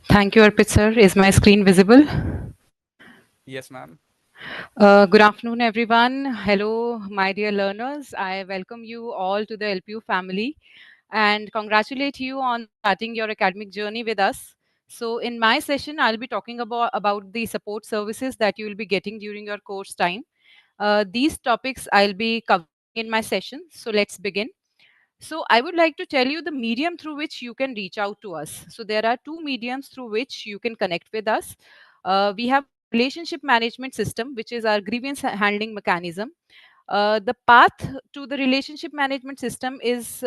Thank you, Arpit sir. Is my screen visible? Yes, ma'am. Good afternoon, everyone. Hello, my dear learners. I welcome you all to the LPU family and congratulate you on starting your academic journey with us. So in my session, I'll be talking about the support services that you will be getting during your course time. These topics I'll be covering in my session. So let's begin. So I would like to tell you the medium through which you can reach out to us. So there are two mediums through which you can connect with us. We have our relationship management system, which is our grievance handling mechanism. The path to the relationship management system is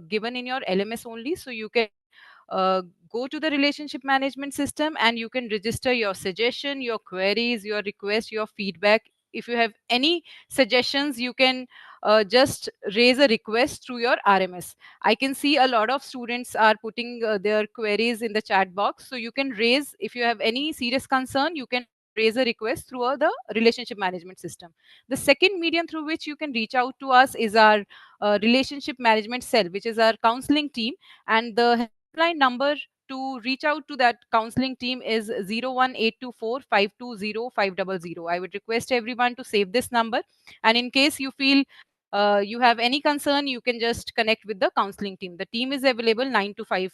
given in your LMS only. So you can uh, go to the relationship management system and you can register your suggestion, your queries, your request, your feedback. If you have any suggestions, you can just raise a request through your RMS. I can see a lot of students are putting their queries in the chat box. So you can raise, if you have any serious concern, you can raise a request through the relationship management system. The second medium through which you can reach out to us is our relationship management cell, which is our counseling team. And the helpline number to reach out to that counseling team is 01824 520 500. I would request everyone to save this number. And in case you feel you have any concern, you can just connect with the counseling team. The team is available 9 to 5.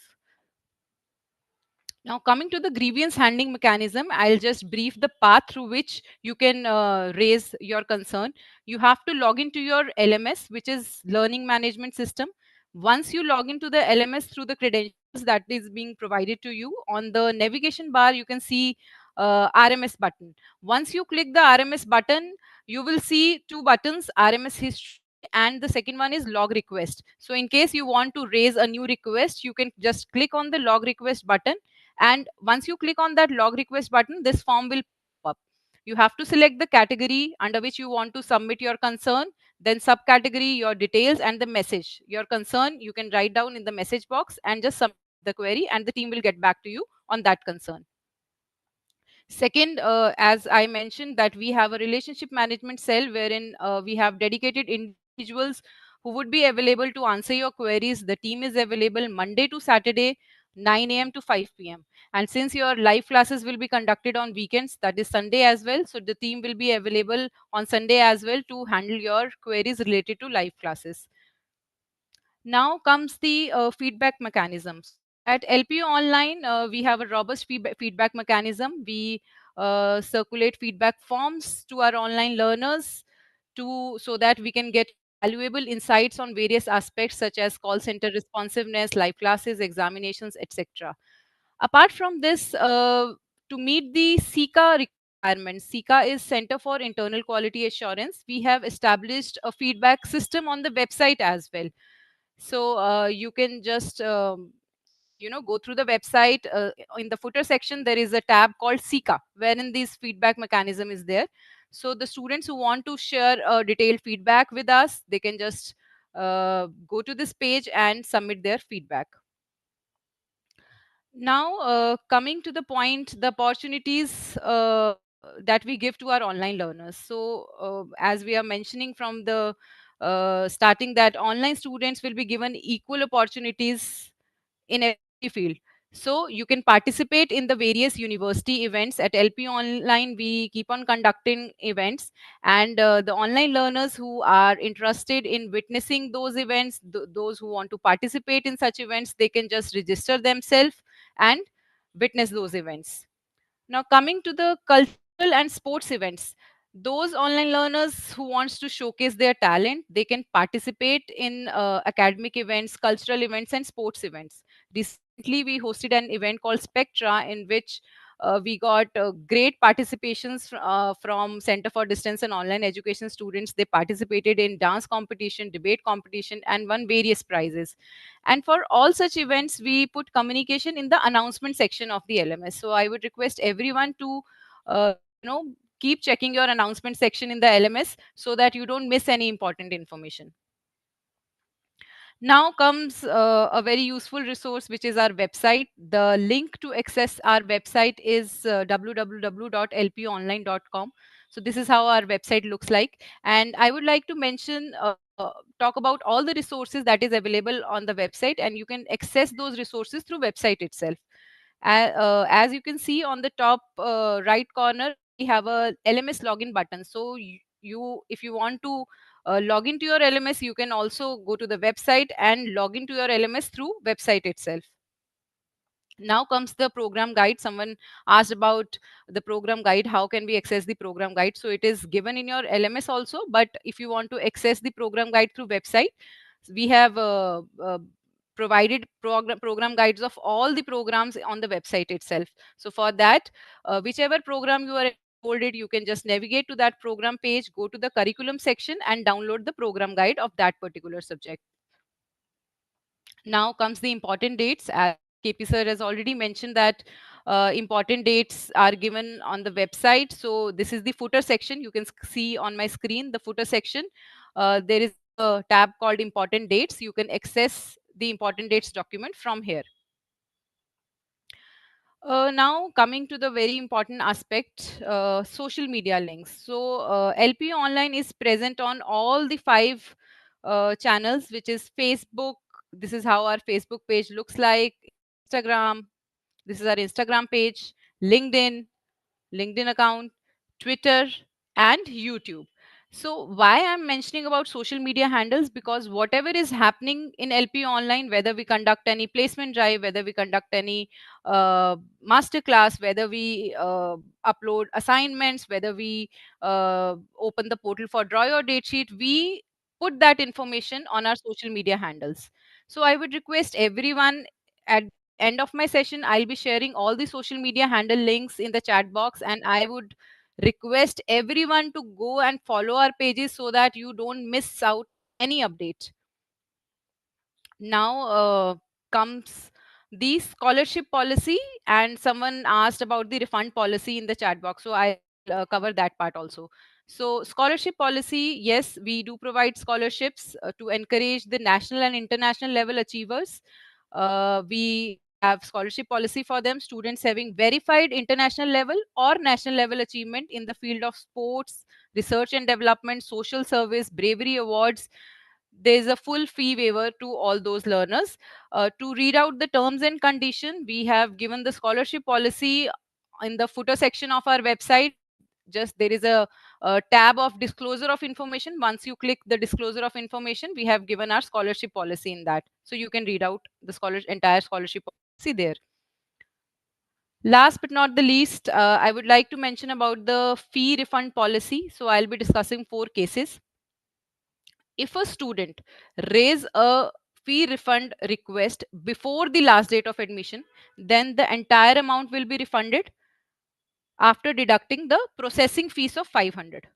Now, coming to the grievance handling mechanism, I'll just brief the path through which you can raise your concern. You have to log into your LMS, which is Learning Management System. Once you log into the LMS through the credentials that is being provided to you, on the navigation bar, you can see RMS button. Once you click the RMS button, you will see two buttons, RMS history, and the second one is log request. So in case you want to raise a new request, you can just click on the log request button, and once you click on that log request button, this form will pop up. You have to select the category under which you want to submit your concern, then subcategory, your details, and the message. Your concern you can write down in the message box and just submit the query, and the team will get back to you on that concern. Second, as I mentioned, that we have a relationship management cell wherein we have dedicated individuals who would be available to answer your queries. The team is available Monday to Saturday, 9 a.m. to 5 p.m. And since your live classes will be conducted on weekends, that is Sunday as well, so the team will be available on Sunday as well to handle your queries related to live classes. Now comes the feedback mechanisms. At LPU Online, we have a robust feedback mechanism. We circulate feedback forms to our online learners so that we can get valuable insights on various aspects such as call center responsiveness, live classes, examinations, etc. Apart from this, to meet the SICA requirements, SICA is Center for Internal Quality Assurance. We have established a feedback system on the website as well. So you can just go through the website. In the footer section, there is a tab called SICA, wherein this feedback mechanism is there. So the students who want to share detailed feedback with us, they can just go to this page and submit their feedback. Now, coming to the point, the opportunities that we give to our online learners. So, as we are mentioning from the starting, that online students will be given equal opportunities in every field. So you can participate in the various university events. At LP Online, we keep on conducting events, and the online learners who are interested in witnessing those events, those who want to participate in such events, they can just register themselves and witness those events. Now, coming to the cultural and sports events, those online learners who wants to showcase their talent, they can participate in academic events, cultural events, and sports events. Recently, we hosted an event called Spectra, in which we got great participations from Center for Distance and Online Education students. They participated in dance competition, debate competition, and won various prizes. And for all such events, we put communication in the announcement section of the LMS. So I would request everyone to, uh, you know, keep checking your announcement section in the LMS so that you don't miss any important information. Now comes a very useful resource, which is our website. The link to access our website is www.lponline.com. So this is how our website looks like. And I would like to mention, talk about all the resources that is available on the website, and you can access those resources through website itself. As you can see on the top right corner, we have a LMS login button. So if you want to log into your LMS, you can also go to the website and log into your LMS through website itself. Now comes the program guide. Someone asked about the program guide. How can we access the program guide? So it is given in your LMS also, but if you want to access the program guide through website, we have provided program guides of all the programs on the website itself. So for that, whichever program you are enrolled, you can just navigate to that program page, go to the curriculum section, and download the program guide of that particular subject. Now comes the important dates. As KP sir has already mentioned that important dates are given on the website. So this is the footer section. You can see on my screen the footer section. There is a tab called important dates. You can access the important dates document from here. Now coming to the very important aspect, social media links. So LPU Online is present on all the 5 channels, which is Facebook. This is how our Facebook page looks like. Instagram, This is our Instagram page, LinkedIn account, Twitter, and YouTube. So why I'm mentioning about social media handles, because whatever is happening in LPU online, whether we conduct any placement drive, whether we conduct any master class, whether we upload assignments, whether we open the portal for draw your date sheet, we put that information on our social media handles. So I would request everyone, at end of my session, I'll be sharing all the social media handle links in the chat box, and I would request everyone to go and follow our pages so that you don't miss out any update. Now comes the scholarship policy, and someone asked about the refund policy in the chat box, so I cover that part also. So scholarship policy, yes, we do provide scholarships to encourage the national and international level achievers. We have scholarship policy for them, students having verified international level or national level achievement in the field of sports, research and development, social service, bravery awards. There's a full fee waiver to all those learners. To read out the terms and condition, we have given the scholarship policy in the footer section of our website. Just there is a tab of disclosure of information. Once you click the disclosure of information, we have given our scholarship policy in that, so you can read out the entire scholarship policy there. Last but not the least, I would like to mention about the fee refund policy. So I'll be discussing 4 cases. If a student raise a fee refund request before the last date of admission, then the entire amount will be refunded after deducting the processing fees of 500.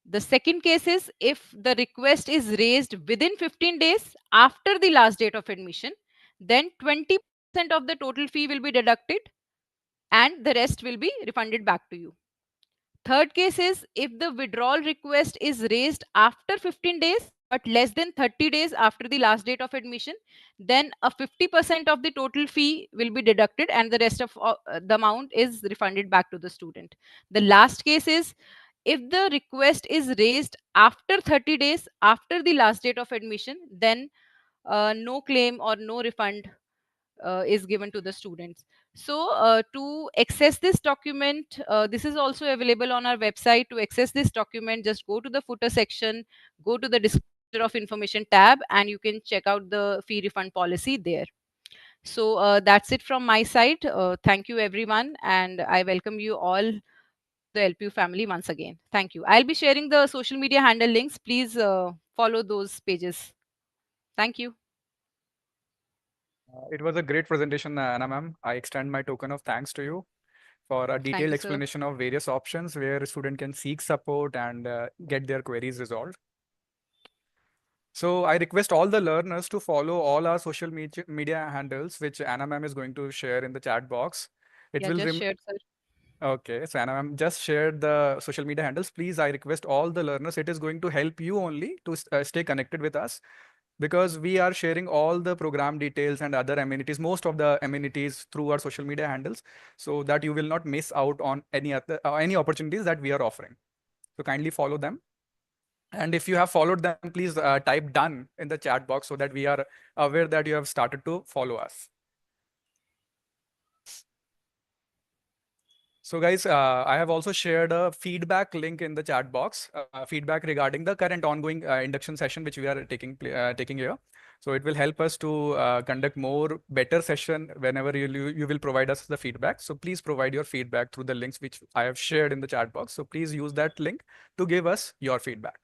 The second case is if the request is raised within 15 days after the last date of admission, then 20% of the total fee will be deducted and the rest will be refunded back to you. Third case is if the withdrawal request is raised after 15 days but less than 30 days after the last date of admission, then a 50% of the total fee will be deducted and the rest of the amount is refunded back to the student. The last case is if the request is raised after 30 days after the last date of admission, then no claim or no refund is given to the students. So to access this document, this is also available on our website. To access this document, just go to the footer section, go to the disclosure of information tab, and you can check out the fee refund policy there. So that's it from my side. Thank you everyone, and I welcome you all, the LPU family, once again. Thank you. I'll be sharing the social media handle links. Please follow those pages. Thank you. It was a great presentation, Anna ma'am. I extend my token of thanks to you for a detailed you, sir. explanation of various options where a student can seek support and get their queries resolved. So I request all the learners to follow all our social media handles, which Anna ma'am is going to share in the chat box. It Yeah, will just shared, sir. Okay, so Anna ma'am just shared the social media handles. Please, I request all the learners. It is going to help you only to stay connected with us, because we are sharing all the program details and other amenities, most of the amenities through our social media handles, so that you will not miss out on any opportunities that we are offering. So kindly follow them. And if you have followed them, please type done in the chat box so that we are aware that you have started to follow us. So guys, I have also shared a feedback link in the chat box, feedback regarding the current ongoing induction session which we are taking here. So it will help us to conduct more better session whenever you will provide us the feedback. So please provide your feedback through the links which I have shared in the chat box. So please use that link to give us your feedback.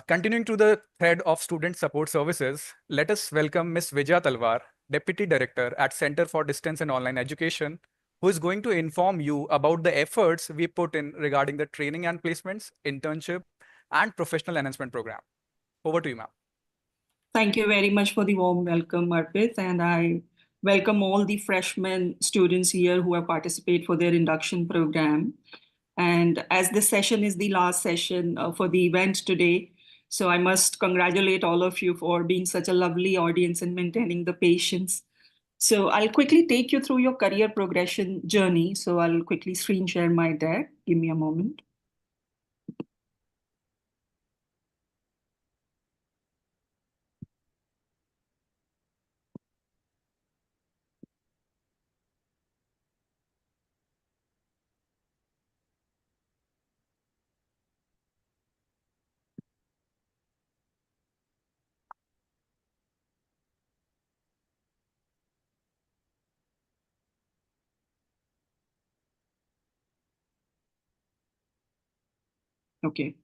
Continuing to the thread of student support services, let us welcome Ms. Vijaya Talwar, Deputy Director at Center for Distance and Online Education, who is going to inform you about the efforts we put in regarding the training and placements, internship, and professional enhancement program. Over to you, ma'am. Thank you very much for the warm welcome, Arpit, and I welcome all the freshman students here who have participated for their induction program. And as this session is the last session for the event today, so I must congratulate all of you for being such a lovely audience and maintaining the patience. So I'll quickly take you through your career progression journey. So I'll quickly screen share my deck. Give me a moment. Okay.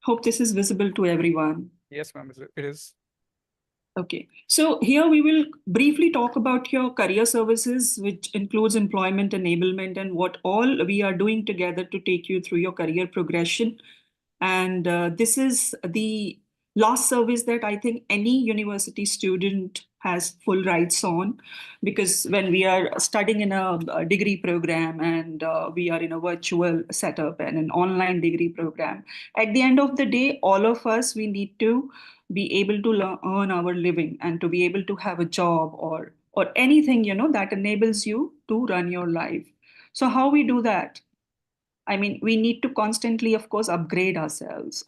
Hope this is visible to everyone. Yes, ma'am, it is. Okay, so here we will briefly talk about your career services, which includes employment enablement and what all we are doing together to take you through your career progression. And this is the last service that I think any university student has full rights on, because when we are studying in a degree program and we are in a virtual setup and an online degree program, at the end of the day, all of us, we need to be able to earn our living and to be able to have a job or anything, that enables you to run your life. So how we do that? I mean, we need to constantly, of course, upgrade ourselves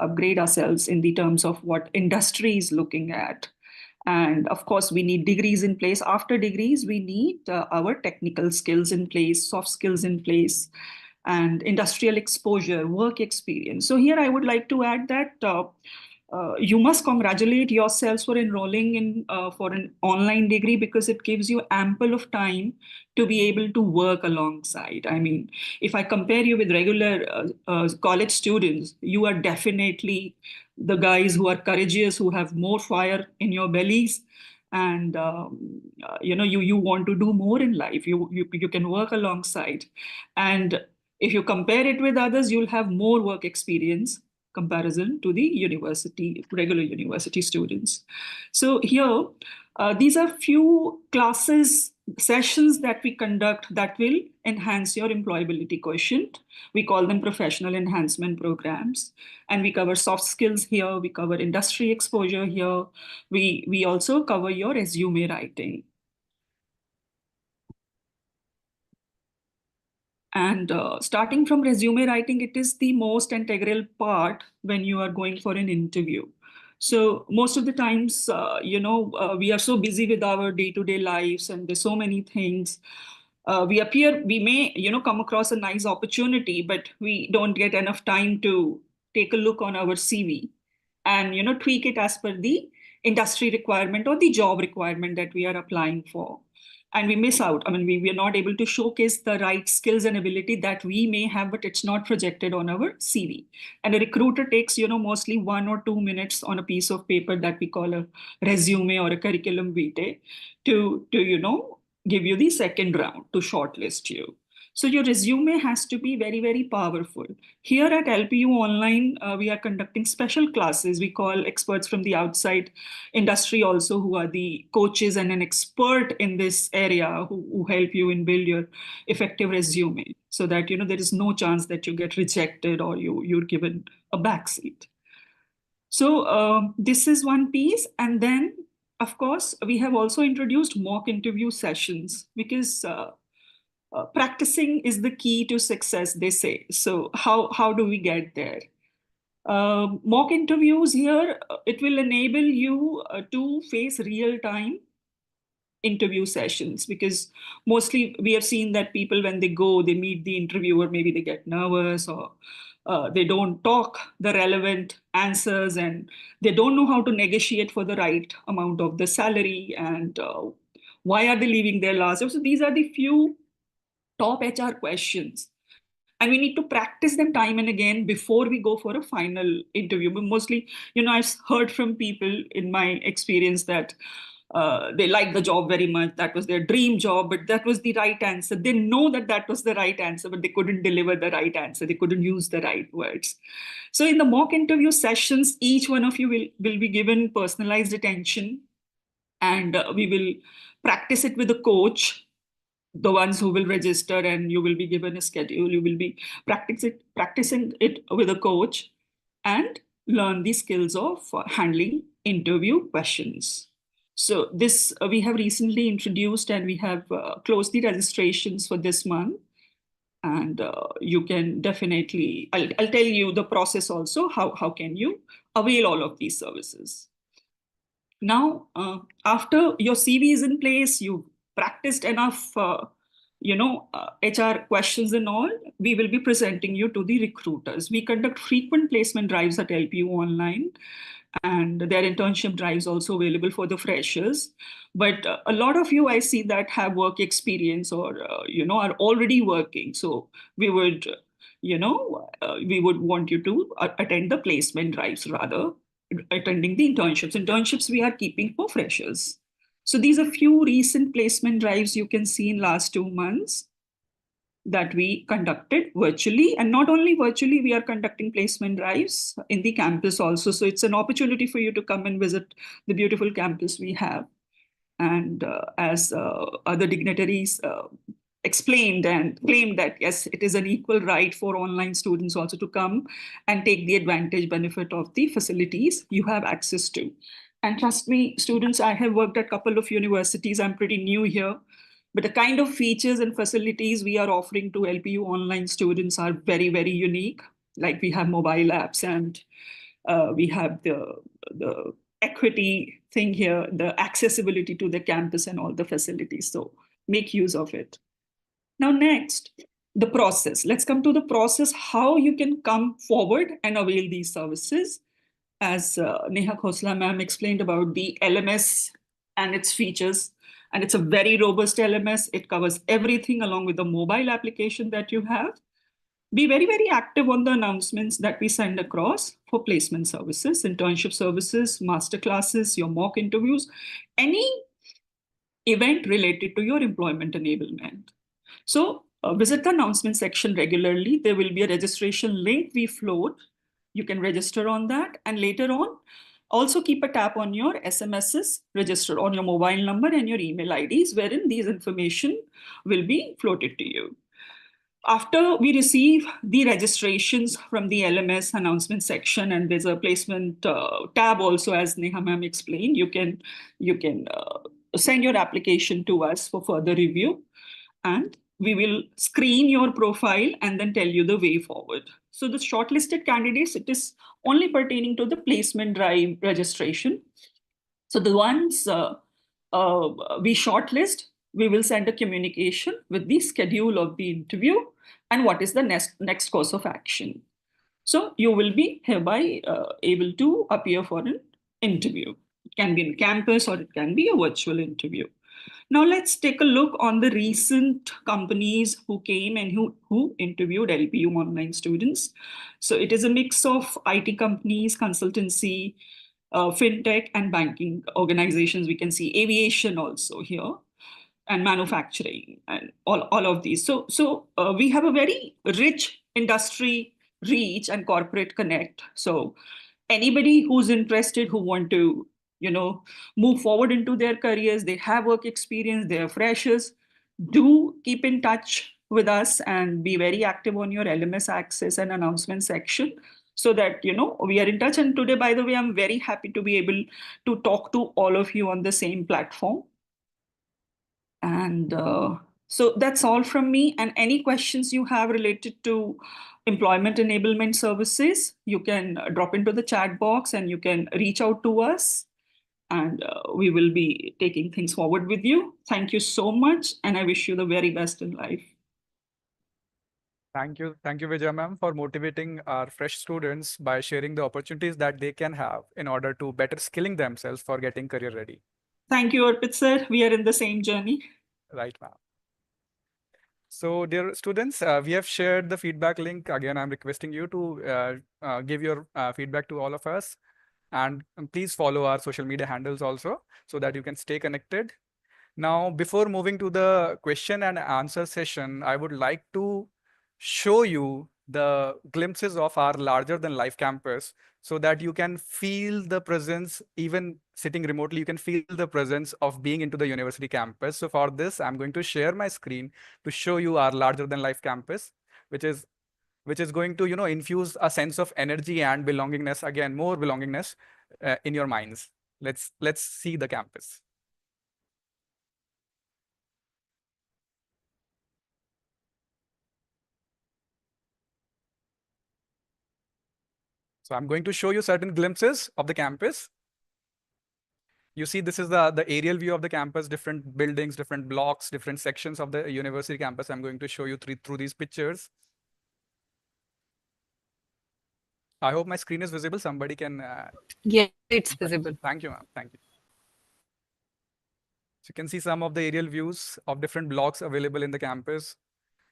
in the terms of what industry is looking at. And of course, we need degrees in place. After degrees, we need our technical skills in place, soft skills in place, and industrial exposure, work experience. So here I would like to add that you must congratulate yourselves for enrolling in for an online degree, because it gives you ample of time to be able to work alongside. I mean, if I compare you with regular college students, you are definitely the guys who are courageous, who have more fire in your bellies, and you want to do more in life. You can work alongside, and if you compare it with others, you'll have more work experience comparison to the regular university students. So here, these are few classes, sessions that we conduct that will enhance your employability quotient. We call them professional enhancement programs. And we cover soft skills here, we cover industry exposure here, we also cover your resume writing. And starting from resume writing, it is the most integral part when you are going for an interview. So most of the times, we are so busy with our day-to-day lives and there's so many things. We may, come across a nice opportunity, but we don't get enough time to take a look on our CV and, tweak it as per the industry requirement or the job requirement that we are applying for. And we miss out. I mean, we are not able to showcase the right skills and ability that we may have, but it's not projected on our CV. And a recruiter takes, mostly 1 or 2 minutes on a piece of paper that we call a resume or a curriculum vitae to give you the second round to shortlist you. So your resume has to be very, very powerful. Here at LPU Online, we are conducting special classes. We call experts from the outside industry also, who are the coaches and an expert in this area, who help you in build your effective resume, so that there is no chance that you get rejected or you're given a backseat. So this is one piece. And then, of course, we have also introduced mock interview sessions, because practicing is the key to success, they say. So how do we get there? Mock interviews here, it will enable you to face real-time interview sessions, because mostly we have seen that people, when they go, they meet the interviewer, maybe they get nervous or they don't talk the relevant answers, and they don't know how to negotiate for the right amount of the salary, and why are they leaving their last job. So these are the few top HR questions. And we need to practice them time and again before we go for a final interview. But mostly, I've heard from people in my experience that they like the job very much. That was their dream job, but that was the right answer. They know that that was the right answer, but they couldn't deliver the right answer. They couldn't use the right words. So in the mock interview sessions, each one of you will be given personalized attention, and we will practice it with a coach, the ones who will register, and you will be given a schedule. You will be practicing it with a coach and learn the skills of handling interview questions. So this we have recently introduced, and we have closed the registrations for this month. And you can definitely, I'll tell you the process also, how can you avail all of these services. Now, after your CV is in place, you've practiced enough, HR questions and all, we will be presenting you to the recruiters. We conduct frequent placement drives at LPU Online, and their internship drives also available for the freshers. But a lot of you, I see that have work experience or, are already working. So we would, we would want you to attend the placement drives rather, attending the internships. Internships we are keeping for freshers. So these are few recent placement drives you can see in last 2 months that we conducted virtually. And not only virtually, we are conducting placement drives in the campus also. So it's an opportunity for you to come and visit the beautiful campus we have. And as other dignitaries explained and claimed that, yes, it is an equal right for online students also to come and take the advantage benefit of the facilities you have access to. And trust me, students, I have worked at a couple of universities. I'm pretty new here. But the kind of features and facilities we are offering to LPU online students are very, very unique. Like we have mobile apps and we have the equity thing here, the accessibility to the campus and all the facilities. So make use of it. Now, next, the process. Let's come to the process, how you can come forward and avail these services. As Neha Khosla ma'am explained about the LMS and its features, and it's a very robust LMS. It covers everything along with the mobile application that you have. Be very, very active on the announcements that we send across for placement services, internship services, master classes, your mock interviews, any event related to your employment enablement. So visit the announcement section regularly. There will be a registration link we float. You can register on that. And later on, also keep a tab on your SMSs, register on your mobile number and your email IDs, wherein these information will be floated to you. After we receive the registrations from the LMS announcement section, and there's a placement tab also, as Neha ma'am explained, you can send your application to us for further review, and we will screen your profile and then tell you the way forward. So the shortlisted candidates, it is only pertaining to the placement drive registration. So the ones we shortlist, we will send a communication with the schedule of the interview and what is the next course of action. So you will be hereby able to appear for an interview. It can be in campus or it can be a virtual interview. Now let's take a look on the recent companies who came and who interviewed LPU online students. So it is a mix of IT companies, consultancy, fintech and banking organizations. We can see aviation also here and manufacturing and all of these. So we have a very rich industry reach and corporate connect. So anybody who's interested, who want to move forward into their careers, they have work experience, they're freshers, do keep in touch with us and be very active on your LMS access and announcement section so that we are in touch. And today, by the way, I'm very happy to be able to talk to all of you on the same platform. And so that's all from me. And any questions you have related to employment enablement services, you can drop into the chat box and you can reach out to us. And we will be taking things forward with you. Thank you so much. And I wish you the very best in life. Thank you, Vijay ma'am, for motivating our fresh students by sharing the opportunities that they can have in order to better skilling themselves for getting career ready. Thank you, Arpit sir. We are in the same journey. Right, ma'am. So, dear students, we have shared the feedback link. Again, I'm requesting you to give your feedback to all of us. And please follow our social media handles also so that you can stay connected. Now, before moving to the question and answer session, I would like to show you the glimpses of our larger than life campus so that you can feel the presence, even sitting remotely, you can feel the presence of being into the university campus. So for this, I'm going to share my screen to show you our larger than life campus, which is going to infuse a sense of energy and belongingness, again more belongingness in your minds. Let's see the campus. So I'm going to show you certain glimpses of the campus. You see, this is the aerial view of the campus, different buildings, different blocks, different sections of the university campus. I'm going to show you through these pictures. I hope my screen is visible. Somebody can. Yeah, it's visible. Thank you, ma'am. Thank you. So you can see some of the aerial views of different blocks available in the campus.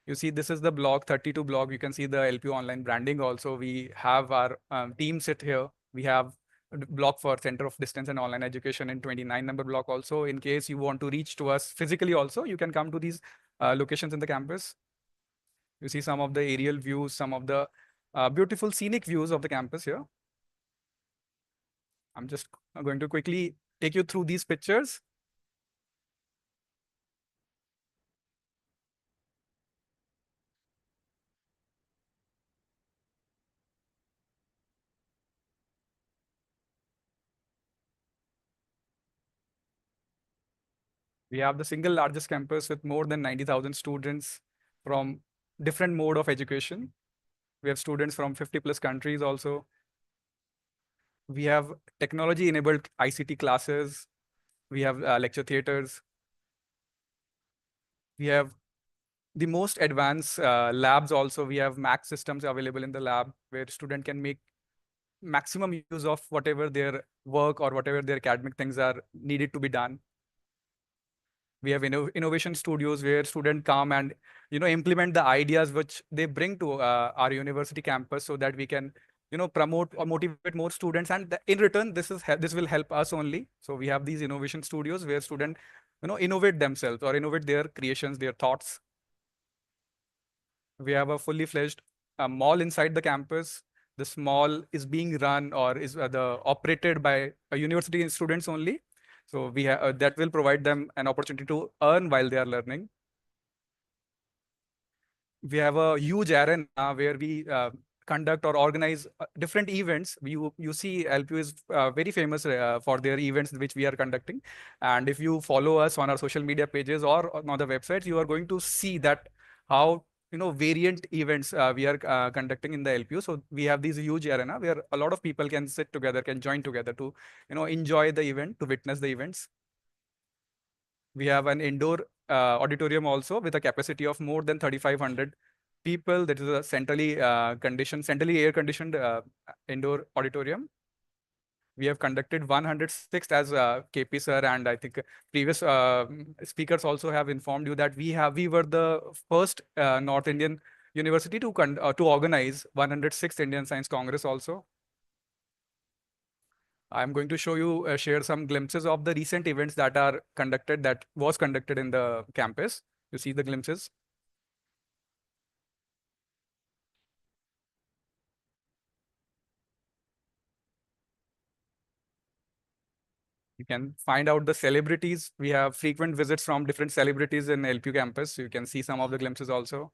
You see, this is the blog, 32 blog. You can see the LPU online branding also. We have our team sit here. We have a block for Center of Distance and Online Education in 29 number block also. In case you want to reach to us physically also, you can come to these locations in the campus. You see some of the aerial views, some of the beautiful scenic views of the campus here. I'm just going to quickly take you through these pictures. We have the single largest campus with more than 90,000 students from different mode of education. We have students from 50 plus countries also. We have technology enabled ICT classes. We have lecture theaters. We have the most advanced labs also. We have Mac systems available in the lab where student can make maximum use of whatever their work or whatever their academic things are needed to be done. We have innovation studios where students come and implement the ideas which they bring to our university campus, so that we can promote or motivate more students, and in return this will help us only. So we have these innovation studios where students innovate themselves or innovate their creations, their thoughts. We have a fully fledged mall inside the campus. This mall is being run or is operated by university students only. So that will provide them an opportunity to earn while they are learning. We have a huge arena where we conduct or organize different events. You see LPU is very famous for their events which we are conducting. And if you follow us on our social media pages or on the websites, you are going to see that how variant events we are conducting in the LPU. So we have this huge arena where a lot of people can sit together, can join together to enjoy the event, to witness the events. We have an indoor auditorium also with a capacity of more than 3,500 people. That is a centrally air conditioned indoor auditorium. We have conducted 106th as KP sir, and I think previous speakers also have informed you that we were the first North Indian university to organize 106th Indian Science Congress also. I'm going to show you, share some glimpses of the recent events that was conducted in the campus. You see the glimpses. You can find out the celebrities. We have frequent visits from different celebrities in LPU campus. You can see some of the glimpses also.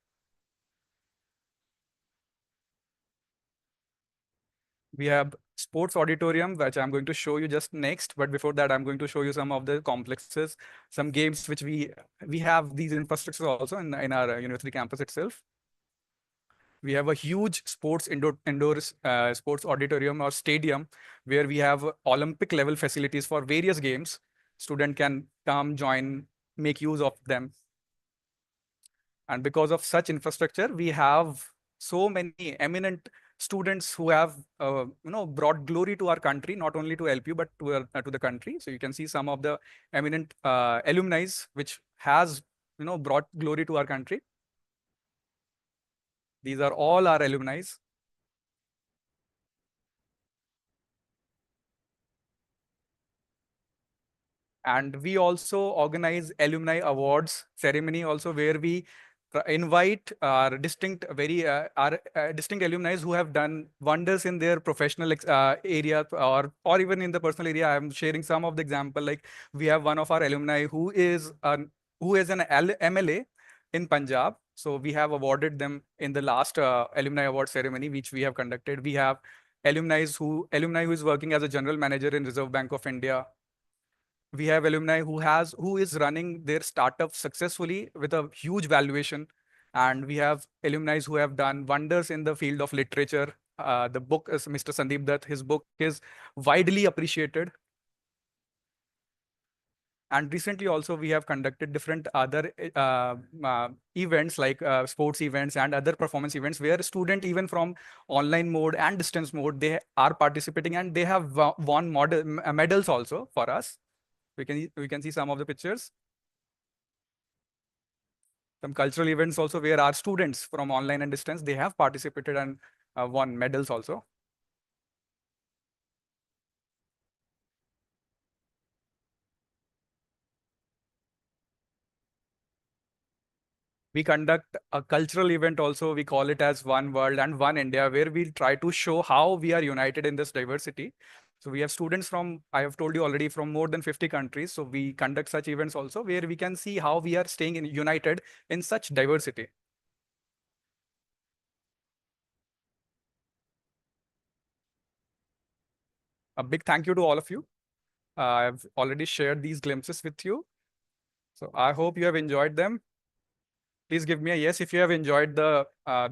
We have sports auditorium, which I'm going to show you just next. But before that, I'm going to show you some of the complexes, some games which we have these infrastructures also in our university campus itself. We have a huge sports indoor sports auditorium or stadium where we have Olympic level facilities for various games. Student can come, join, make use of them. And because of such infrastructure, we have so many eminent students who have brought glory to our country, not only to LPU but to the country. So you can see some of the eminent alumni which has brought glory to our country. These are all our alumni. And we also organize alumni awards ceremony also, where we invite our distinct alumni who have done wonders in their professional area or even in the personal area. I'm sharing some of the example. Like we have one of our alumni who is an MLA in Punjab. So we have awarded them in the last alumni award ceremony which we have conducted. We have alumni who is working as a general manager in Reserve Bank of India. We have alumni who is running their startup successfully with a huge valuation, and we have alumni who have done wonders in the field of literature. The book is Mr. Sandeep Dutt. His book is widely appreciated. And recently also we have conducted different other events like sports events and other performance events where student even from online mode and distance mode, they are participating and they have won medals also for us. We can see some of the pictures. some cultural events also where our students from online and distance, they have participated and won medals also. We conduct a cultural event also. We call it as One World and One India, where we try to show how we are united in this diversity. So we have students from, I have told you already, from more than 50 countries. So we conduct such events also where we can see how we are staying united in such diversity. A big thank you to all of you. I've already shared these glimpses with you. So I hope you have enjoyed them. Please give me a yes if you have enjoyed the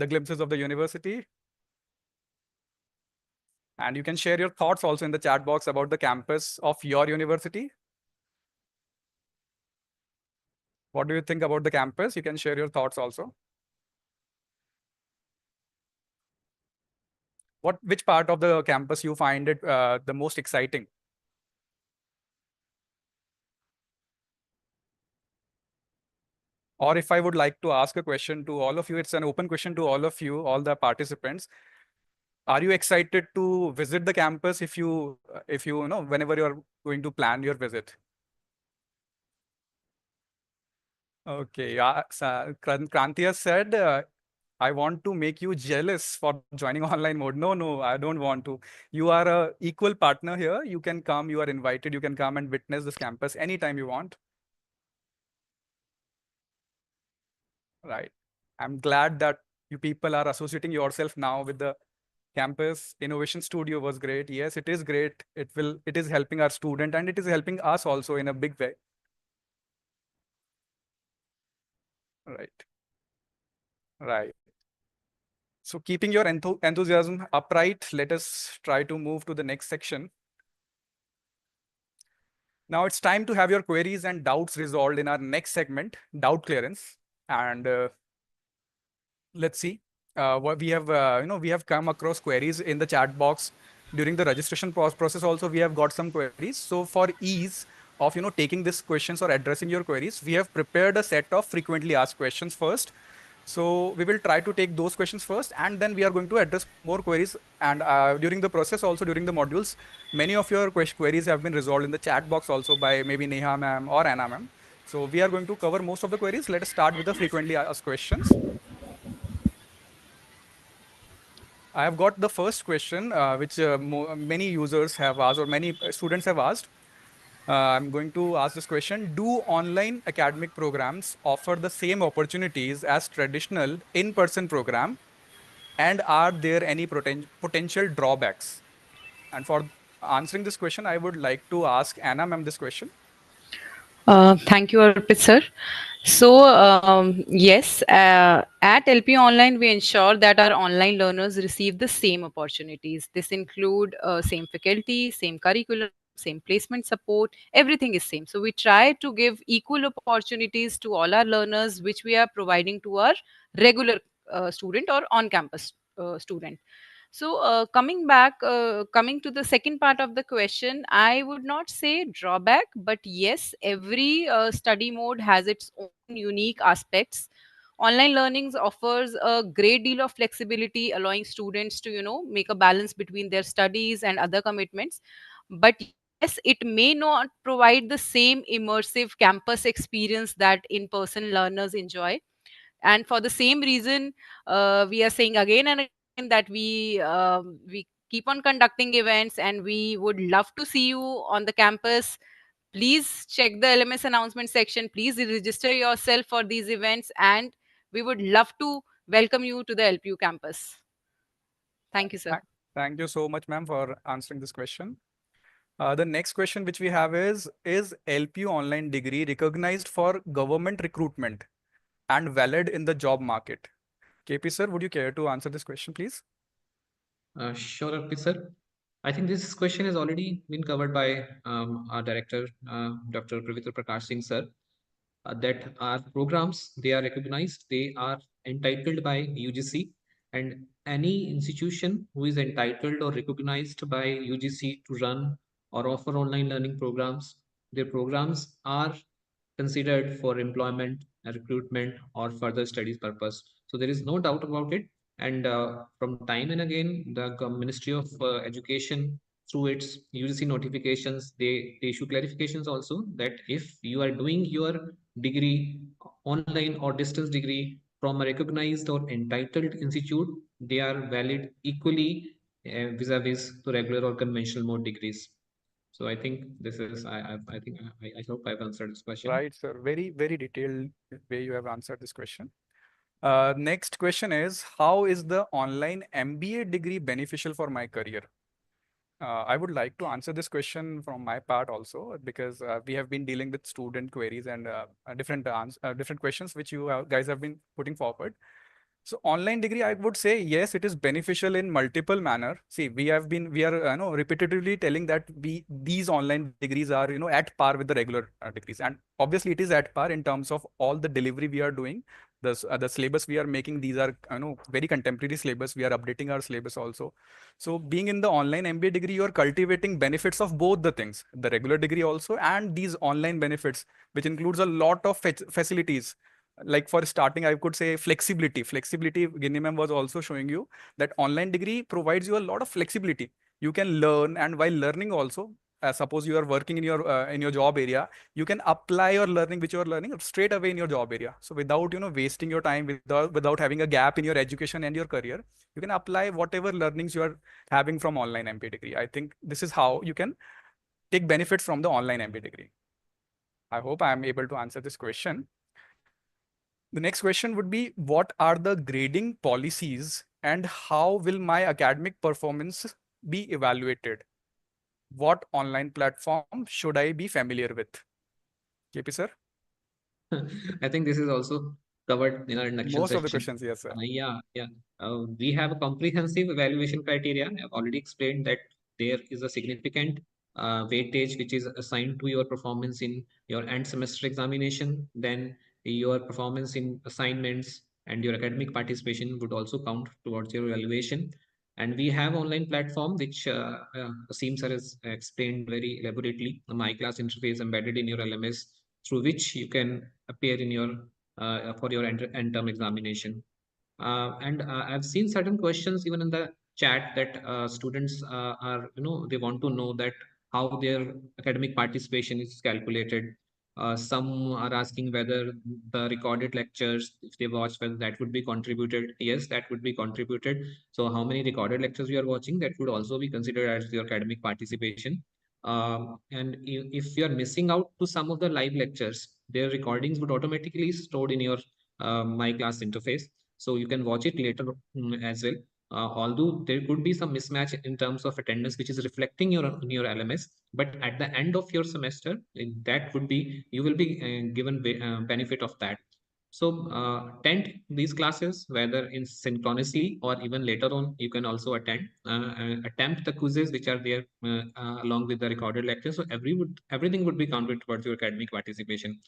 glimpses of the university. And you can share your thoughts also in the chat box about the campus of your university. What do you think about the campus? You can share your thoughts also. Which part of the campus you find it the most exciting? Or if I would like to ask a question to all of you, it's an open question to all of you, all the participants. Are you excited to visit the campus if you know, whenever you're going to plan your visit? Okay, yeah, Kranti has said, I want to make you jealous for joining online mode. No, no, I don't want to. You are a equal partner here. You can come, you are invited, you can come and witness this campus anytime you want. Right. I'm glad that you people are associating yourself now with the campus. Innovation Studio was great. Yes, it is great. It is helping our student and it is helping us also in a big way. Right. Right. So keeping your enthusiasm upright, let us try to move to the next section. Now it's time to have your queries and doubts resolved in our next segment, doubt clearance. And let's see what we have, we have come across queries in the chat box during the registration process. Also, we have got some queries. So for ease of, taking these questions or addressing your queries, we have prepared a set of frequently asked questions first. So we will try to take those questions first, and then we are going to address more queries. And during the process, also during the modules, many of your queries have been resolved in the chat box also by maybe Neha ma'am or Anna ma'am. So we are going to cover most of the queries. Let us start with the frequently asked questions. I have got the first question, which many users have asked or many students have asked. I'm going to ask this question. Do online academic programs offer the same opportunities as traditional in-person program? And are there any potential drawbacks? And for answering this question, I would like to ask Anna ma'am this question. Thank you, Arpit sir. So, yes, at LP Online, we ensure that our online learners receive the same opportunities. This include same faculty, same curriculum, same placement support, everything is same. So we try to give equal opportunities to all our learners, which we are providing to our regular student or on-campus student. So, coming to the second part of the question, I would not say drawback, but yes, every study mode has its own unique aspects. Online learnings offers a great deal of flexibility, allowing students to, make a balance between their studies and other commitments. But yes, it may not provide the same immersive campus experience that in-person learners enjoy. And for the same reason, we are saying again and again that we keep on conducting events, and we would love to see you on the campus. Please check the LMS announcement section. Please register yourself for these events, and we would love to welcome you to the LPU campus. Thank you, sir. Thank you so much, ma'am, for answering this question. The next question which we have is LPU online degree recognized for government recruitment and valid in the job market? KP sir, would you care to answer this question, please? Sure, Arpit sir. I think this question has already been covered by our director, Dr. Pravitra Prakash Singh sir, that our programs, they are recognized, they are entitled by UGC, and any institution who is entitled or recognized by UGC to run or offer online learning programs, their programs are considered for employment recruitment or further studies purpose. So there is no doubt about it. And from time and again, the Ministry of Education, through its UGC notifications, they issue clarifications also that if you are doing your degree online or distance degree from a recognized or entitled institute, they are valid equally vis-a-vis to regular or conventional mode degrees. So I think this is, I hope I've answered this question. Right, sir. Very, very detailed way you have answered this question. Next question is, how is the online MBA degree beneficial for my career? I would like to answer this question from my part also, because we have been dealing with student queries and different questions which you guys have been putting forward. So online degree, I would say, yes, it is beneficial in multiple manner. See, we are repetitively telling that these online degrees are, at par with the regular degrees. And obviously it is at par in terms of all the delivery we are doing. The syllabus we are making, these are, very contemporary syllabus. We are updating our syllabus also. So being in the online MBA degree, you are cultivating benefits of both the things, the regular degree also, and these online benefits, which includes a lot of facilities. Like for starting, I could say flexibility. Ginny ma'am was also showing you that online degree provides you a lot of flexibility. You can learn, and while learning also, suppose you are working in your job area, you can apply your learning which you are learning straight away in your job area. So without wasting your time, without having a gap in your education and your career, you can apply whatever learnings you are having from online MBA degree. I think this is how you can take benefits from the online MBA degree. I hope I am able to answer this question. The next question would be, what are the grading policies and how will my academic performance be evaluated? What online platform should I be familiar with? KP sir? I think this is also covered in our induction Most session. of the questions, yes, sir. Yeah. We have a comprehensive evaluation criteria. I've already explained that there is a significant weightage which is assigned to your performance in your end semester examination. Then your performance in assignments and your academic participation would also count towards your evaluation. And we have online platform which Asim sir has explained very elaborately, the My Class interface embedded in your LMS, through which you can appear in your for your end term examination. And I've seen certain questions even in the chat that students are, they want to know that how their academic participation is calculated. Some are asking whether the recorded lectures, if they watch, whether that would be contributed. Yes, that would be contributed. So how many recorded lectures you are watching, that would also be considered as your academic participation. And if you are missing out to some of the live lectures, their recordings would automatically stored in your My Class interface. So you can watch it later as well. Although there could be some mismatch in terms of attendance, which is reflecting your LMS, but at the end of your semester, that would be, you will be given benefit of that. So attend these classes, whether in synchronously or even later on, you can also attend, attempt the quizzes which are there along with the recorded lectures. So everything would be counted towards your academic participation.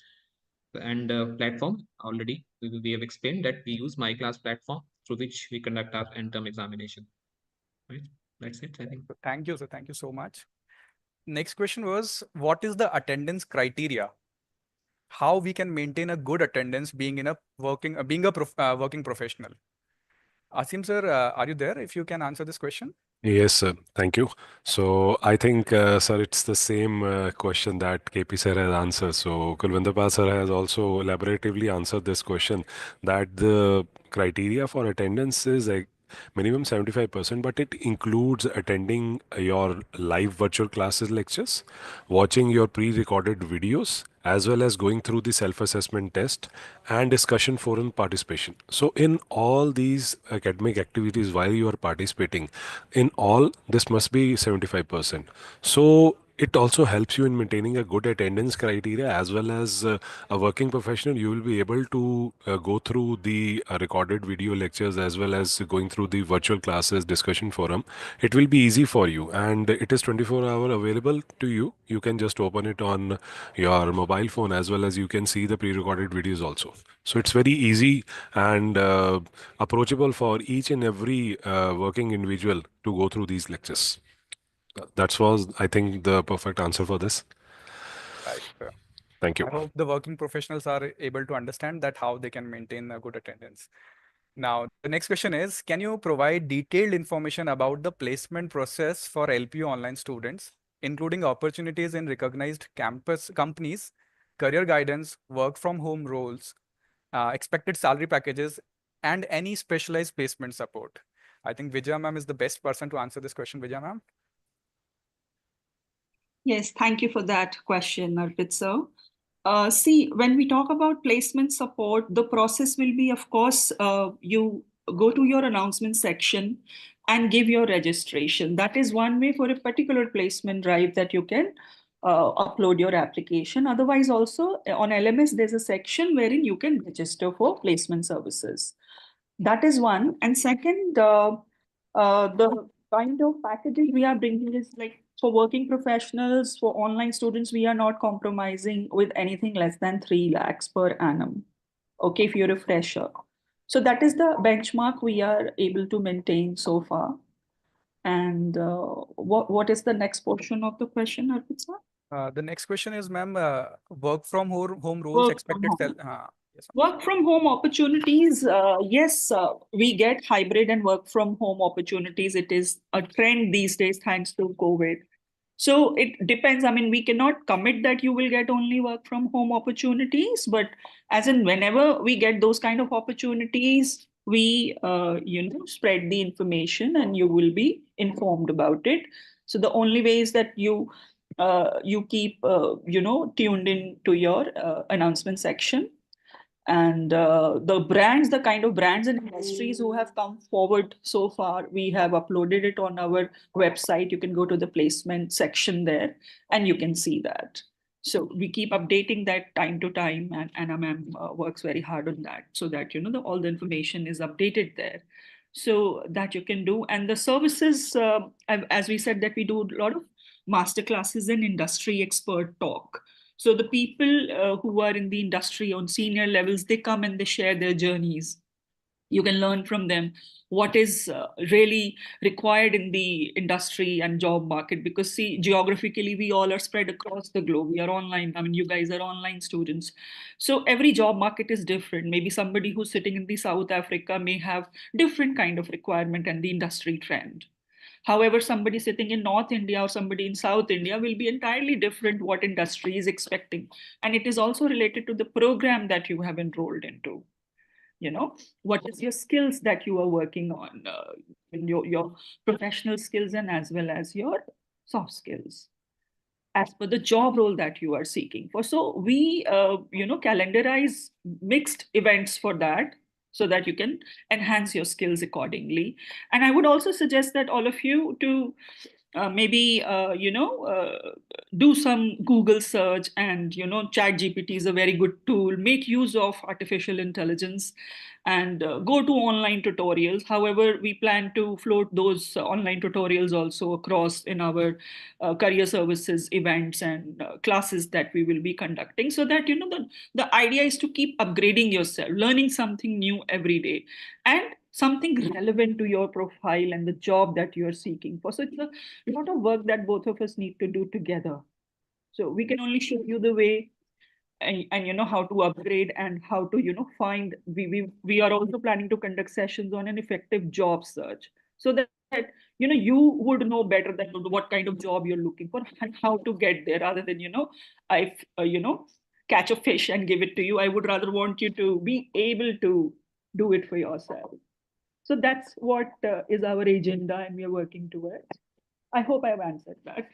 And platform, already we have explained that we use My Class platform through which we conduct our end term examination. Right, that's it, I think. Thank you, sir. Thank you so much. Next question was, what is the attendance criteria? How we can maintain a good attendance being a working professional? Asim sir, are you there? If you can answer this question. Yes, sir. Thank you. So I think, sir, it's the same question that KP sir has answered. So Kulvindapal sir has also elaboratively answered this question, that the criteria for attendance is a minimum 75%, but it includes attending your live virtual classes lectures, watching your pre-recorded videos, as well as going through the self-assessment test and discussion forum participation. So in all these academic activities while you are participating, in all, this must be 75%. So it also helps you in maintaining a good attendance criteria, as well as a working professional. You will be able to go through the recorded video lectures as well as going through the virtual classes discussion forum. It will be easy for you, and it is 24-hour available to you. You can just open it on your mobile phone, as well as you can see the pre-recorded videos also. So it's very easy and approachable for each and every working individual to go through these lectures. That was, I think, the perfect answer for this. Right, sir. Thank you. I hope the working professionals are able to understand that how they can maintain a good attendance. Now, the next question is, can you provide detailed information about the placement process for LPU online students, including opportunities in recognized campus companies, career guidance, work from home roles, expected salary packages, and any specialized placement support? I think Vijaya ma'am is the best person to answer this question. Vijaya ma'am. Yes, thank you for that question, Arpit sir. See, when we talk about placement support, the process will be, of course, you go to your announcement section and give your registration. That is one way for a particular placement drive that you can upload your application. Otherwise, also on LMS, there's a section wherein you can register for placement services. That is one. And second, the kind of packages we are bringing is like for working professionals, for online students, we are not compromising with anything less than 3 lakhs per annum. Okay, if you're a fresher. So that is the benchmark we are able to maintain so far. And what is the next portion of the question, Arpit sir? The next question is, ma'am, work from home rules, Work from expected home. yes, ma'am. Work from home opportunities, yes, we get hybrid and work from home opportunities. It is a trend these days thanks to COVID. So it depends. I mean, we cannot commit that you will get only work from home opportunities, but as in whenever we get those kind of opportunities, we spread the information and you will be informed about it. So the only way is that you keep tuned in to your announcement section. And the kind of brands and industries who have come forward so far, we have uploaded it on our website. You can go to the placement section there and you can see that. So we keep updating that time to time, and Anna ma'am works very hard on that so that all the information is updated there. So that you can do. And the services, as we said, that we do a lot of master classes and industry expert talk. So the people who are in the industry on senior levels, they come and they share their journeys. You can learn from them what is really required in the industry and job market. Because see, geographically, we all are spread across the globe. We are online. I mean, you guys are online students. So every job market is different. Maybe somebody who's sitting in the South Africa may have different kind of requirement and the industry trend. However, somebody sitting in North India or somebody in South India will be entirely different what industry is expecting. And it is also related to the program that you have enrolled into. What is your skills that you are working on, your professional skills and as well as your soft skills as per the job role that you are seeking for. So we, calendarize mixed events for that, so that you can enhance your skills accordingly. And I would also suggest that all of you to maybe do some Google search, and Chat GPT is a very good tool. Make use of artificial intelligence and go to online tutorials. However, we plan to float those online tutorials also across in our career services events and classes that we will be conducting, so that the idea is to keep upgrading yourself, learning something new every day, and something relevant to your profile and the job that you are seeking for. So it's a lot of work that both of us need to do together. So we can only show you the way, and how to upgrade and how to find. We are also planning to conduct sessions on an effective job search, so that you would know better than what kind of job you're looking for and how to get there, rather than I catch a fish and give it to you. I would rather want you to be able to do it for yourself. So that's what is our agenda, and we are working towards. I hope I've answered that.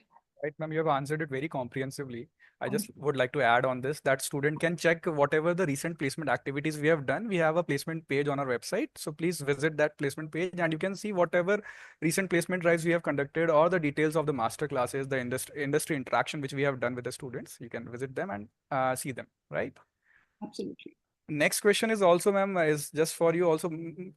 Right, ma'am, you have answered it very comprehensively. I just would like to add on this that student can check whatever the recent placement activities we have done. We have a placement page on our website. So please visit that placement page and you can see whatever recent placement drives we have conducted, or the details of the master classes, the industry interaction which we have done with the students. You can visit them and see them, right? Absolutely. Next question is also, ma'am, is just for you also.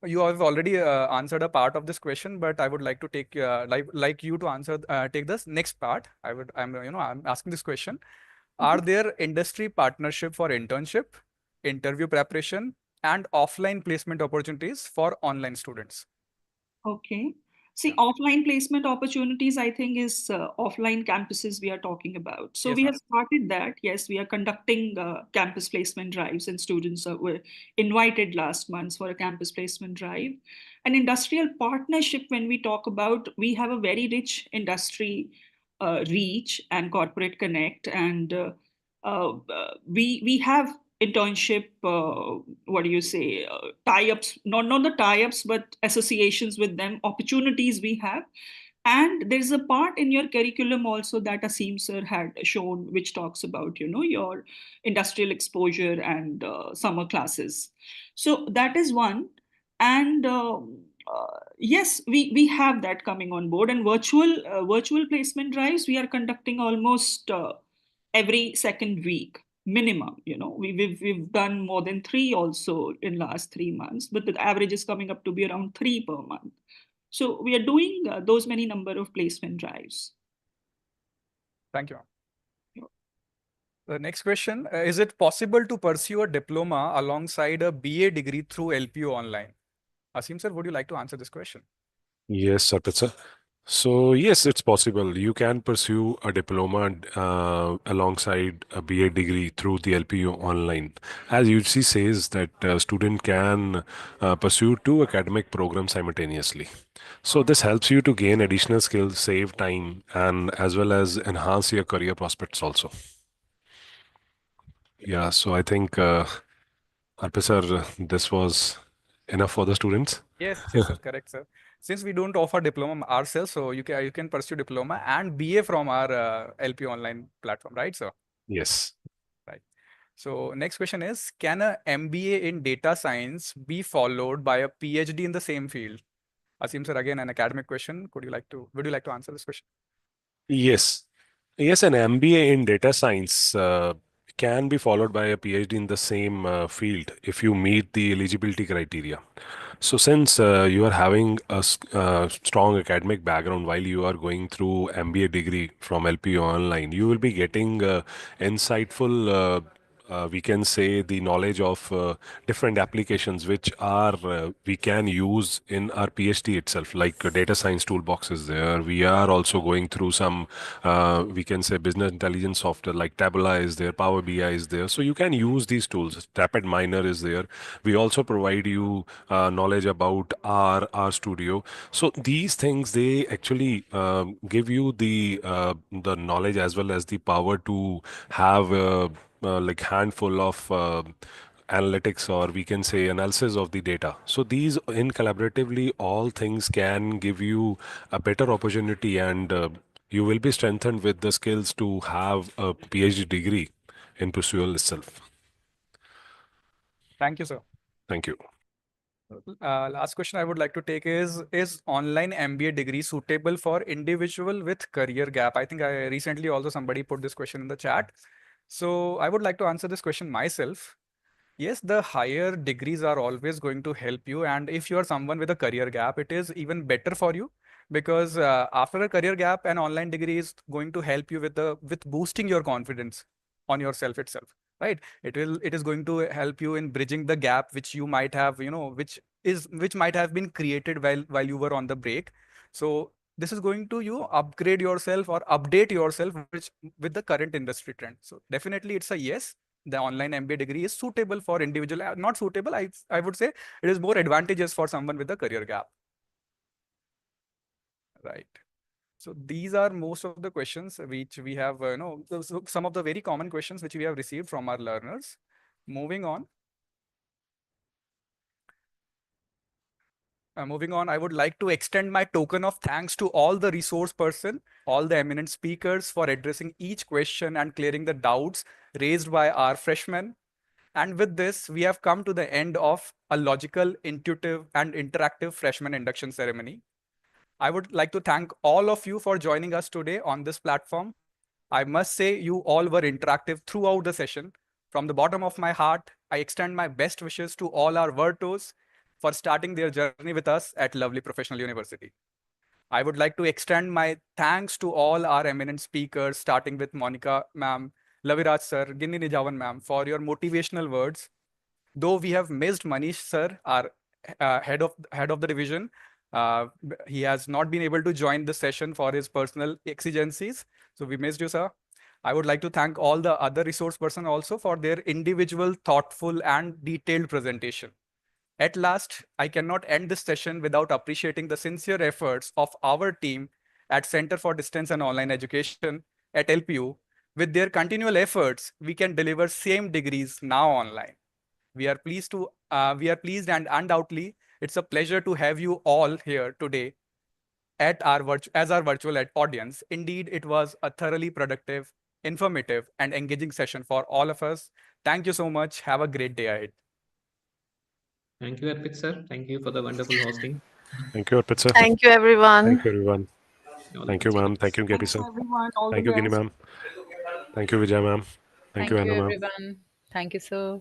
You have already answered a part of this question, but I would like to take like you to answer take this next part. I'm asking this question. Are there industry partnership for internship, interview preparation, and offline placement opportunities for online students? Okay. See, offline placement opportunities, I think, is offline campuses we are talking about. So Yes, we ma'am. have started that. Yes, we are conducting campus placement drives, and students were invited last month for a campus placement drive. An industrial partnership, when we talk about, we have a very rich industry reach and corporate connect, and we have internship, what do you say, tie-ups, not the tie-ups, but associations with them, opportunities we have. And there's a part in your curriculum also that Asim sir had shown, which talks about, your industrial exposure and summer classes. So that is one. And yes, we have that coming on board. And virtual placement drives, we are conducting almost every second week minimum. We've done more than 3 also in last 3 months, but the average is coming up to be around 3 per month. So we are doing those many number of placement drives. Thank you. The next question, is it possible to pursue a diploma alongside a BA degree through LPU online? Asim sir, would you like to answer this question? Yes, Arpit. So yes, it's possible. You can pursue a diploma alongside a BA degree through the LPU online. As UGC says that a student can pursue 2 academic programs simultaneously. So this helps you to gain additional skills, save time, and as well as enhance your career prospects also. Yeah, so I think Arpit sir, this was enough for the students. Yes, sir, correct, sir. Since we don't offer diploma ourselves, so you can pursue diploma and BA from our LPU online platform, right, sir? Yes. Right. So next question is, can a MBA in data science be followed by a PhD in the same field? Asim sir, again an academic question. Would you like to answer this question? Yes. Yes, an MBA in data science can be followed by a PhD in the same field if you meet the eligibility criteria. So since you are having a strong academic background while you are going through MBA degree from LPU online, you will be getting insightful, we can say, the knowledge of different applications which are we can use in our PhD itself, like data science toolbox is there. We are also going through some, we can say, business intelligence software like Tabula is there, Power BI is there. So you can use these tools. Rapid Miner is there. We also provide you knowledge about our studio. So these things, they actually give you the knowledge as well as the power to have like handful of analytics, or we can say analysis of the data. So these in collaboratively, all things can give you a better opportunity, and you will be strengthened with the skills to have a PhD degree in pursuit itself. Thank you, sir. Thank you. Last question I would like to take is online MBA degree suitable for individual with career gap? I think I recently also somebody put this question in the chat. So I would like to answer this question myself. Yes, the higher degrees are always going to help you. And if you are someone with a career gap, it is even better for you, because after a career gap, an online degree is going to help you with boosting your confidence on yourself itself. Right. It is going to help you in bridging the gap which you might have, which might have been created while you were on the break. So this is going to upgrade yourself or update yourself with the current industry trend. So definitely it's a yes. The online MBA degree is suitable for individual, not suitable. I would say it is more advantageous for someone with a career gap. Right. So these are most of the questions which we have, some of the very common questions which we have received from our learners. Moving on. I would like to extend my token of thanks to all the resource person, all the eminent speakers for addressing each question and clearing the doubts raised by our freshmen. And with this, we have come to the end of a logical, intuitive, and interactive freshman induction ceremony. I would like to thank all of you for joining us today on this platform. I must say you all were interactive throughout the session. From the bottom of my heart, I extend my best wishes to all our Virtos for starting their journey with us at Lovely Professional University. I would like to extend my thanks to all our eminent speakers, starting with Monica ma'am, Laviraj sir, Ginni Nijavan ma'am, for your motivational words. Though we have missed Manish sir, our head of the division, He has not been able to join the session for his personal exigencies. So we missed you, sir. I would like to thank all the other resource person also for their individual, thoughtful, and detailed presentation. At last, I cannot end this session without appreciating the sincere efforts of our team at Center for Distance and Online Education at LPU. With their continual efforts, we can deliver same degrees now online. We are pleased and undoubtedly, it's a pleasure to have you all here today at as our virtual audience. Indeed, it was a thoroughly productive, informative, and engaging session for all of us. Thank you so much. Have a great day ahead. Thank you, Arpit sir. Thank you for the wonderful hosting. Thank you, Arpit sir. Thank you, everyone. Thank you, everyone. Thank you, ma'am. Thank you, Gabi Thanks sir. everyone. All Thank the you, Gini best. ma'am. Thank you, Vijay ma'am. Thank you, Anna ma'am. everyone. Thank you, sir.